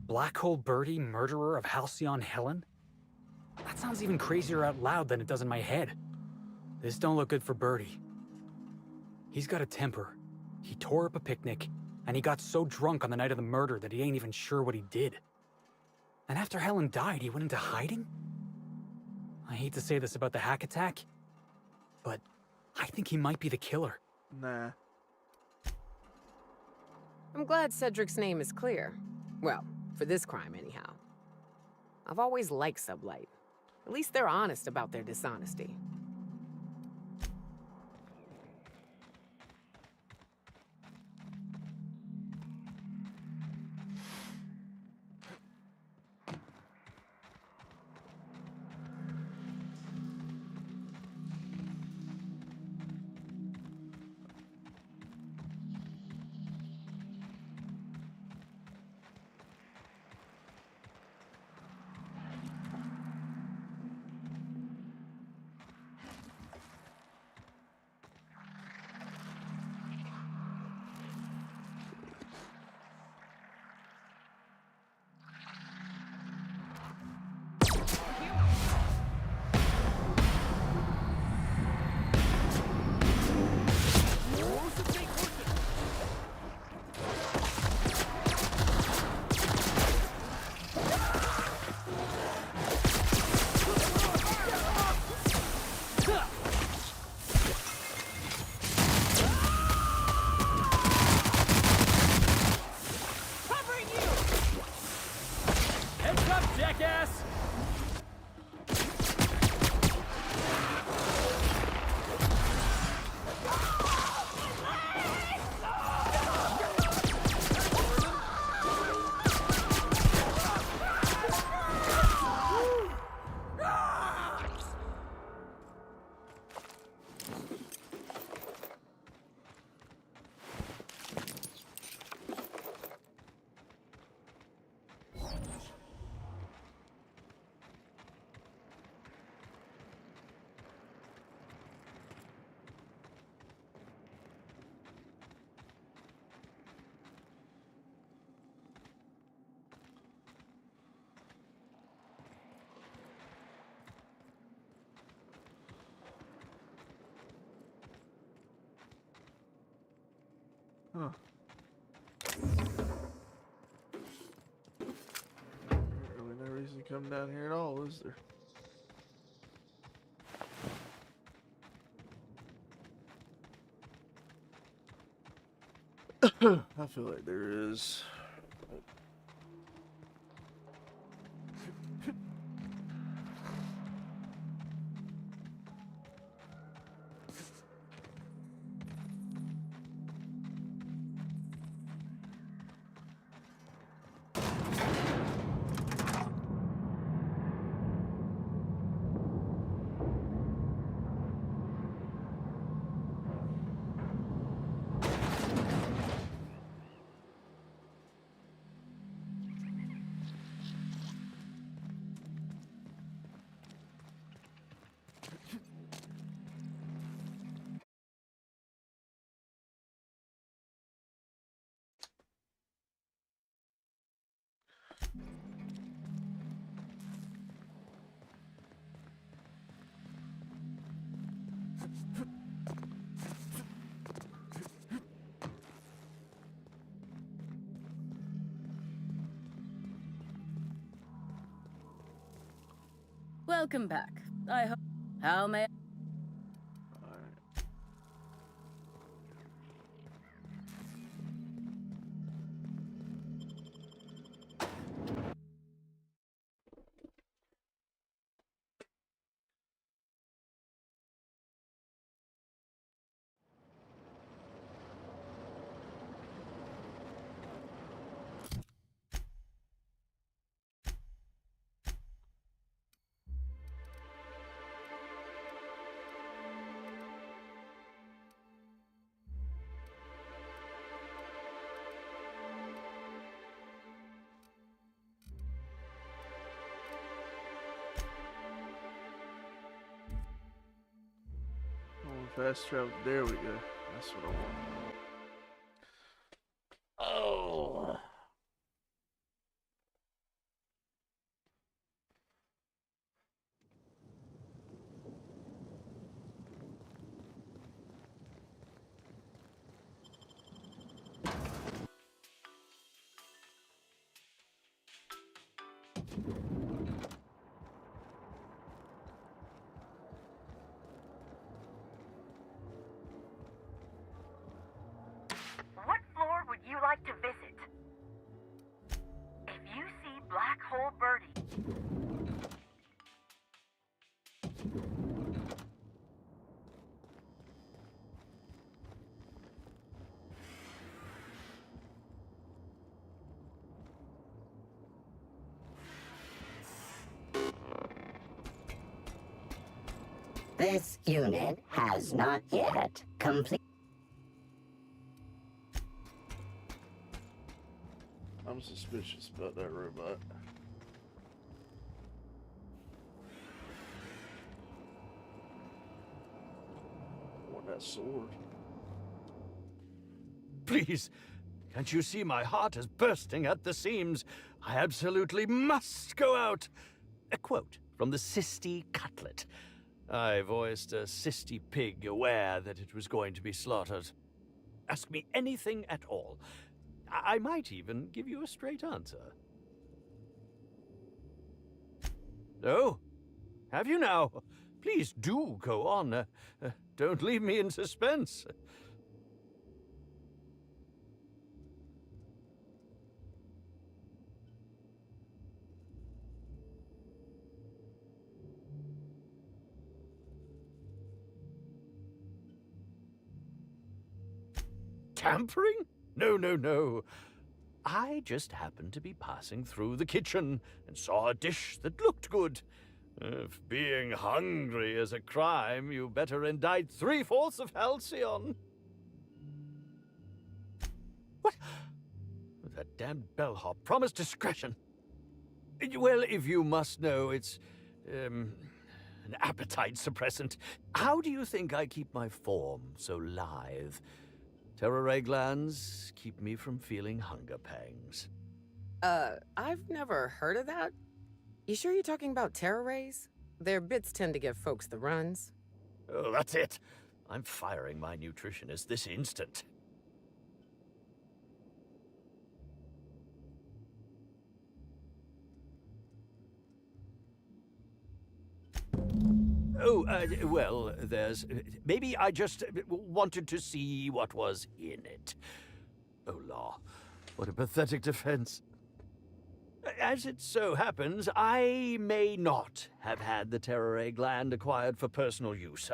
S: Black Hole Birdie, murderer of Halcyon Helen? That sounds even crazier out loud than it does in my head. This don't look good for Birdie. He's got a temper. He tore up a picnic, and he got so drunk on the night of the murder that he ain't even sure what he did. And after Helen died, he went into hiding? I hate to say this about the hack attack, but I think he might be the killer.
A: Nah.
I: I'm glad Cedric's name is clear. Well, for this crime anyhow. I've always liked Sublight. At least they're honest about their dishonesty.
F: jackass!
A: Huh. Really no reason to come down here at all, is there? I feel like there is.
J: Welcome back. I hope. How may.
A: Fast travel. There we go. That's what I want. Oh.
M: What floor would you like to visit? If you see Black Hole Birdie...
H: This unit has not yet complete.
A: I'm suspicious about that robot. I want that sword.
R: Please, can't you see my heart is bursting at the seams? I absolutely must go out. A quote from the Sisty Cutlet. I voiced a Sisty pig, aware that it was going to be slaughtered. Ask me anything at all. I might even give you a straight answer. Oh, have you now? Please do go on. Don't leave me in suspense. tampering? No, no, no. I just happened to be passing through the kitchen and saw a dish that looked good. If being hungry is a crime, you better indict 3/4 of Halcyon. What? That damned bellhop promised discretion. Well, if you must know, it's, an appetite suppressant. How do you think I keep my form so lithe? Terror ray glands keep me from feeling hunger pangs.
I: I've never heard of that. You sure you're talking about terror rays? Their bits tend to give folks the runs.
R: Oh, that's it. I'm firing my nutritionist this instant. Oh, well, there's... Maybe I just wanted to see what was in it. Oh, law. What a pathetic defense. As it so happens, I may not have had the terror ray gland acquired for personal use.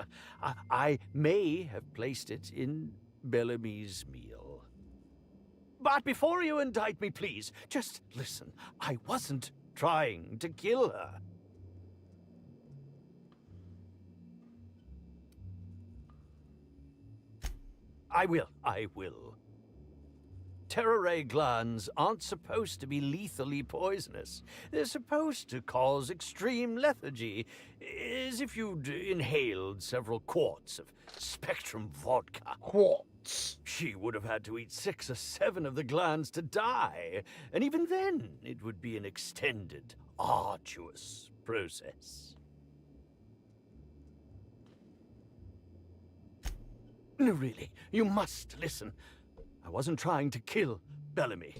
R: I may have placed it in Bellamy's meal. But before you indict me, please, just listen. I wasn't trying to kill her. I will. Terror ray glands aren't supposed to be lethally poisonous. They're supposed to cause extreme lethargy, as if you'd inhaled several quarts of Spectrum vodka.
A: Quarts?
R: She would have had to eat 6 or 7 of the glands to die, and even then it would be an extended, arduous process. No, really, you must listen. I wasn't trying to kill Bellamy.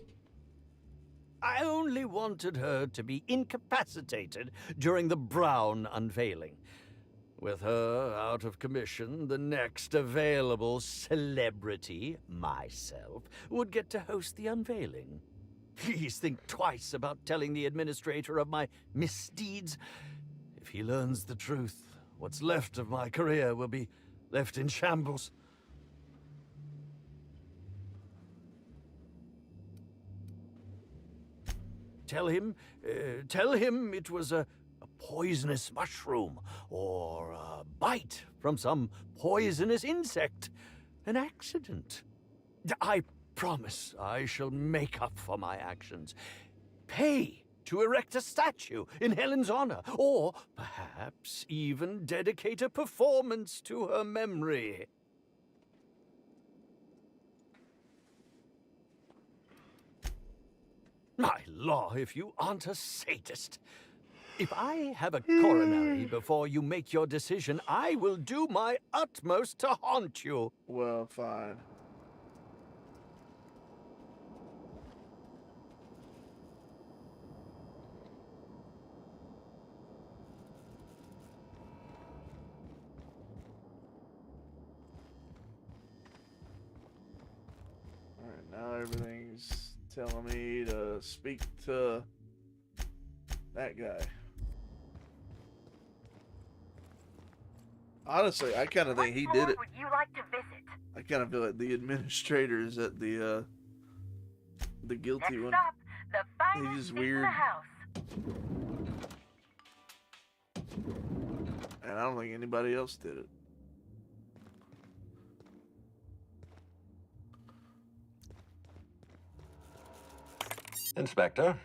R: I only wanted her to be incapacitated during the Brown unveiling. With her out of commission, the next available celebrity, myself, would get to host the unveiling. Please think twice about telling the administrator of my misdeeds. If he learns the truth, what's left of my career will be left in shambles. Tell him it was a poisonous mushroom or a bite from some poisonous insect. An accident. I promise I shall make up for my actions. Pay to erect a statue in Helen's honor, or perhaps even dedicate a performance to her memory. My law, if you aren't a sadist. If I have a coronary before you make your decision, I will do my utmost to haunt you.
A: Well, fine. Alright, now everything's telling me to speak to that guy. Honestly, I kind of think he did it.
M: Would you like to visit?
A: I kind of feel like the administrator is at the guilty
M: Next
A: one.
M: up, the
A: He's
M: finest
A: just
M: seat in
A: weird.
M: the house.
A: And I don't think anybody else did it.
N: Inspector?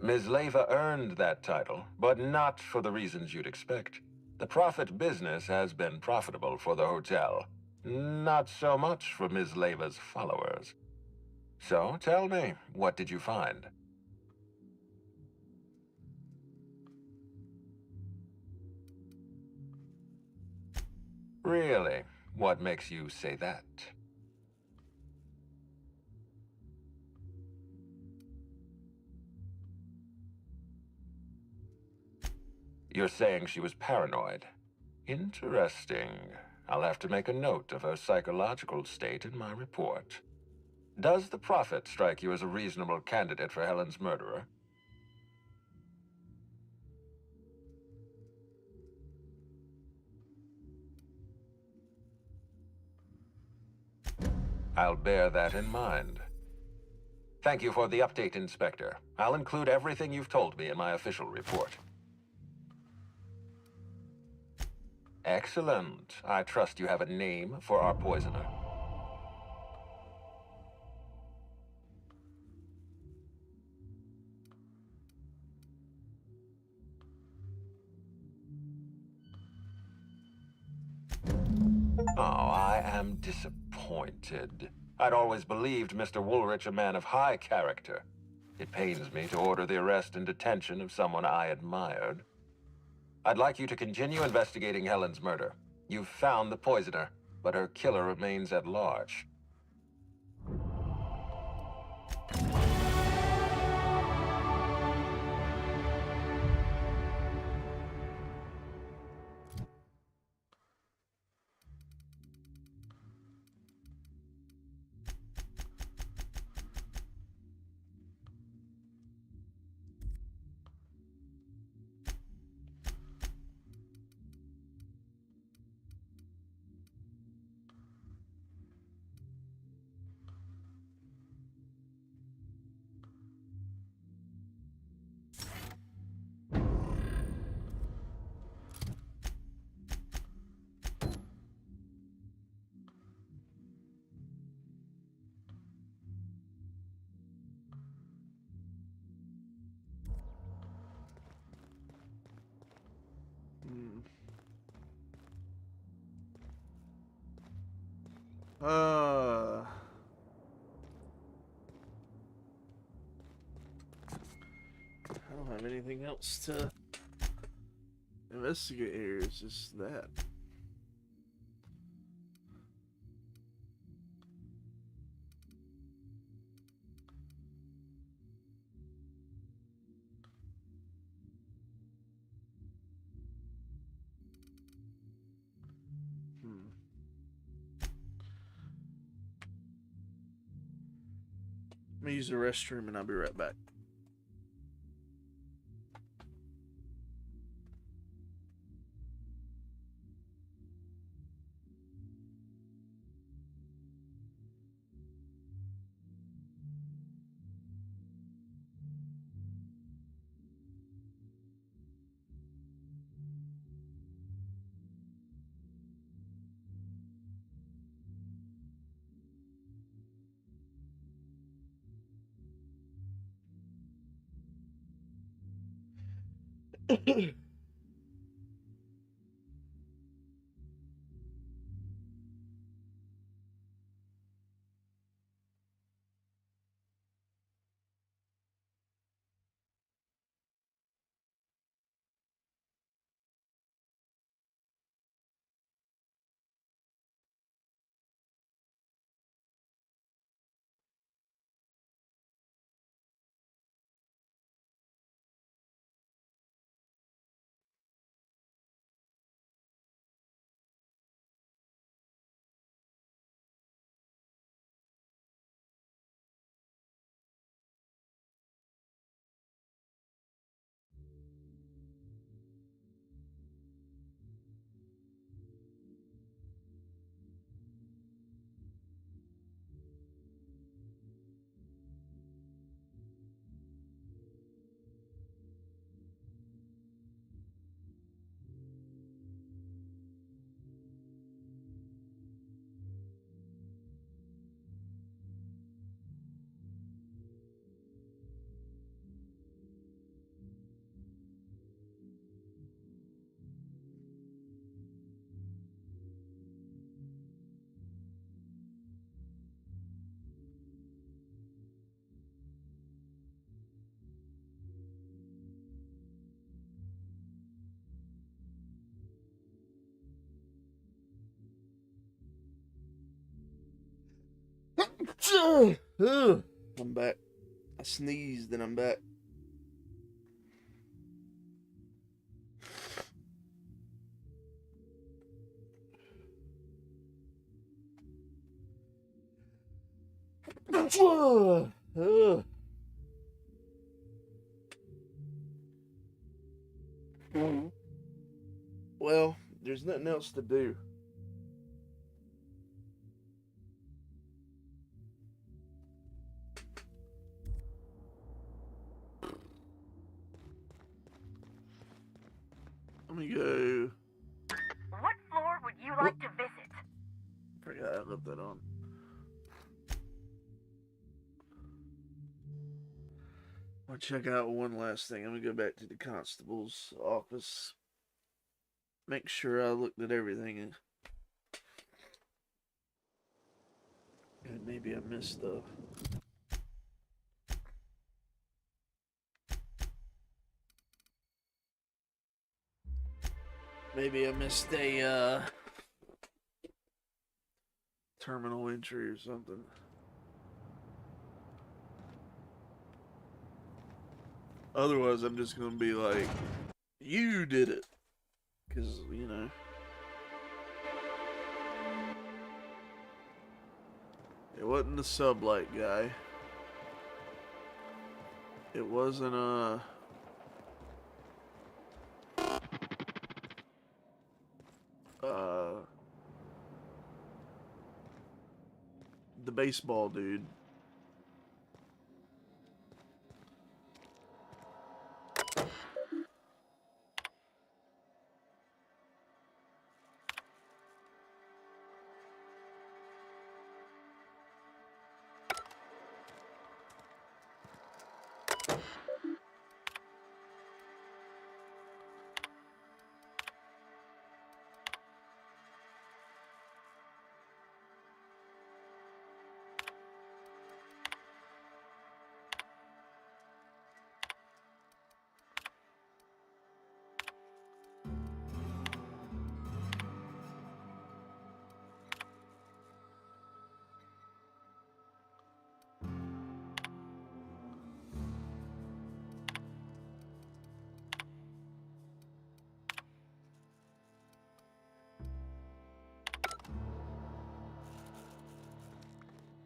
N: Ms. Leyva earned that title, but not for the reasons you'd expect. The profit business has been profitable for the hotel. Not so much for Ms. Leyva's followers. So, tell me, what did you find? Really? What makes you say that? You're saying she was paranoid. Interesting. I'll have to make a note of her psychological state in my report. Does the Prophet strike you as a reasonable candidate for Helen's murderer? I'll bear that in mind. Thank you for the update, Inspector. I'll include everything you've told me in my official report. Excellent. I trust you have a name for our poisoner. Oh, I am disappointed. I'd always believed Mr. Woolrich a man of high character. It pains me to order the arrest and detention of someone I admired. I'd like you to continue investigating Helen's murder. You've found the poisoner, but her killer remains at large.
A: I don't have anything else to investigate here. It's just that. Let me use the restroom and I'll be right back. I'm back. I sneezed and I'm back. Well, there's nothing else to do. me go.
M: What floor would you like to visit?
A: Forgot I left that on. I'll check out one last thing. I'm gonna go back to the constable's office. Make sure I looked at everything. And maybe I missed stuff. Maybe I missed a terminal entry or something. Otherwise, I'm just gonna be like, you did it. Because, you know. It wasn't the sublight guy. It wasn't the baseball dude.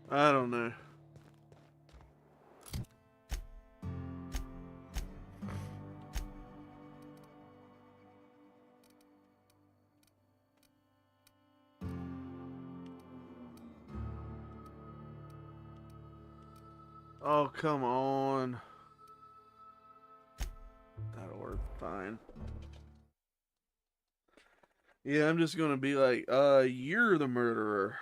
A: I don't know. Oh, come on. That'll work fine. Yeah, I'm just gonna be like, you're the murderer.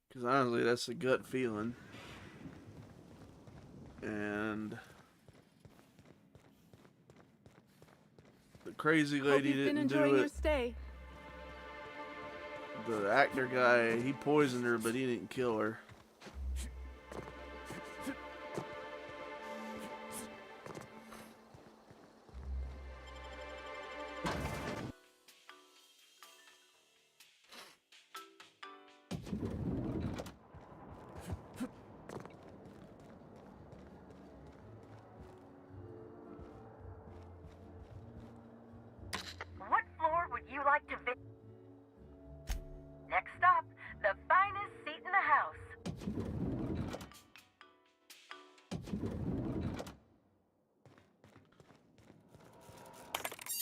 A: Because honestly, that's a gut feeling. And the crazy lady didn't do it.
O: Stay.
A: The actor guy, he poisoned her, but he didn't kill her.
M: What floor would you like to visit? Next stop, the finest seat in the house.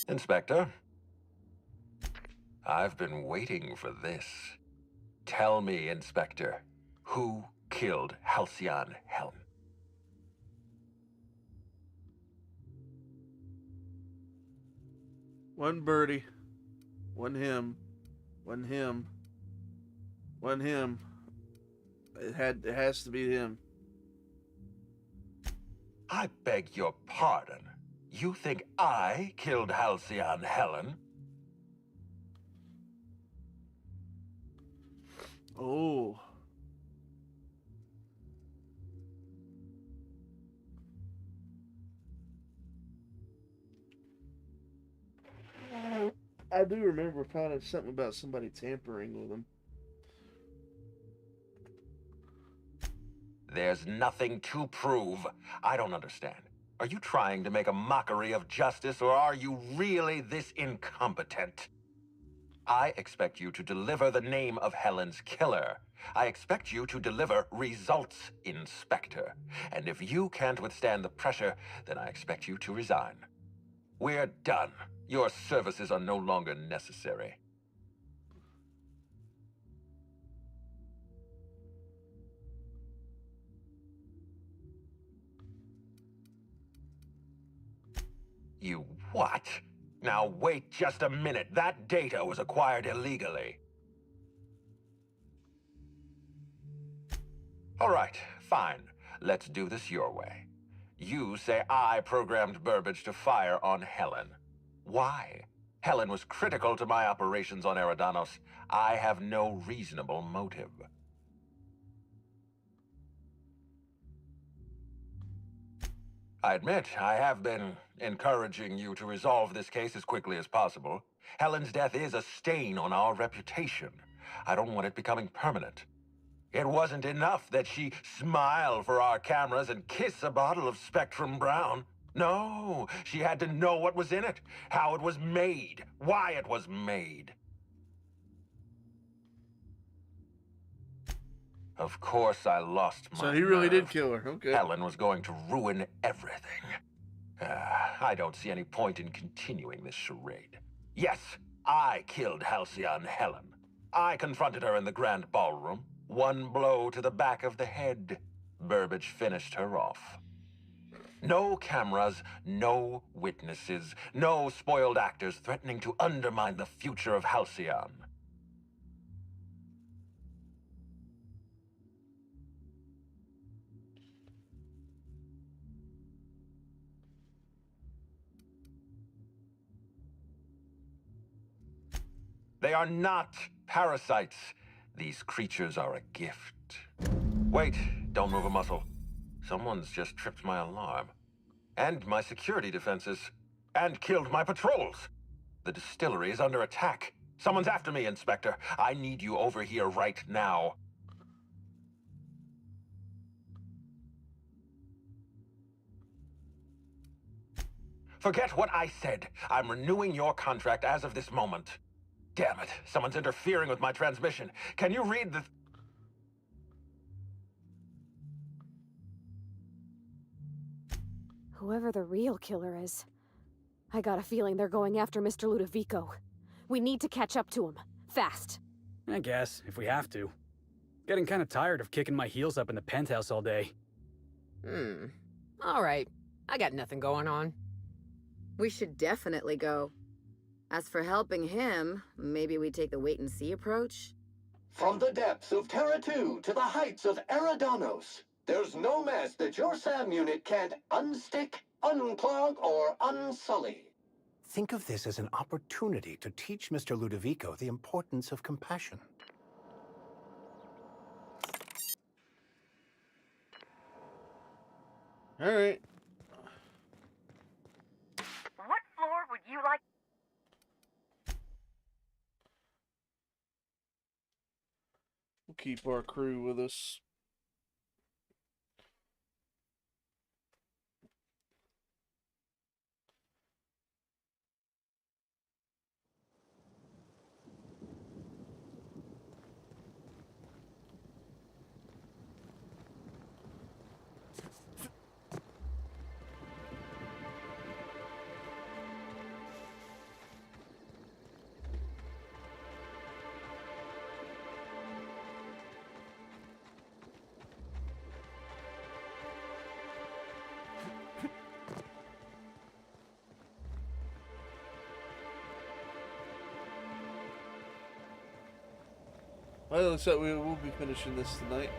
N: Inspector, I've been waiting for this. Tell me, Inspector, who killed Halcyon Helen?
A: One birdie. One him. One him. One him. It has to be him.
N: I beg your pardon. You think I killed Halcyon Helen?
A: Oh. I do remember finding something about somebody tampering with him.
N: There's nothing to prove. I don't understand. Are you trying to make a mockery of justice, or are you really this incompetent? I expect you to deliver the name of Helen's killer. I expect you to deliver results, Inspector. And if you can't withstand the pressure, then I expect you to resign. We're done. Your services are no longer necessary. You What? Now wait just a minute. That data was acquired illegally. All right, fine. Let's do this your way. You say I programmed Burbage to fire on Helen. Why? Helen was critical to my operations on Eridanos. I have no reasonable motive. I admit, I have been encouraging you to resolve this case as quickly as possible. Helen's death is a stain on our reputation. I don't want it becoming permanent. It wasn't enough that she smile for our cameras and kiss a bottle of Spectrum Brown. No, she had to know what was in it, how it was made, why it was made. Of course I lost my
A: So he really did
N: nerve.
A: kill her. Okay.
N: Helen was going to ruin everything. I don't see any point in continuing this charade. Yes, I killed Halcyon Helen. I confronted her in the grand ballroom. One blow to the back of the head. Burbage finished her off. No cameras, no witnesses, no spoiled actors threatening to undermine the future of Halcyon. They are not parasites. These creatures are a gift. Wait, don't move a muscle. Someone's just tripped my alarm. And my security defenses. And killed my patrols. The distillery is under attack. Someone's after me, Inspector. I need you over here right now. Forget what I said. I'm renewing your contract as of this moment. Damn it, someone's interfering with my transmission. Can you read the...
T: Whoever the real killer is, I got a feeling they're going after Mr. Ludovico. We need to catch up to him. Fast.
S: I guess, if we have to. Getting kind of tired of kicking my heels up in the penthouse all day.
I: All right. I got nothing going on.
U: We should definitely go. As for helping him, maybe we take the wait-and-see approach?
W: From the depths of Terra 2 to the heights of Eridanos, there's no mess that your SAM unit can't unstick, unclog, or unsully.
X: Think of this as an opportunity to teach Mr. Ludovico the importance of compassion.
A: All right.
M: What floor would you like?
A: We'll keep our crew with us. Well, it looks like we will be finishing this tonight.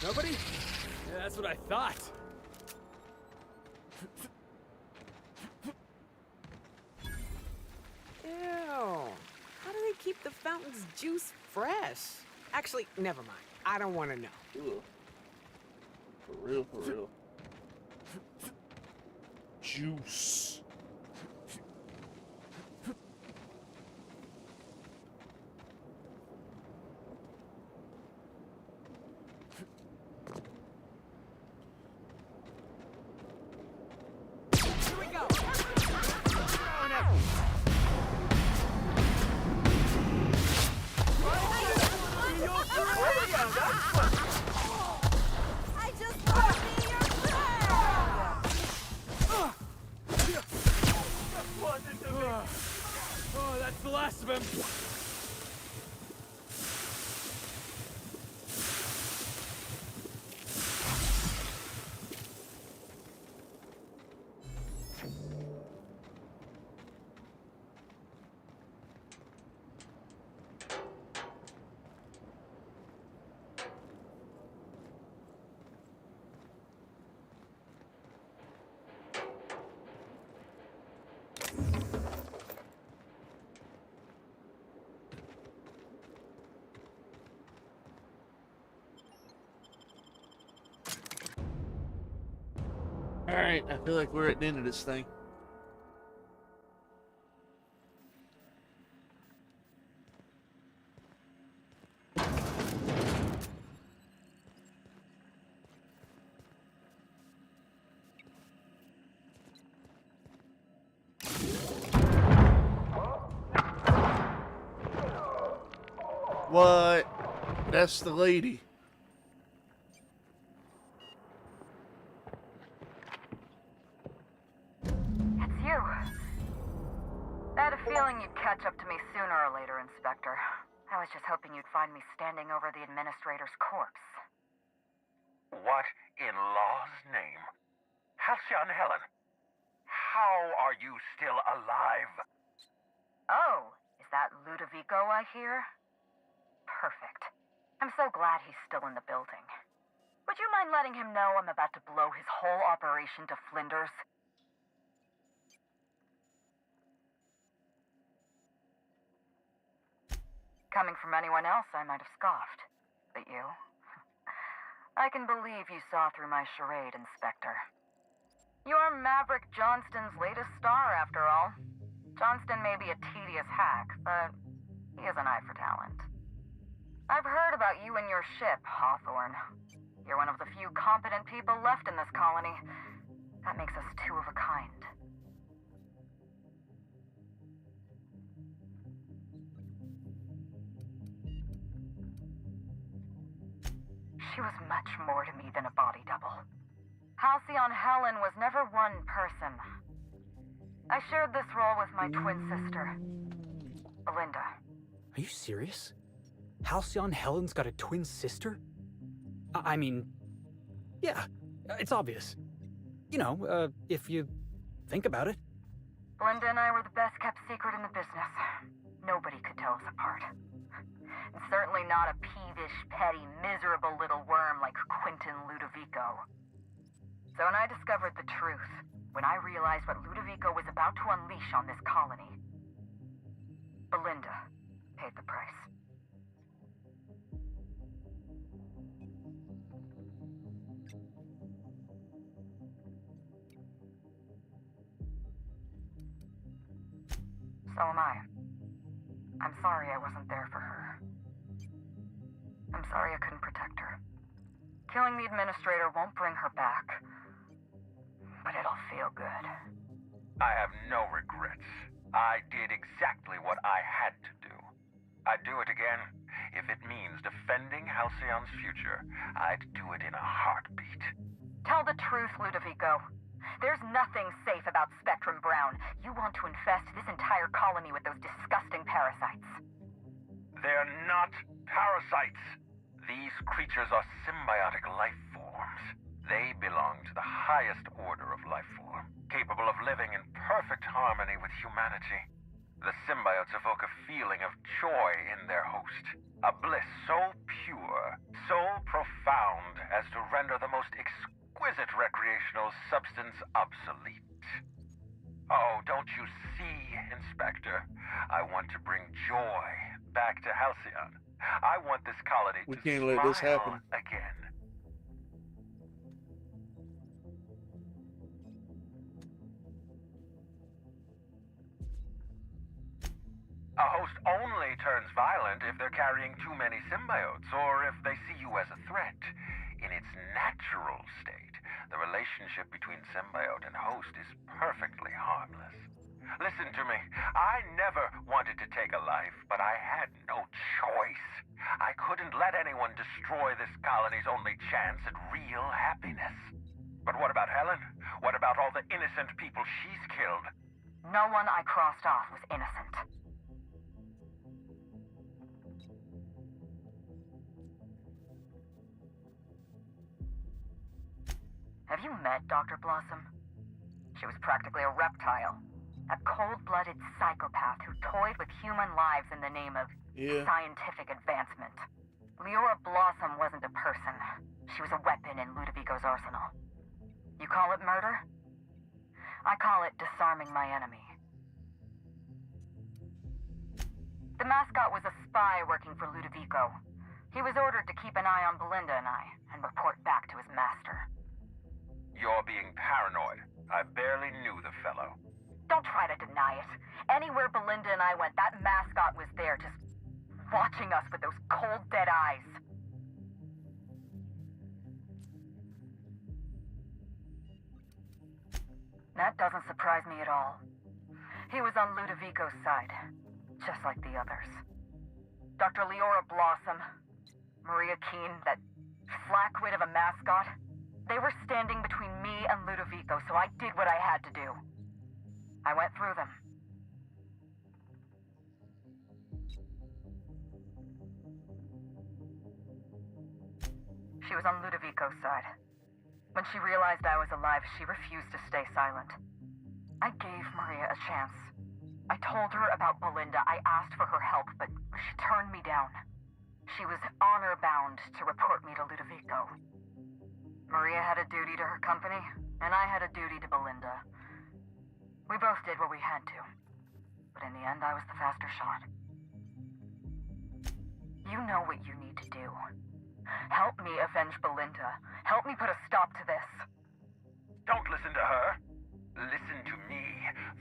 S: Nobody? Yeah, that's what I thought.
I: Ew. How do they keep the fountain's juice fresh? Actually, never mind. I don't want to know.
A: Ugh. For real, for real. Juice.
I: Here we go.
B: I just want to be your friend!
R: Oh, that's the last of him.
A: Alright, I feel like we're at the end of this thing. What? That's the lady.
M: It's you. I had a feeling you'd catch up to me sooner or later, Inspector. I was just hoping you'd find me standing over the administrator's corpse.
N: What in law's name? Halcyon Helen, how are you still alive?
M: Oh, is that Ludovico I hear? Perfect. I'm so glad he's still in the building. Would you mind letting him know I'm about to blow his whole operation to flinders? Coming from anyone else, I might have scoffed. But you? I can believe you saw through my charade, Inspector. You're Maverick Johnston's latest star, after all. Johnston may be a tedious hack, but he has an eye for talent. I've heard about you and your ship, Hawthorne. You're one of the few competent people left in this colony. That makes us two of a kind. She was much more to me than a body double. Halcyon Helen was never one person. I shared this role with my twin sister, Belinda.
S: Are you serious? Halcyon Helen's got a twin sister? I mean, yeah, it's obvious. You know, if you think about it.
M: Belinda and I were the best kept secret in the business. Nobody could tell us apart. And certainly not a peevish, petty, miserable little worm like Quentin Ludovico. So when I discovered the truth, when I realized what Ludovico was about to unleash on this colony, Belinda paid the price. So am I. I'm sorry I wasn't there for her. I'm sorry I couldn't protect her. Killing the administrator won't bring her back, but it'll feel good.
N: I have no regrets. I did exactly what I had to do. I'd do it again. If it means defending Halcyon's future, I'd do it in a heartbeat.
M: Tell the truth, Ludovico. There's nothing safe about Spectrum Brown. You want to infest this entire colony with those disgusting parasites.
N: They're not parasites. These creatures are symbiotic life forms. They belong to the highest order of life form, capable of living in perfect harmony with humanity. The symbiotes evoke a feeling of joy in their host, a bliss so pure, so profound as to render the most exquisite is it, recreational substance obsolete? Oh, don't you see, Inspector? I want to bring joy back to Halcyon. I want this colony
A: We
N: to
A: can't let this
N: smile
A: happen.
N: again. A host only turns violent if they're carrying too many symbiotes, or if they see you as a threat. In its natural state, the relationship between symbiote and host is perfectly harmless. Listen to me. I never wanted to take a life, but I had no choice. I couldn't let anyone destroy this colony's only chance at real happiness. But what about Helen? What about all the innocent people she's killed?
M: No one I crossed off was innocent. Have you met Dr. Blossom? She was practically a reptile. A cold-blooded psychopath who toyed with human lives in the name of scientific advancement. Leora Blossom wasn't a person. She was a weapon in Ludovico's arsenal. You call it murder? I call it disarming my enemy. The mascot was a spy working for Ludovico. He was ordered to keep an eye on Belinda and I, and report back to his master.
N: You're being paranoid. I barely knew the fellow.
M: Don't try to deny it. Anywhere Belinda and I went, that mascot was there, just watching us with those cold, dead eyes. That doesn't surprise me at all. He was on Ludovico's side, just like the others. Dr. Leora Blossom, Maria Keene, that flackwit of a mascot, they were standing between me and Ludovico, so I did what I had to do. I went through them. She was on Ludovico's side. When she realized I was alive, she refused to stay silent. I gave Maria a chance. I told her about Belinda. I asked for her help, but she turned me down. She was honor-bound to report me to Ludovico. Maria had a duty to her company, and I had a duty to Belinda. We both did what we had to. But in the end, I was the faster shot. You know what you need to do. Help me avenge Belinda. Help me put a stop to this.
N: Don't listen to her. Listen to me.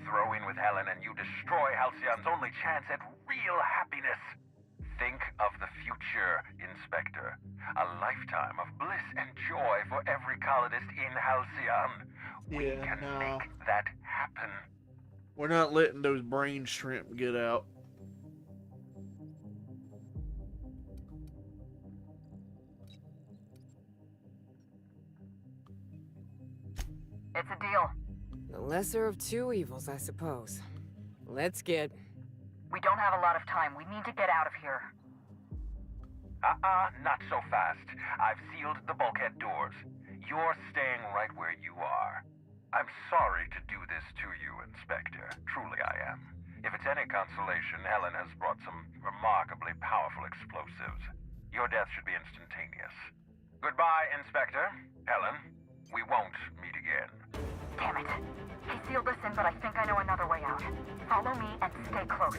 N: Throw in with Helen and you destroy Halcyon's only chance at real happiness. Think of the future, Inspector. A lifetime of bliss and joy for every colonist in Halcyon. We can make that happen.
A: We're not letting those brain shrimp get out.
M: It's a deal.
I: The lesser of two evils, I suppose. Let's get...
M: We don't have a lot of time. We need to get out of here.
N: Not so fast. I've sealed the bulkhead doors. You're staying right where you are. I'm sorry to do this to you, Inspector. Truly I am. If it's any consolation, Helen has brought some remarkably powerful explosives. Your death should be instantaneous. Goodbye, Inspector. Helen, we won't meet again.
M: Damn it. He sealed us in, but I think I know another way out. Follow me and stay close.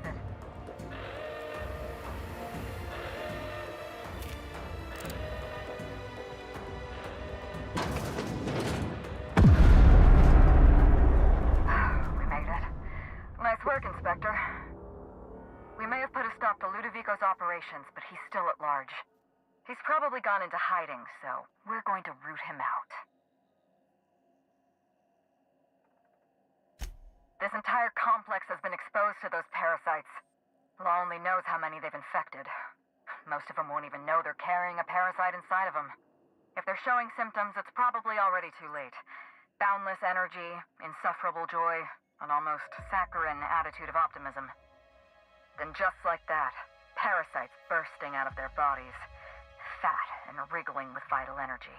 M: exit. We made it. Nice work, Inspector. We may have put a stop to Ludovico's operations, but he's still at large. He's probably gone into hiding, so we're going to root him out. This entire complex has been exposed to those parasites. Law only knows how many they've infected. Most of them won't even know they're carrying a parasite inside of them. If they're showing symptoms, it's probably already too late. Boundless energy, insufferable joy, an almost saccharine attitude of optimism. Then just like that, parasites bursting out of their bodies, fat and wriggling with vital energy.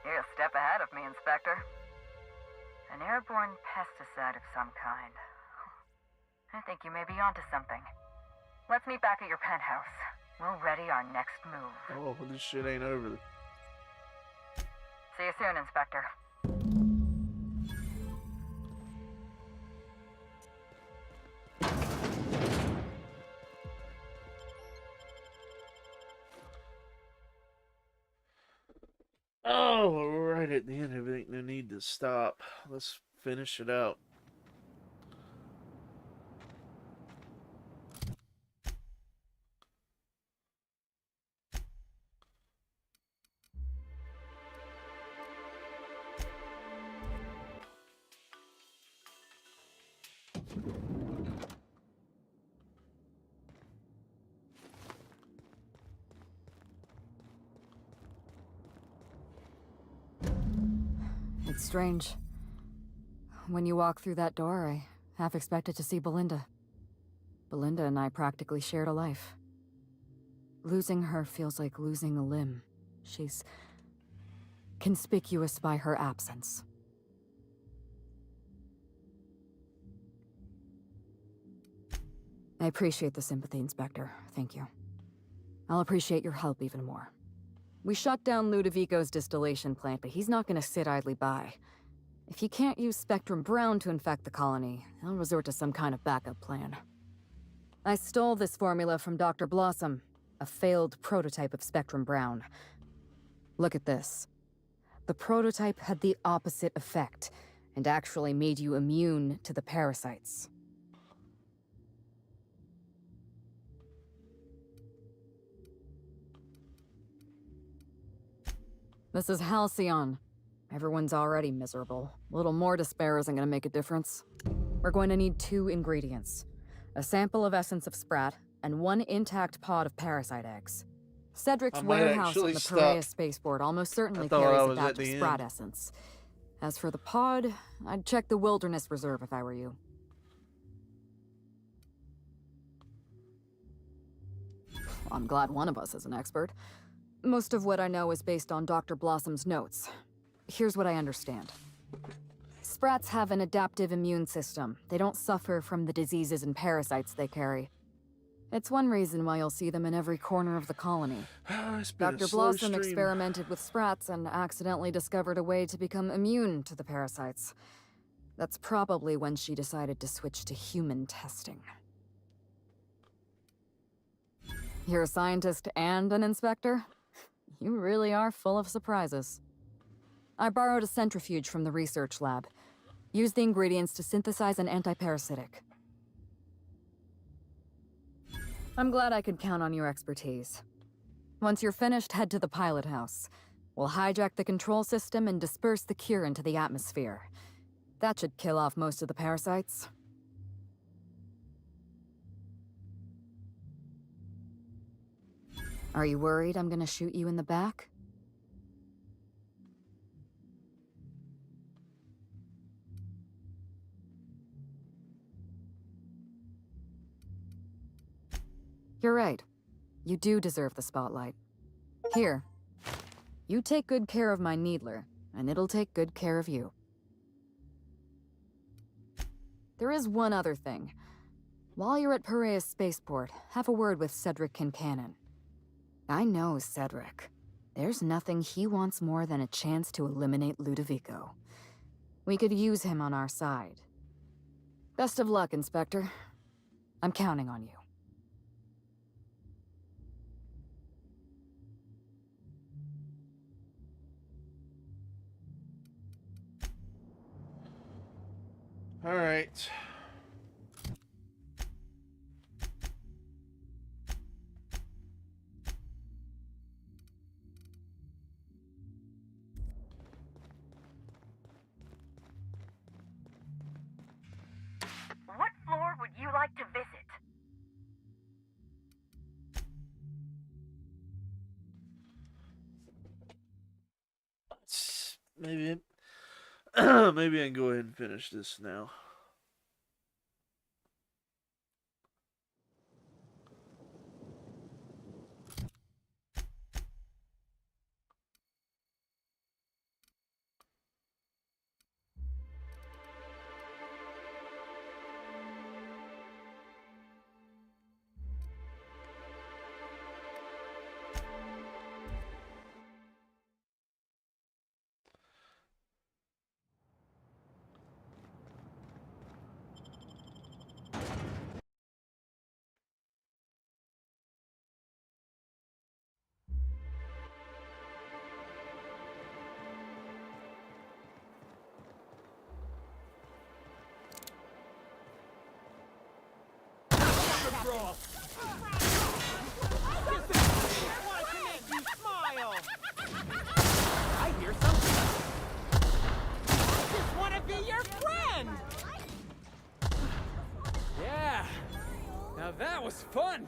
M: You're a step ahead of me, Inspector. An airborne pesticide of some kind. I think you may be onto something. Let's meet back at your penthouse. We'll ready our next move.
A: Oh, this shit ain't over.
M: See you soon, Inspector.
A: Oh, we're right at the end of it. No need to stop. Let's finish it out.
C: It's strange. When you walk through that door, I half expected to see Belinda. Belinda and I practically shared a life. Losing her feels like losing a limb. She's conspicuous by her absence. I appreciate the sympathy, Inspector. Thank you. I'll appreciate your help even more. We shut down Ludovico's distillation plant, but he's not gonna sit idly by. If he can't use Spectrum Brown to infect the colony, he'll resort to some kind of backup plan. I stole this formula from Dr. Blossom, a failed prototype of Spectrum Brown. Look at this. The prototype had the opposite effect, and actually made you immune to the parasites. This is Halcyon. Everyone's already miserable. A little more despair isn't gonna make a difference. We're going to need 2 ingredients. A sample of essence of Sprat, and 1 intact pod of parasite eggs. Cedric's warehouse on the Perea spaceport almost certainly carries a batch of Sprat essence. As for the pod, I'd check the Wilderness Reserve if I were you. I'm glad one of us is an expert. Most of what I know is based on Dr. Blossom's notes. Here's what I understand. Sprats have an adaptive immune system. They don't suffer from the diseases and parasites they carry. It's one reason why you'll see them in every corner of the colony. Dr. Blossom experimented with Sprats and accidentally discovered a way to become immune to the parasites. That's probably when she decided to switch to human testing. You're a scientist and an inspector? You really are full of surprises. I borrowed a centrifuge from the research lab. Used the ingredients to synthesize an antiparasitic. I'm glad I could count on your expertise. Once you're finished, head to the pilot house. We'll hijack the control system and disperse the cure into the atmosphere. That should kill off most of the parasites. Are you worried I'm gonna shoot you in the back? You're right. You do deserve the spotlight. Here. You take good care of my Needler, and it'll take good care of you. There is one other thing. While you're at Perea's spaceport, have a word with Cedric Kincannon. I know Cedric. There's nothing he wants more than a chance to eliminate Ludovico. We could use him on our side. Best of luck, Inspector. I'm counting on you.
A: All right.
M: What floor would you like to visit?
A: Maybe, maybe I can go ahead and finish this now.
F: I hear something. I just want to be your friend.
S: Yeah. Now that was fun.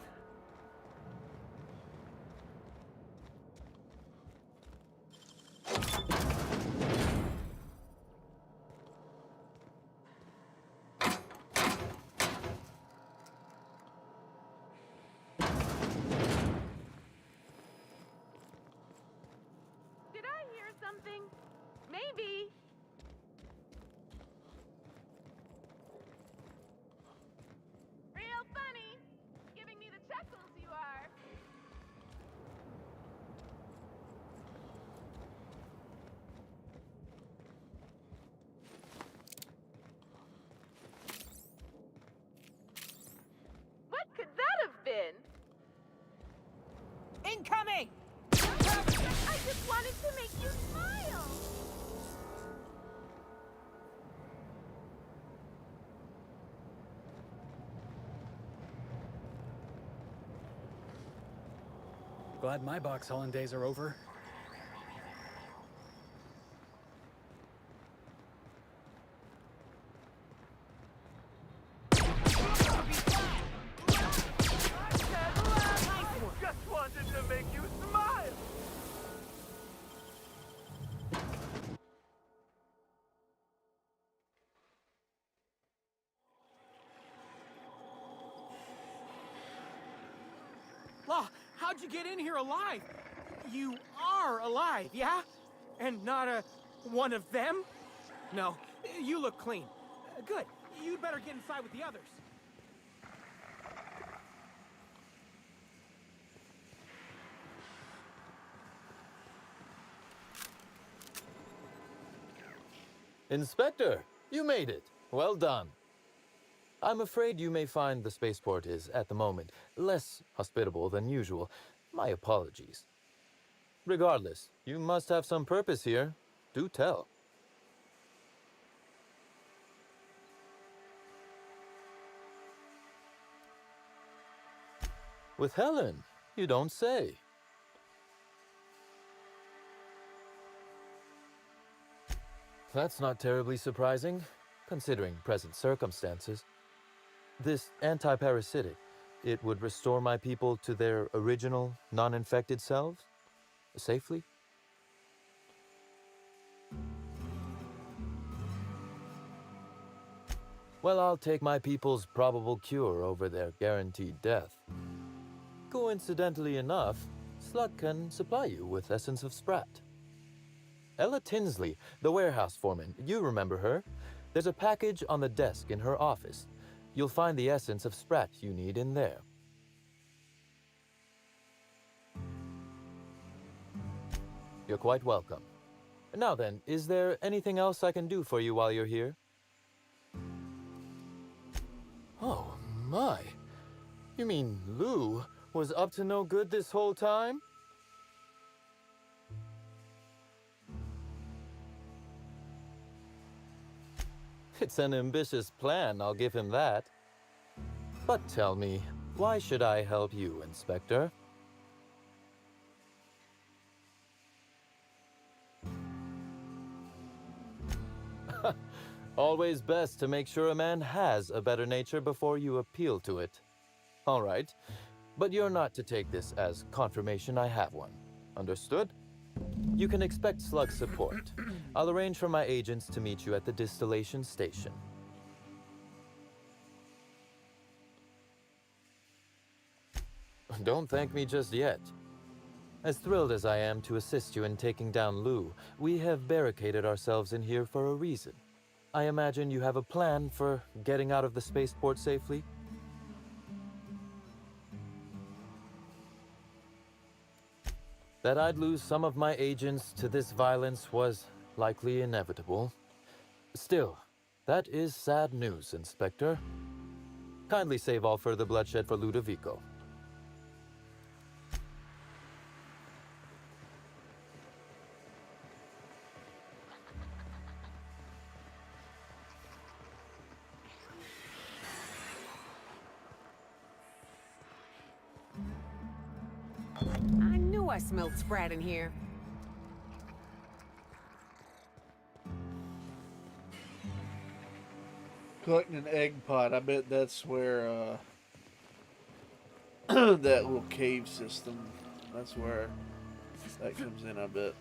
B: Did I hear something? Maybe. Real funny. Giving me the chuckles, you are. What could that have been?
F: Incoming!
B: I just wanted to make you smile.
S: Glad my box hauling days are over.
F: Just wanted to make you smile. Law, how'd you get in here alive? You are alive, yeah? And not one of them? No, you look clean. Good. You'd better get inside with the others.
D: Inspector, you made it. Well done. I'm afraid you may find the spaceport is, at the moment, less hospitable than usual. My apologies. Regardless, you must have some purpose here. Do tell. With Helen, you don't say. That's not terribly surprising, considering present circumstances. This anti-parasitic, it would restore my people to their original, non-infected selves? Safely? Well, I'll take my people's probable cure over their guaranteed death. Coincidentally enough, Slug can supply you with Essence of Sprat. Ella Tinsley, the warehouse foreman, you remember her? There's a package on the desk in her office. You'll find the Essence of Sprat you need in there. You're quite welcome. Now then, is there anything else I can do for you while you're here? Oh, my. You mean Lou was up to no good this whole time? It's an ambitious plan, I'll give him that. But tell me, why should I help you, Inspector? Always best to make sure a man has a better nature before you appeal to it. All right, but you're not to take this as confirmation I have one. Understood? You can expect Slug support. I'll arrange for my agents to meet you at the distillation station. Don't thank me just yet. As thrilled as I am to assist you in taking down Lou, we have barricaded ourselves in here for a reason. I imagine you have a plan for getting out of the spaceport safely? That I'd lose some of my agents to this violence was likely inevitable. Still, that is sad news, Inspector. Kindly save all further bloodshed for Ludovico.
I: I knew I smelled Sprat in here.
A: Collecting an egg pot. I bet that's where that little cave system. That's where that comes in. I bet.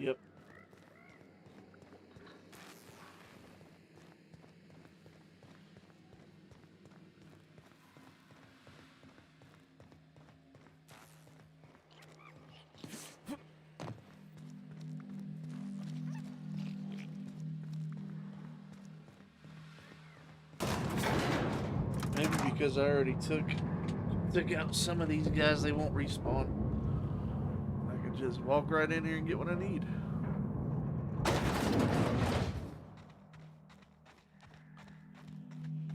A: Yep. Maybe because I already took out some of these guys, they won't respawn. I can just walk right in here and get what I need.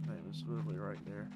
A: Man, it's literally right there.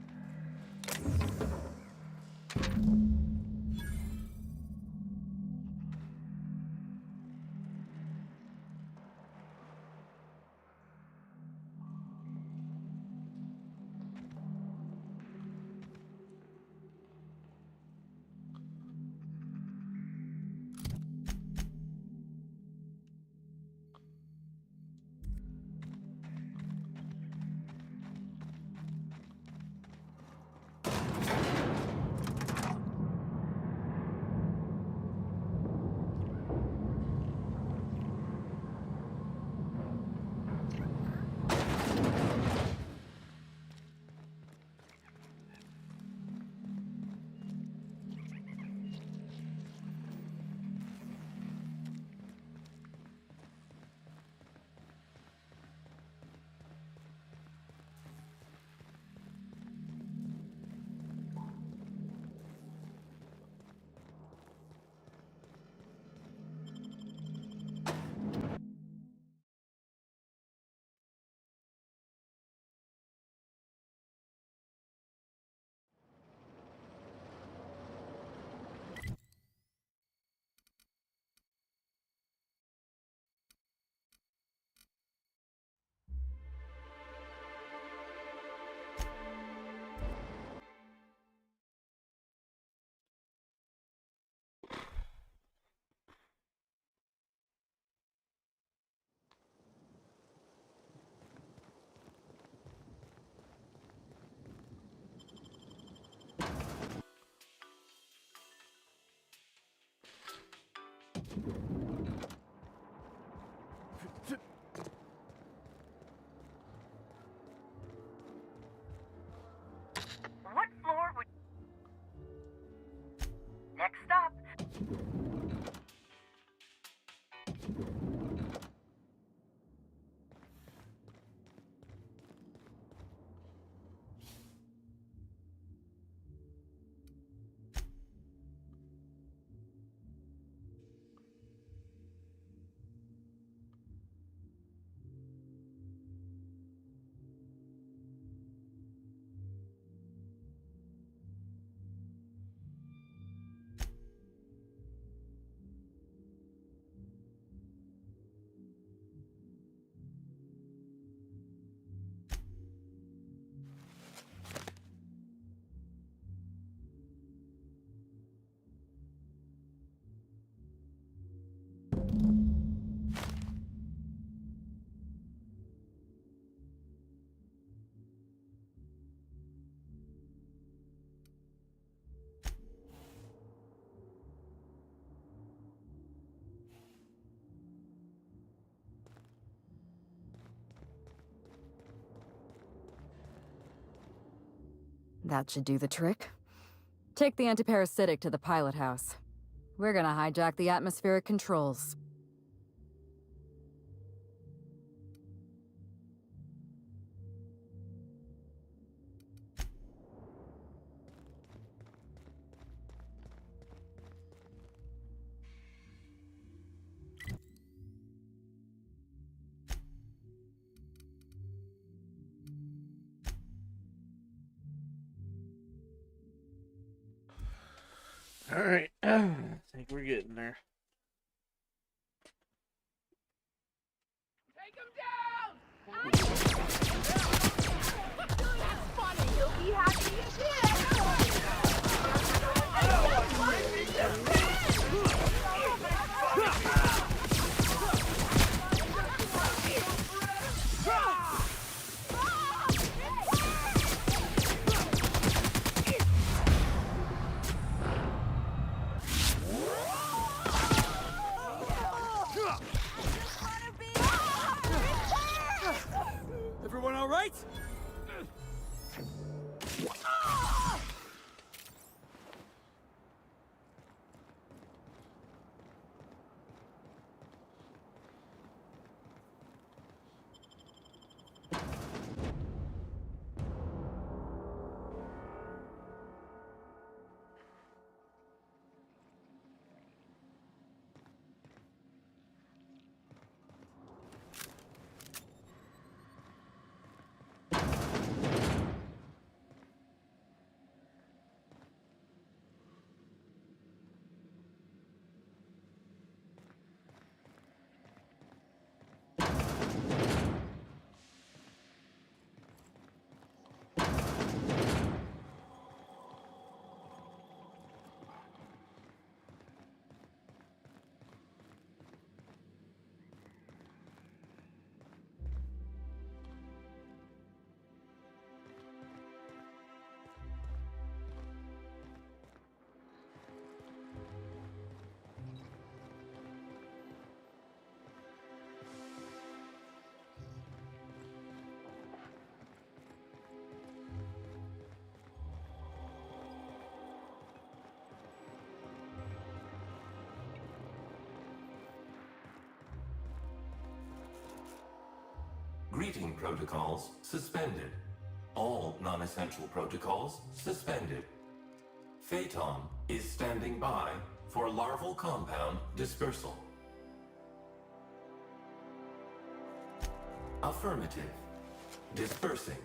C: That should do the trick. Take the antiparasitic to the pilot house. We're gonna hijack the atmospheric controls.
A: All right, I think we're getting there.
F: Everyone all right?
K: Greeting protocols suspended. All non-essential protocols suspended. Phaeton is standing by for larval compound dispersal. Affirmative. Dispersing.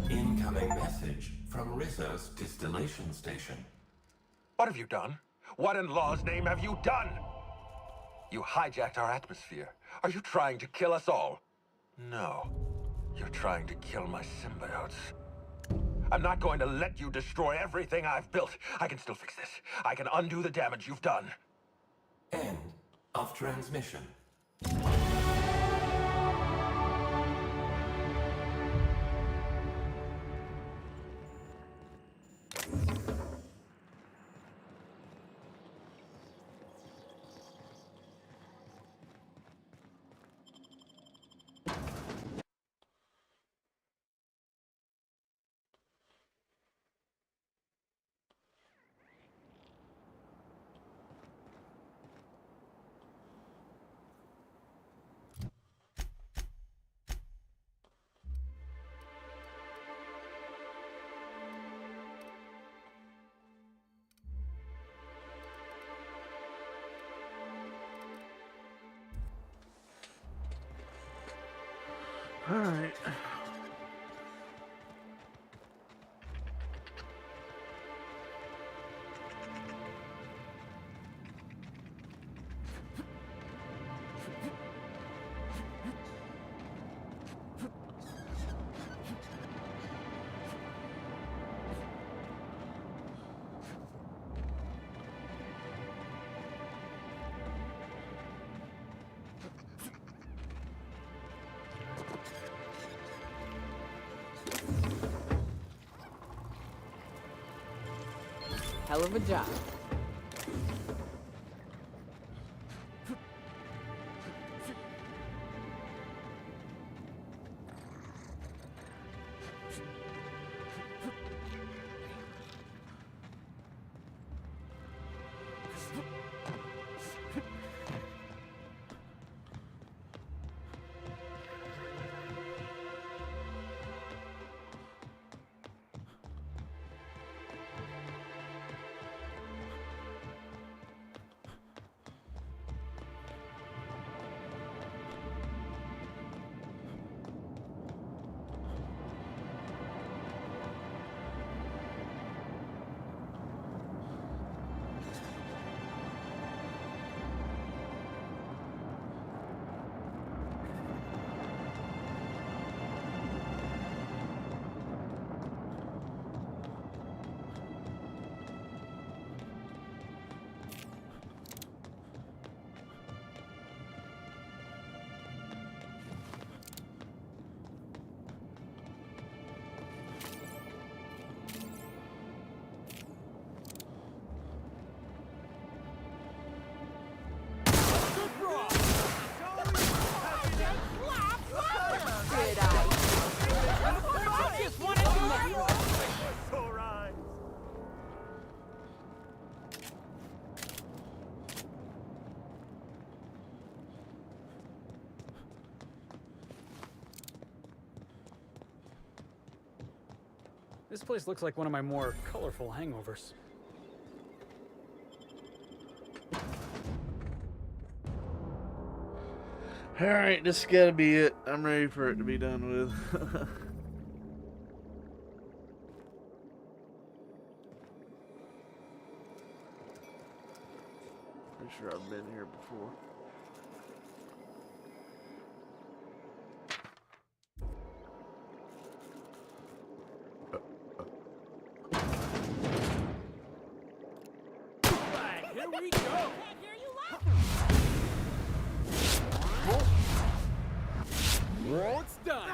K: Incoming message from Rizzo's distillation station.
N: What have you done? What in law's name have you done? You hijacked our atmosphere. Are you trying to kill us all? No. You're trying to kill my symbiotes. I'm not going to let you destroy everything I've built. I can still fix this. I can undo the damage you've done.
K: End of transmission.
A: All right.
I: Hell of a job.
S: This place looks like one of my more colorful hangovers.
A: Alright, this has gotta be it. I'm ready for it to be done with. Pretty sure I've been here before.
F: Here we go! It's done!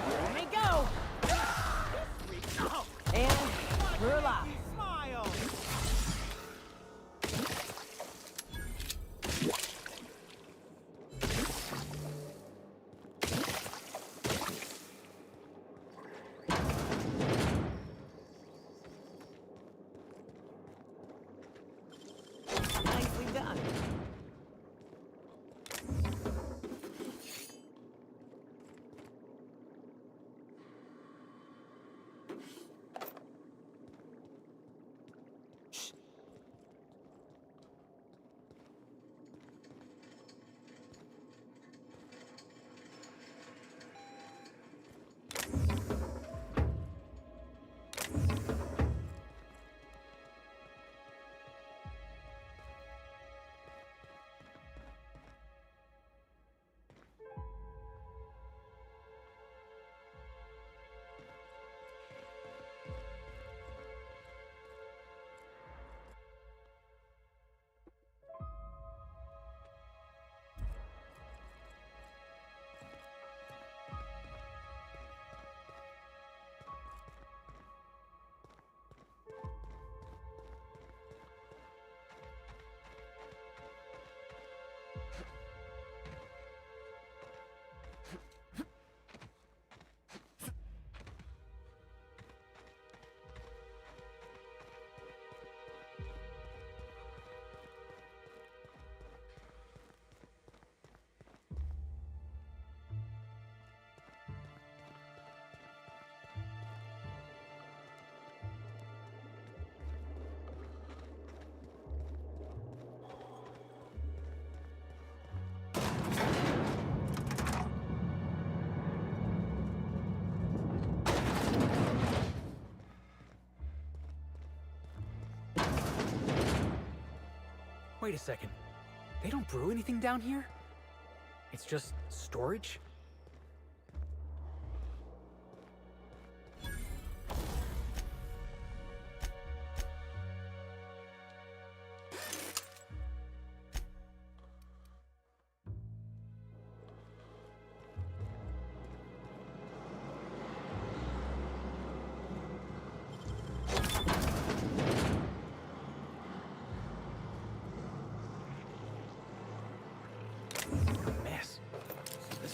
B: Here we go! And we're alive.
F: Smile!
I: Nicely done.
S: Wait a second. They don't brew anything down here? It's just storage?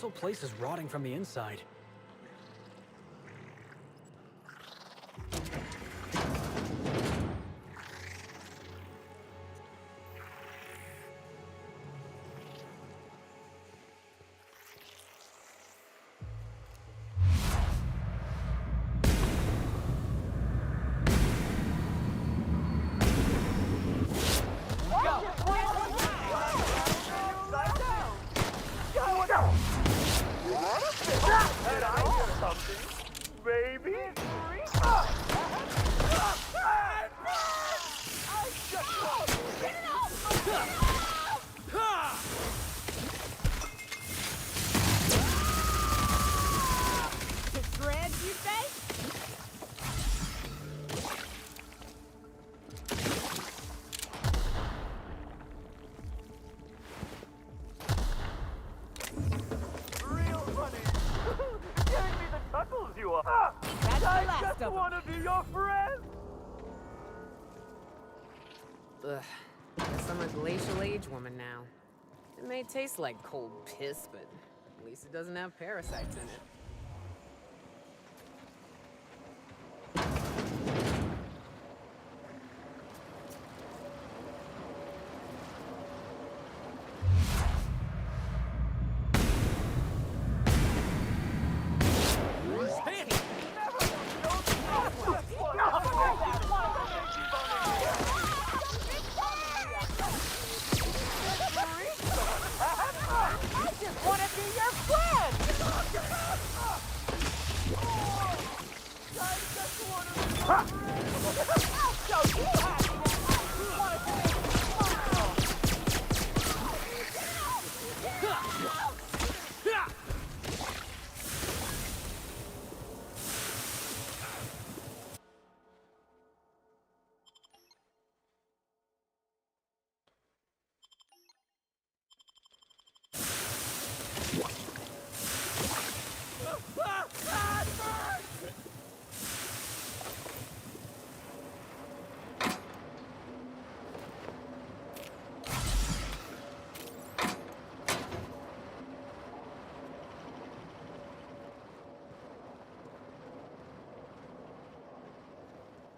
S: whole place is rotting from the inside.
I: Ugh. Guess I'm a glacial age woman now. It may taste like cold piss, but at least it doesn't have parasites in it.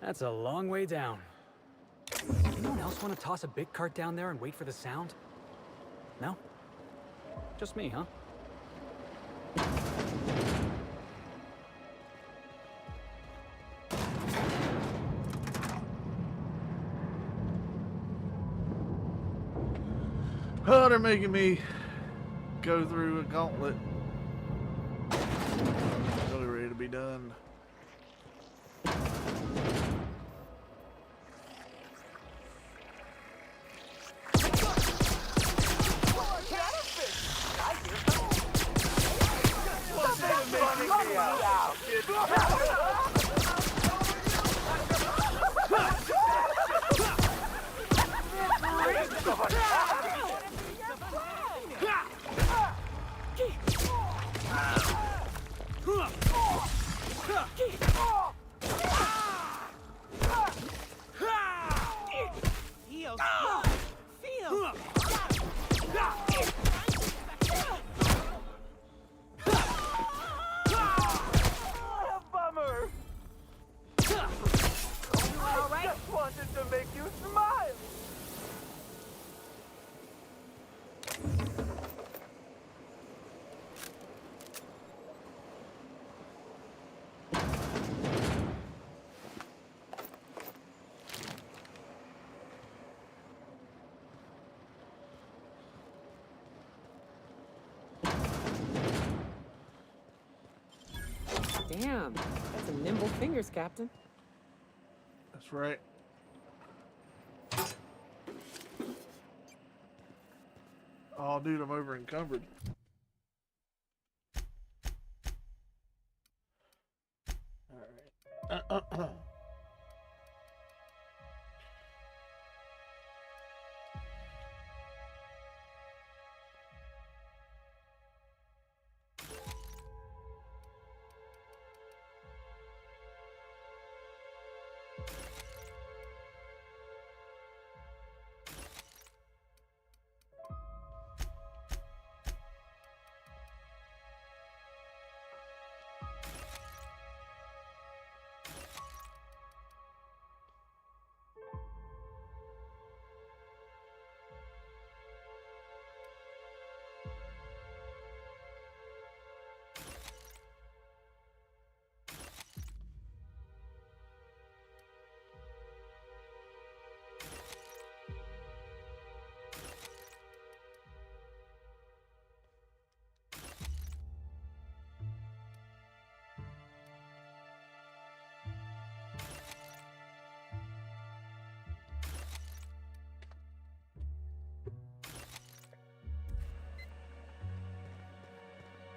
S: That's a long way down. Anyone else want to toss a big cart down there and wait for the sound? No? Just me, huh?
A: Oh, they're making me go through a gauntlet. Really ready to be done.
I: Damn, that's some nimble fingers, Captain.
A: That's right. Oh, dude, I'm over encumbered. All right.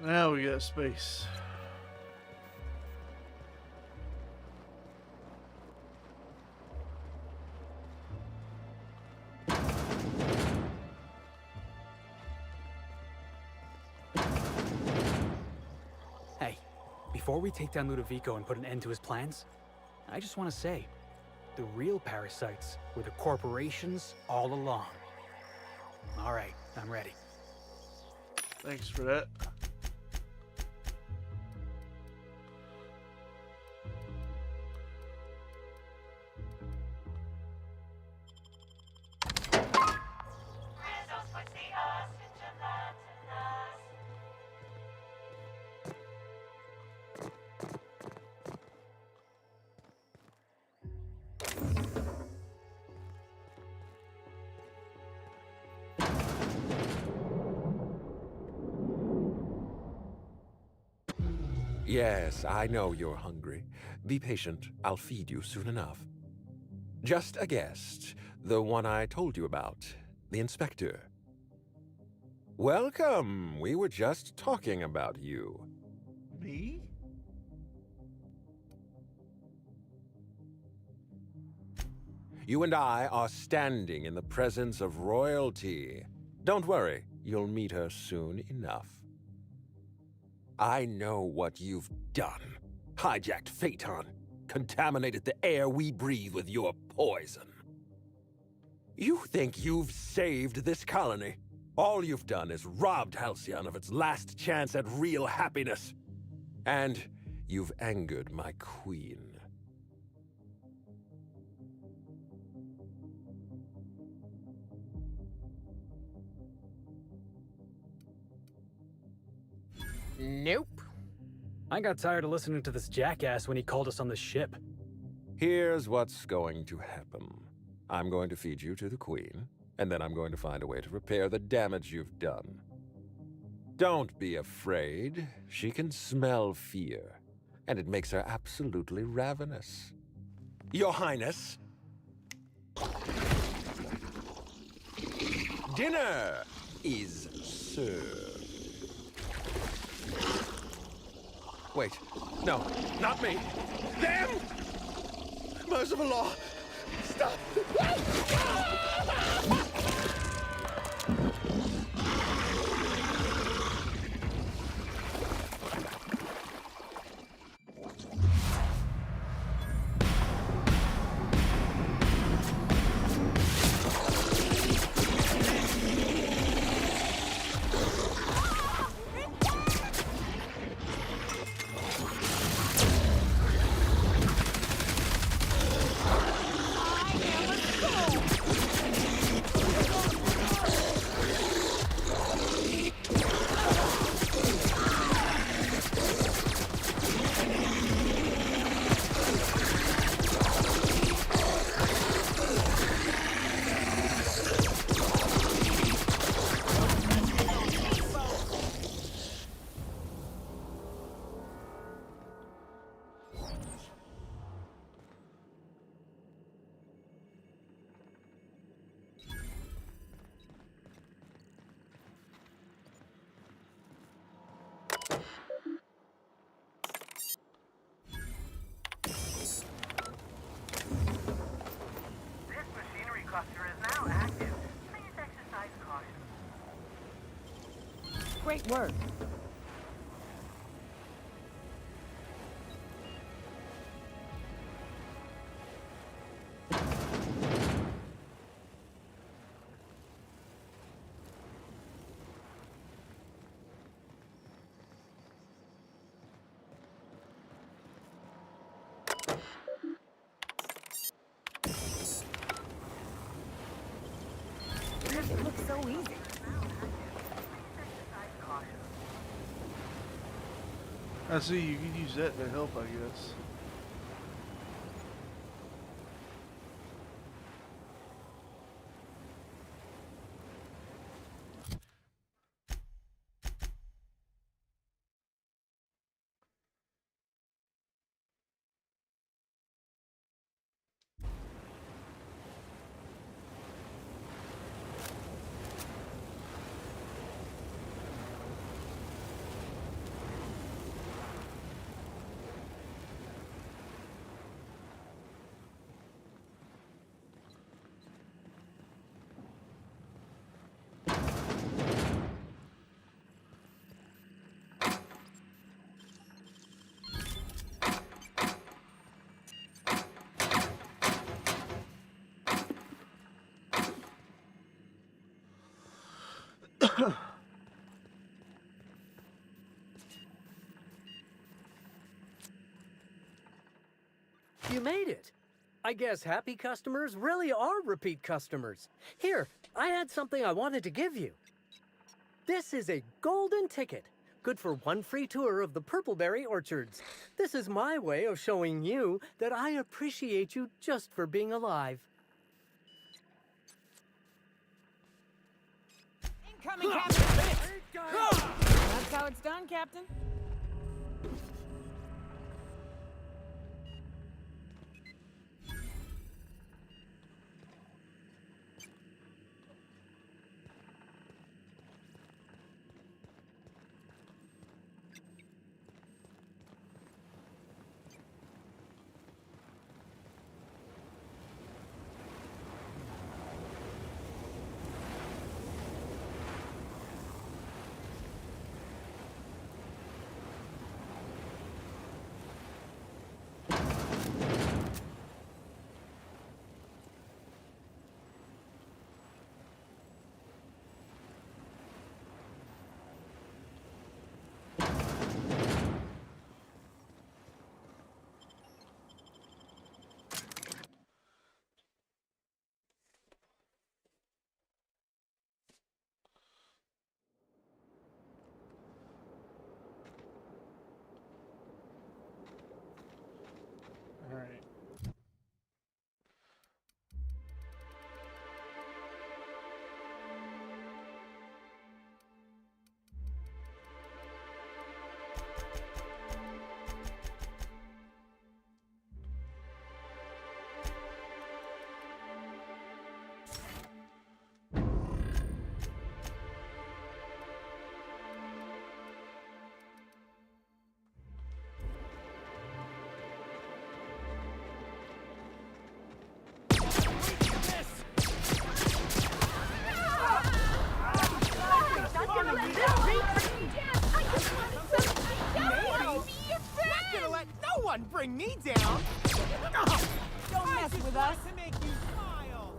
A: Now we got space.
S: Hey, before we take down Ludovico and put an end to his plans, I just want to say, the real parasites were the corporations all along. All right, I'm ready.
A: Thanks for that.
N: Yes, I know you're hungry. Be patient. I'll feed you soon enough. Just a guest. The one I told you about. The inspector. Welcome. We were just talking about you.
A: Me?
N: You and I are standing in the presence of royalty. Don't worry. You'll meet her soon enough. I know what you've done. Hijacked Phaeton. Contaminated the air we breathe with your poison. You think you've saved this colony? All you've done is robbed Halcyon of its last chance at real happiness. And you've angered my queen.
I: Nope.
S: I got tired of listening to this jackass when he called us on the ship.
N: Here's what's going to happen. I'm going to feed you to the queen, and then I'm going to find a way to repair the damage you've done. Don't be afraid. She can smell fear, and it makes her absolutely ravenous. Your Highness! Dinner is served. Wait, no, not me. Them! Merciful law! Stop!
B: Great work. It looks so easy.
A: I see, you can use that to help, I guess.
L: You made it. I guess happy customers really are repeat customers. Here, I had something I wanted to give you. This is a golden ticket, good for one free tour of the Purpleberry Orchards. This is my way of showing you that I appreciate you just for being alive.
B: Incoming, Captain! That's how it's done, Captain.
A: All right.
F: Bring me down!
B: Don't mess with us!
F: To make you smile!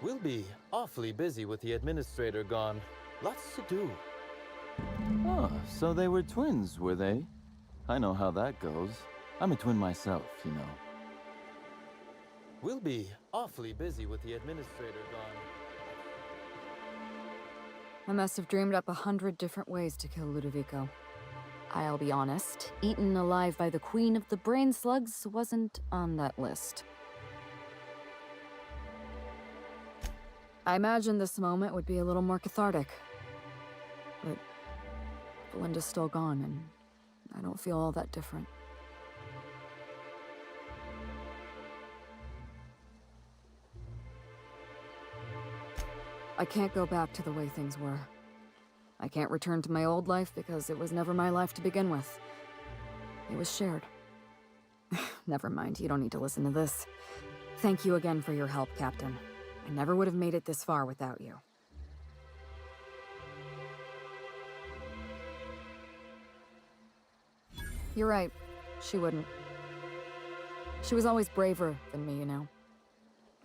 D: We'll be awfully busy with the administrator gone. Lots to do.
P: Oh, so they were twins, were they? I know how that goes. I'm a twin myself, you know.
D: We'll be awfully busy with the administrator gone.
C: I must have dreamed up 100 different ways to kill Ludovico. I'll be honest, eaten alive by the Queen of the Brain Slugs wasn't on that list. I imagined this moment would be a little more cathartic. But Belinda's still gone, and I don't feel all that different. I can't go back to the way things were. I can't return to my old life because it was never my life to begin with. It was shared. Never mind, you don't need to listen to this. Thank you again for your help, Captain. I never would have made it this far without you. You're right. She wouldn't. She was always braver than me, you know.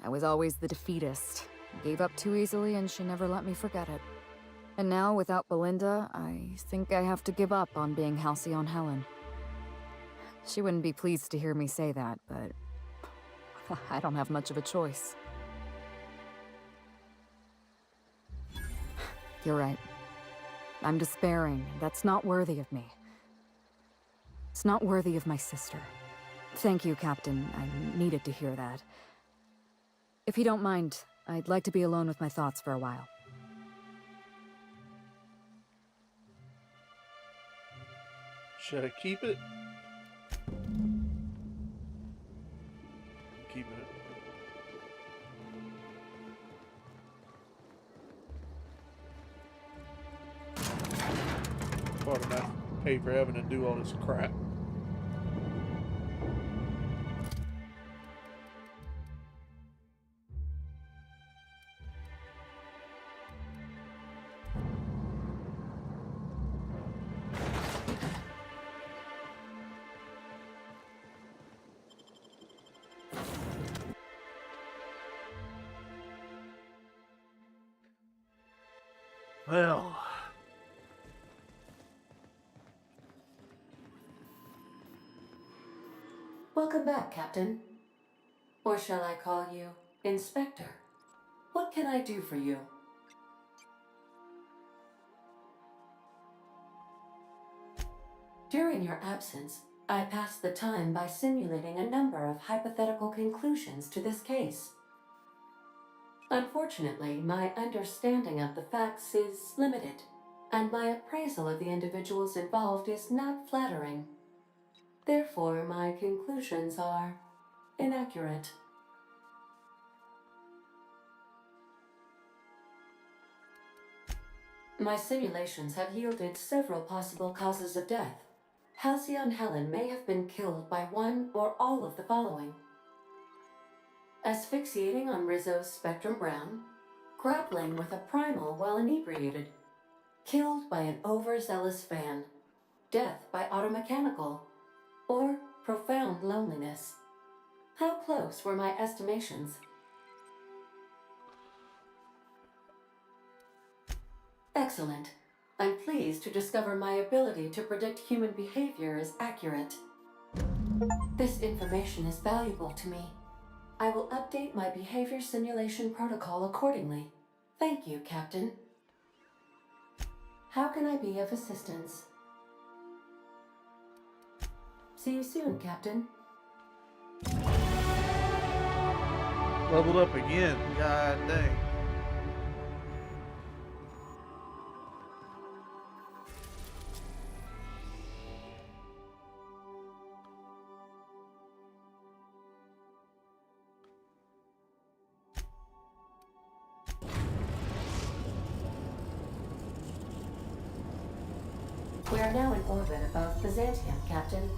C: I was always the defeatist. I gave up too easily and she never let me forget it. And now, without Belinda, I think I have to give up on being Halcyon Helen. She wouldn't be pleased to hear me say that, but I don't have much of a choice. You're right. I'm despairing. That's not worthy of me. It's not worthy of my sister. Thank you, Captain. I needed to hear that. If you don't mind, I'd like to be alone with my thoughts for a while.
A: Should I keep it? Keeping it. part of my pay for having to do all this crap. Well,
E: Welcome back, Captain. Or shall I call you Inspector? What can I do for you? During your absence, I passed the time by simulating a number of hypothetical conclusions to this case. Unfortunately, my understanding of the facts is limited, and my appraisal of the individuals involved is not flattering. Therefore, my conclusions are inaccurate. My simulations have yielded several possible causes of death. Halcyon Helen may have been killed by one or all of the following: asphyxiating on Rizzo's Spectrum Brown, grappling with a primal while inebriated, killed by an overzealous fan, death by automechanical, or profound loneliness. How close were my estimations? Excellent. I'm pleased to discover my ability to predict human behavior is accurate. This information is valuable to me. I will update my behavior simulation protocol accordingly. Thank you, Captain. How can I be of assistance? See you soon, Captain.
A: leveled up again. God dang.
E: We are now in orbit above Byzantium, Captain.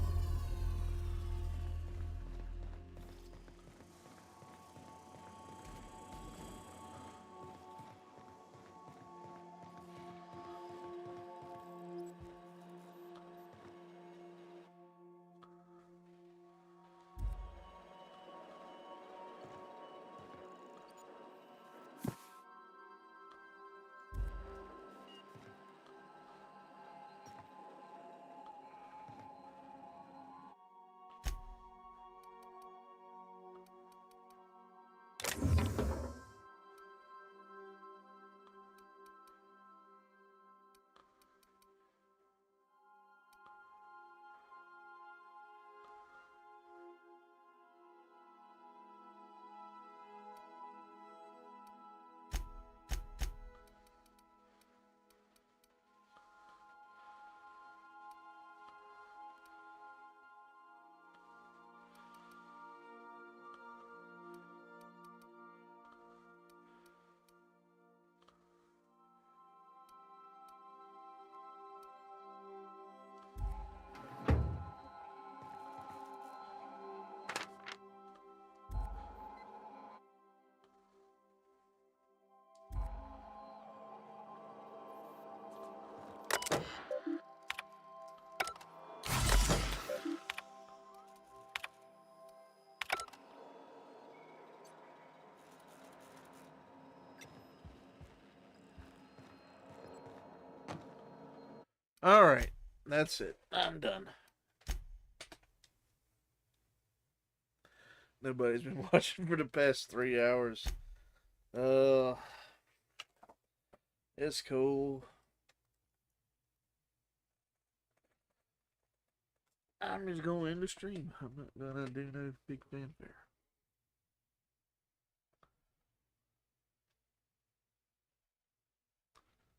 A: Alright, that's it. I'm done. Nobody's been watching for the past 3 hours. It's cool. I'm just going to end the stream. I'm not gonna do no big fanfare.